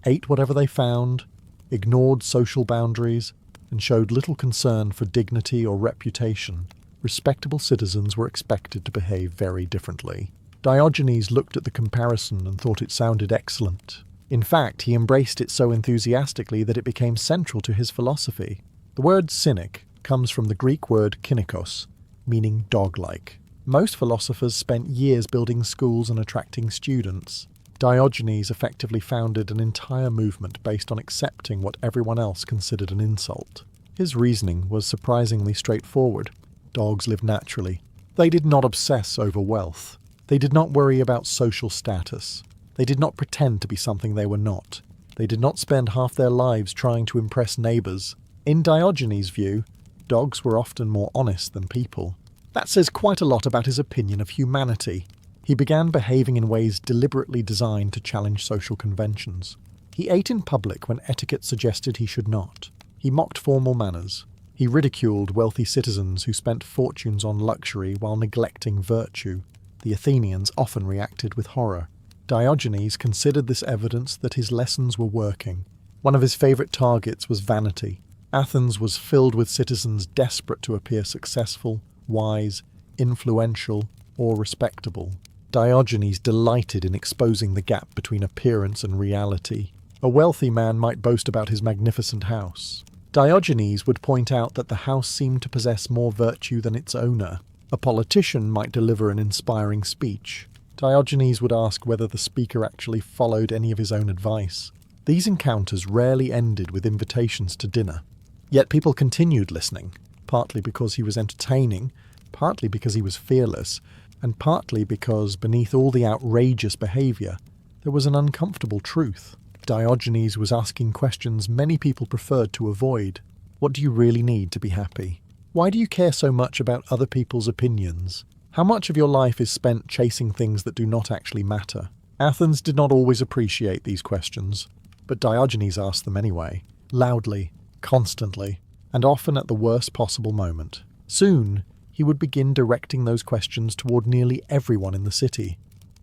ate whatever they found, ignored social boundaries, and showed little concern for dignity or reputation. Respectable citizens were expected to behave very differently. Diogenes looked at the comparison and thought it sounded excellent. In fact, he embraced it so enthusiastically that it became central to his philosophy. The word cynic comes from the Greek word kynikos, meaning dog-like. Most philosophers spent years building schools and attracting students. Diogenes effectively founded an entire movement based on accepting what everyone else considered an insult. His reasoning was surprisingly straightforward. Dogs live naturally. They did not obsess over wealth. They did not worry about social status. They did not pretend to be something they were not. They did not spend half their lives trying to impress neighbours. In Diogenes' view, dogs were often more honest than people. That says quite a lot about his opinion of humanity. He began behaving in ways deliberately designed to challenge social conventions. He ate in public when etiquette suggested he should not. He mocked formal manners. He ridiculed wealthy citizens who spent fortunes on luxury while neglecting virtue. The Athenians often reacted with horror. Diogenes considered this evidence that his lessons were working. One of his favourite targets was vanity. Athens was filled with citizens desperate to appear successful, wise, influential, or respectable. Diogenes delighted in exposing the gap between appearance and reality. A wealthy man might boast about his magnificent house. Diogenes would point out that the house seemed to possess more virtue than its owner. A politician might deliver an inspiring speech. Diogenes would ask whether the speaker actually followed any of his own advice. These encounters rarely ended with invitations to dinner. Yet people continued listening, partly because he was entertaining, partly because he was fearless, and partly because beneath all the outrageous behaviour, there was an uncomfortable truth. Diogenes was asking questions many people preferred to avoid. What do you really need to be happy? Why do you care so much about other people's opinions? How much of your life is spent chasing things that do not actually matter? Athens did not always appreciate these questions, but Diogenes asked them anyway, loudly, constantly, and often at the worst possible moment. Soon, he would begin directing those questions toward nearly everyone in the city,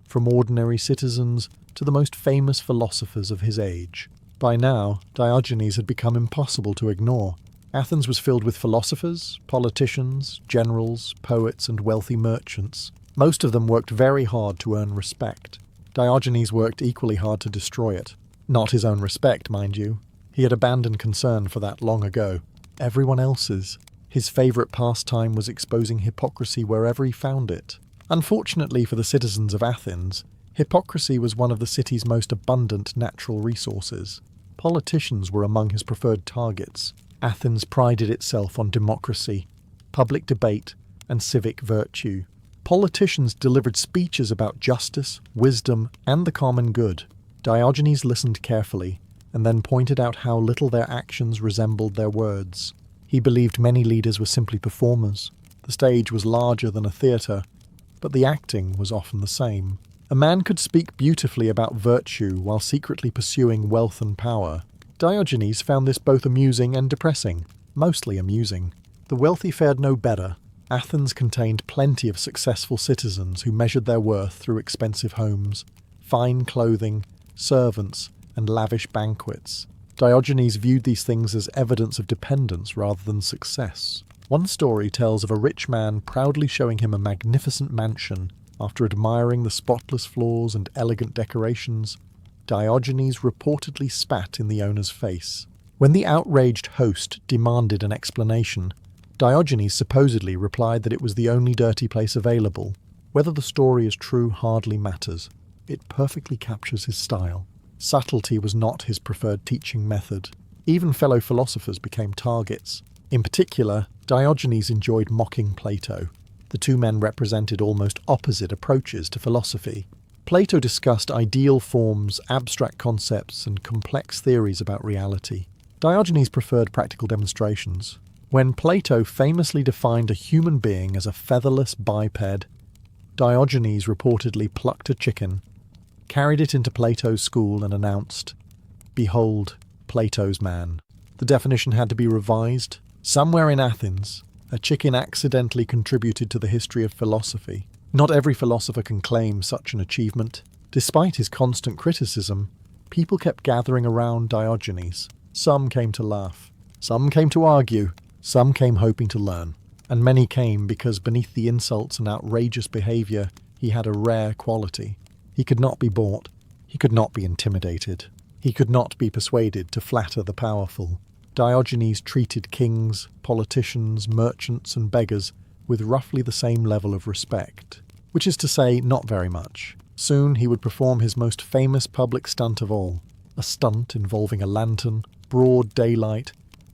from ordinary citizens to the most famous philosophers of his age. By now, Diogenes had become impossible to ignore. Athens was filled with philosophers, politicians, generals, poets, and wealthy merchants. Most of them worked very hard to earn respect. Diogenes worked equally hard to destroy it. Not his own respect, mind you. He had abandoned concern for that long ago. Everyone else's. His favourite pastime was exposing hypocrisy wherever he found it. Unfortunately for the citizens of Athens, hypocrisy was one of the city's most abundant natural resources. Politicians were among his preferred targets. Athens prided itself on democracy, public debate, and civic virtue. Politicians delivered speeches about justice, wisdom, and the common good. Diogenes listened carefully, and then pointed out how little their actions resembled their words. He believed many leaders were simply performers. The stage was larger than a theatre, but the acting was often the same. A man could speak beautifully about virtue while secretly pursuing wealth and power. Diogenes found this both amusing and depressing, mostly amusing. The wealthy fared no better. Athens contained plenty of successful citizens who measured their worth through expensive homes, fine clothing, servants, and lavish banquets. Diogenes viewed these things as evidence of dependence rather than success. One story tells of a rich man proudly showing him a magnificent mansion. After admiring the spotless floors and elegant decorations, Diogenes reportedly spat in the owner's face. When the outraged host demanded an explanation, Diogenes supposedly replied that it was the only dirty place available. Whether the story is true hardly matters. It perfectly captures his style. Subtlety was not his preferred teaching method. Even fellow philosophers became targets. In particular, Diogenes enjoyed mocking Plato. The two men represented almost opposite approaches to philosophy. Plato discussed ideal forms, abstract concepts, and complex theories about reality. Diogenes preferred practical demonstrations. When Plato famously defined a human being as a featherless biped, Diogenes reportedly plucked a chicken, carried it into Plato's school, and announced, "Behold, Plato's man." The definition had to be revised. Somewhere in Athens, a chicken accidentally contributed to the history of philosophy. Not every philosopher can claim such an achievement. Despite his constant criticism, people kept gathering around Diogenes. Some came to laugh. Some came to argue. Some came hoping to learn. And many came because beneath the insults and outrageous behaviour, he had a rare quality. He could not be bought. He could not be intimidated. He could not be persuaded to flatter the powerful. Diogenes treated kings, politicians, merchants, and beggars with roughly the same level of respect, which is to say, not very much. Soon he would perform his most famous public stunt of all, a stunt involving a lantern, broad daylight,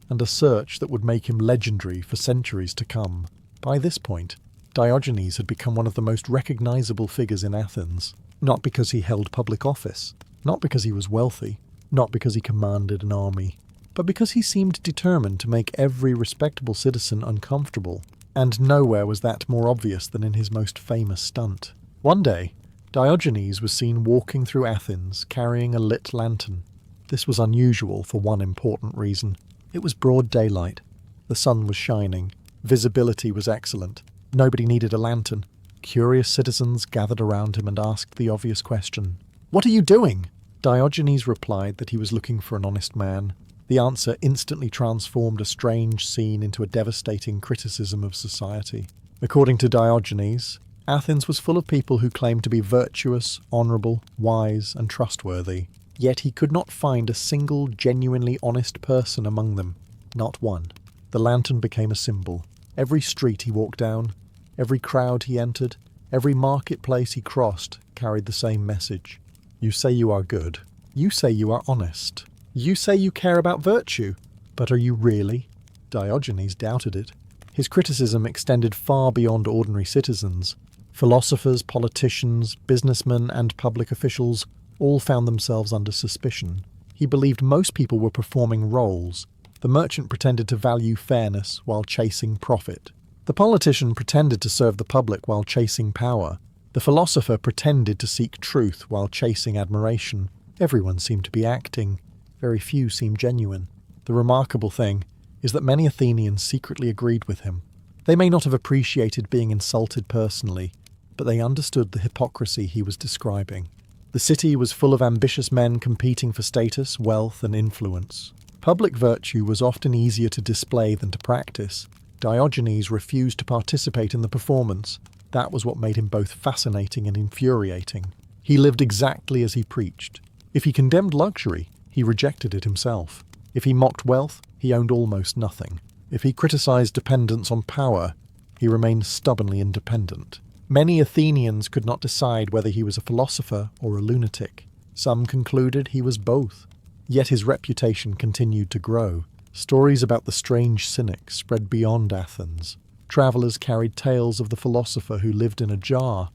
and a search that would make him legendary for centuries to come. By this point, Diogenes had become one of the most recognizable figures in Athens, not because he held public office, not because he was wealthy, not because he commanded an army, but because he seemed determined to make every respectable citizen uncomfortable, and nowhere was that more obvious than in his most famous stunt. One day, Diogenes was seen walking through Athens carrying a lit lantern. This was unusual for one important reason. It was broad daylight. The sun was shining. Visibility was excellent. Nobody needed a lantern. Curious citizens gathered around him and asked the obvious question, "What are you doing?" Diogenes replied that he was looking for an honest man. The answer instantly transformed a strange scene into a devastating criticism of society. According to Diogenes, Athens was full of people who claimed to be virtuous, honourable, wise, and trustworthy. Yet he could not find a single genuinely honest person among them. Not one. The lantern became a symbol. Every street he walked down, every crowd he entered, every marketplace he crossed carried the same message. You say you are good. You say you are honest. You say you care about virtue, but are you really? Diogenes doubted it. His criticism extended far beyond ordinary citizens. Philosophers, politicians, businessmen, and public officials all found themselves under suspicion. He believed most people were performing roles. The merchant pretended to value fairness while chasing profit. The politician pretended to serve the public while chasing power. The philosopher pretended to seek truth while chasing admiration. Everyone seemed to be acting. Very few seemed genuine. The remarkable thing is that many Athenians secretly agreed with him. They may not have appreciated being insulted personally, but they understood the hypocrisy he was describing. The city was full of ambitious men competing for status, wealth, and influence. Public virtue was often easier to display than to practice. Diogenes refused to participate in the performance. That was what made him both fascinating and infuriating. He lived exactly as he preached. If he condemned luxury, he rejected it himself. If he mocked wealth, he owned almost nothing. If he criticized dependence on power, he remained stubbornly independent. Many Athenians could not decide whether he was a philosopher or a lunatic. Some concluded he was both. Yet his reputation continued to grow. Stories about the strange cynic spread beyond Athens. Travellers carried tales of the philosopher who lived in a jar,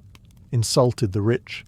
insulted the rich,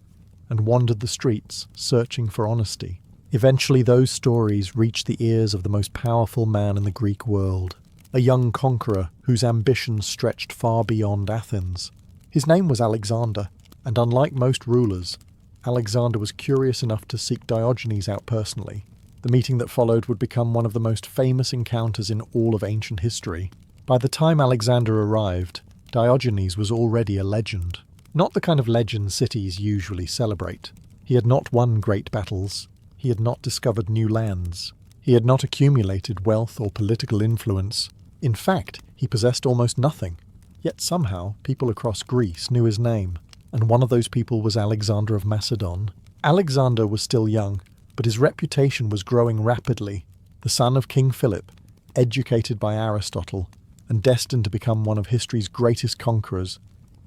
and wandered the streets searching for honesty. Eventually those stories reached the ears of the most powerful man in the Greek world, a young conqueror whose ambition stretched far beyond Athens. His name was Alexander, and unlike most rulers, Alexander was curious enough to seek Diogenes out personally. The meeting that followed would become one of the most famous encounters in all of ancient history. By the time Alexander arrived, Diogenes was already a legend. Not the kind of legend cities usually celebrate. He had not won great battles. He had not discovered new lands. He had not accumulated wealth or political influence. In fact, he possessed almost nothing. Yet somehow, people across Greece knew his name, and one of those people was Alexander of Macedon. Alexander was still young, but his reputation was growing rapidly. The son of King Philip, educated by Aristotle, and destined to become one of history's greatest conquerors,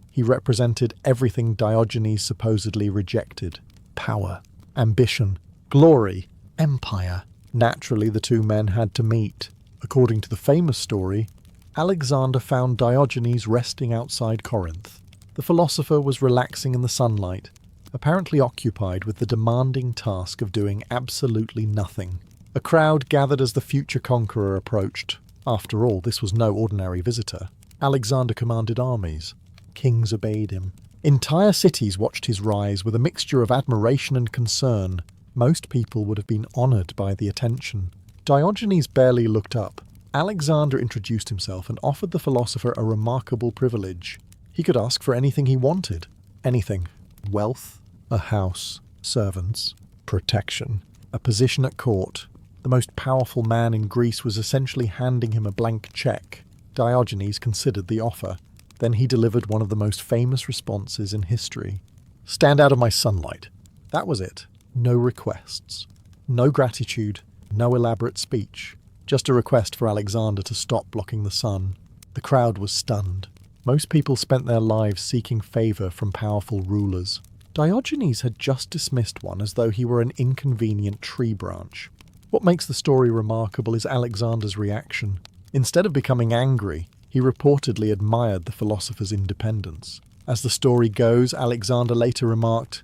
he represented everything Diogenes supposedly rejected: power, ambition, glory, empire. Naturally, the two men had to meet. According to the famous story, Alexander found Diogenes resting outside Corinth. The philosopher was relaxing in the sunlight, apparently occupied with the demanding task of doing absolutely nothing. A crowd gathered as the future conqueror approached. After all, this was no ordinary visitor. Alexander commanded armies. Kings obeyed him. Entire cities watched his rise with a mixture of admiration and concern. Most people would have been honoured by the attention. Diogenes barely looked up. Alexander introduced himself and offered the philosopher a remarkable privilege. He could ask for anything he wanted. Anything. Wealth, a house, servants, protection, a position at court. The most powerful man in Greece was essentially handing him a blank cheque. Diogenes considered the offer. Then he delivered one of the most famous responses in history. "Stand out of my sunlight." That was it. No requests. No gratitude. No elaborate speech. Just a request for Alexander to stop blocking the sun. The crowd was stunned. Most people spent their lives seeking favour from powerful rulers. Diogenes had just dismissed one as though he were an inconvenient tree branch. What makes the story remarkable is Alexander's reaction. Instead of becoming angry, he reportedly admired the philosopher's independence. As the story goes, Alexander later remarked,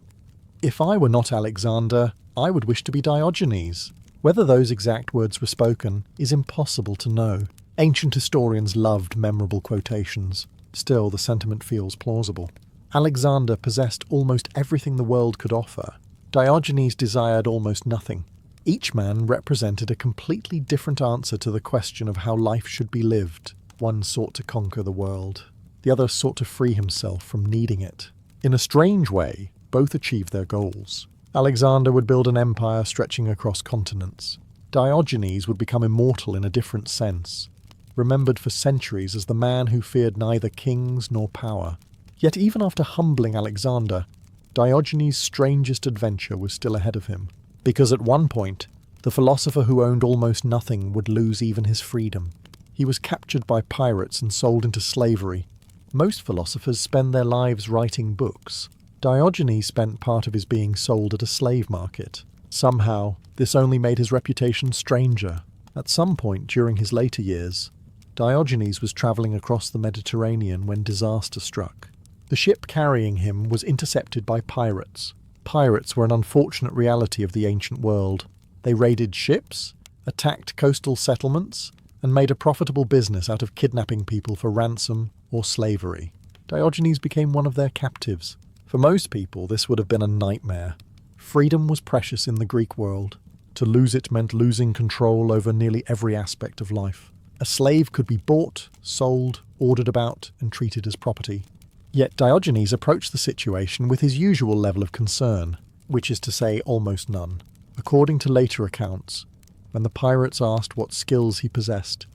"If I were not Alexander, I would wish to be Diogenes." Whether those exact words were spoken is impossible to know. Ancient historians loved memorable quotations. Still, the sentiment feels plausible. Alexander possessed almost everything the world could offer. Diogenes desired almost nothing. Each man represented a completely different answer to the question of how life should be lived. One sought to conquer the world. The other sought to free himself from needing it. In a strange way, both achieved their goals. Alexander would build an empire stretching across continents. Diogenes would become immortal in a different sense, remembered for centuries as the man who feared neither kings nor power. Yet even after humbling Alexander, Diogenes' strangest adventure was still ahead of him, because at one point, the philosopher who owned almost nothing would lose even his freedom. He was captured by pirates and sold into slavery. Most philosophers spend their lives writing books. Diogenes spent part of his being sold at a slave market. Somehow, this only made his reputation stranger. At some point during his later years, Diogenes was travelling across the Mediterranean when disaster struck. The ship carrying him was intercepted by pirates. Pirates were an unfortunate reality of the ancient world. They raided ships, attacked coastal settlements, and made a profitable business out of kidnapping people for ransom or slavery. Diogenes became one of their captives. For most people, this would have been a nightmare. Freedom was precious in the Greek world. To lose it meant losing control over nearly every aspect of life. A slave could be bought, sold, ordered about, and treated as property. Yet Diogenes approached the situation with his usual level of concern, which is to say almost none. According to later accounts, when the pirates asked what skills he possessed,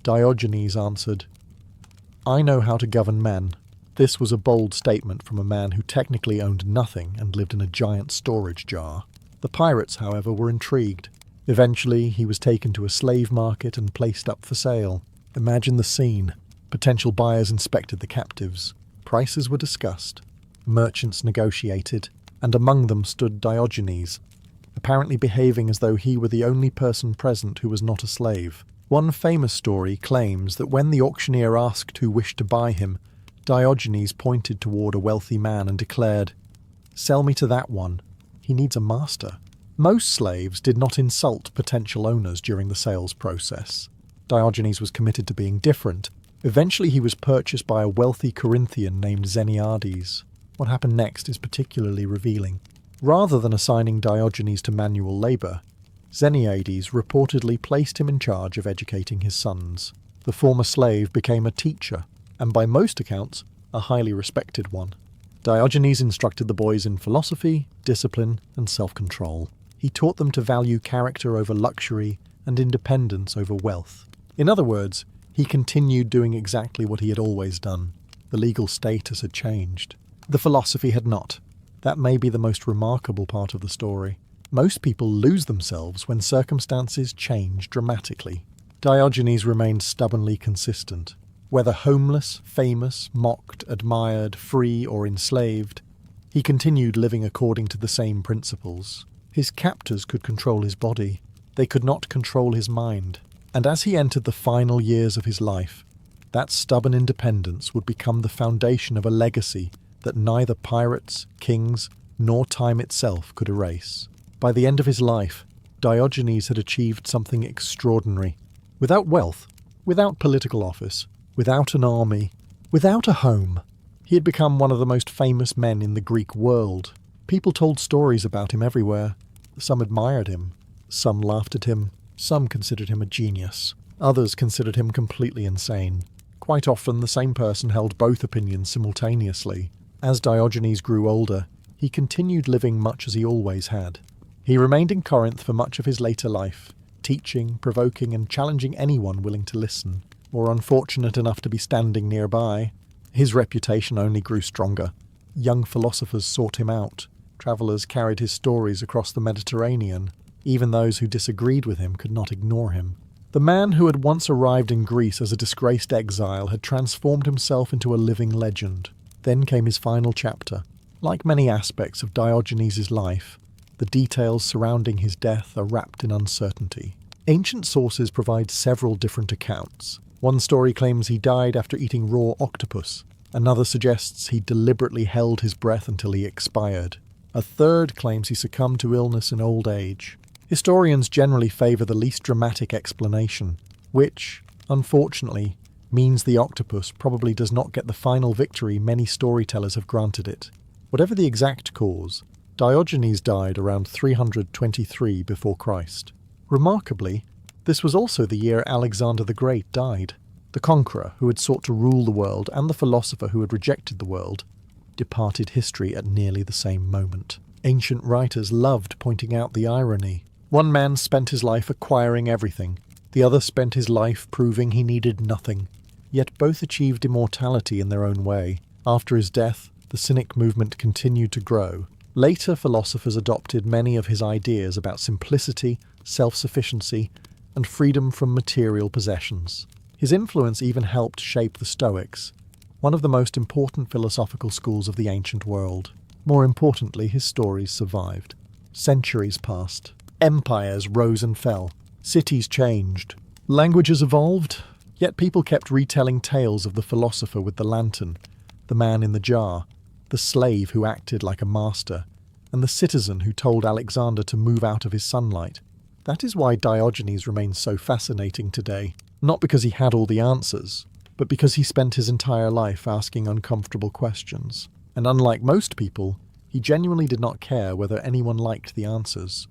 Diogenes answered, "I know how to govern men." This was a bold statement from a man who technically owned nothing and lived in a giant storage jar. The pirates, however, were intrigued. Eventually, he was taken to a slave market and placed up for sale. Imagine the scene. Potential buyers inspected the captives. Prices were discussed. Merchants negotiated, and among them stood Diogenes, apparently behaving as though he were the only person present who was not a slave. One famous story claims that when the auctioneer asked who wished to buy him, Diogenes pointed toward a wealthy man and declared, "Sell me to that one. He needs a master." Most slaves did not insult potential owners during the sales process. Diogenes was committed to being different. Eventually he was purchased by a wealthy Corinthian named Xeniades. What happened next is particularly revealing. Rather than assigning Diogenes to manual labour, Xeniades reportedly placed him in charge of educating his sons. The former slave became a teacher, and by most accounts, a highly respected one. Diogenes instructed the boys in philosophy, discipline, and self-control. He taught them to value character over luxury and independence over wealth. In other words, he continued doing exactly what he had always done. The legal status had changed. The philosophy had not. That may be the most remarkable part of the story. Most people lose themselves when circumstances change dramatically. Diogenes remained stubbornly consistent. Whether homeless, famous, mocked, admired, free, or enslaved, he continued living according to the same principles. His captors could control his body. They could not control his mind. And as he entered the final years of his life, that stubborn independence would become the foundation of a legacy that neither pirates, kings, nor time itself could erase. By the end of his life, Diogenes had achieved something extraordinary. Without wealth, without political office, without an army, without a home, he had become one of the most famous men in the Greek world. People told stories about him everywhere. Some admired him, some laughed at him, some considered him a genius, others considered him completely insane. Quite often the same person held both opinions simultaneously. As Diogenes grew older, he continued living much as he always had. He remained in Corinth for much of his later life, teaching, provoking, and challenging anyone willing to listen, or unfortunate enough to be standing nearby. His reputation only grew stronger. Young philosophers sought him out. Travellers carried his stories across the Mediterranean. Even those who disagreed with him could not ignore him. The man who had once arrived in Greece as a disgraced exile had transformed himself into a living legend. Then came his final chapter. Like many aspects of Diogenes' life, the details surrounding his death are wrapped in uncertainty. Ancient sources provide several different accounts. One story claims he died after eating raw octopus. Another suggests he deliberately held his breath until he expired. A third claims he succumbed to illness in old age. Historians generally favour the least dramatic explanation, which, unfortunately, means the octopus probably does not get the final victory many storytellers have granted it. Whatever the exact cause, Diogenes died around 323 before Christ. Remarkably, this was also the year Alexander the Great died. The conqueror who had sought to rule the world and the philosopher who had rejected the world departed history at nearly the same moment. Ancient writers loved pointing out the irony. One man spent his life acquiring everything. The other spent his life proving he needed nothing. Yet both achieved immortality in their own way. After his death, the Cynic movement continued to grow. Later philosophers adopted many of his ideas about simplicity, self-sufficiency, and freedom from material possessions. His influence even helped shape the Stoics, one of the most important philosophical schools of the ancient world. More importantly, his stories survived. Centuries passed. Empires rose and fell. Cities changed. Languages evolved. Yet people kept retelling tales of the philosopher with the lantern, the man in the jar, the slave who acted like a master, and the citizen who told Alexander to move out of his sunlight. That is why Diogenes remains so fascinating today. Not because he had all the answers, but because he spent his entire life asking uncomfortable questions. And unlike most people, he genuinely did not care whether anyone liked the answers.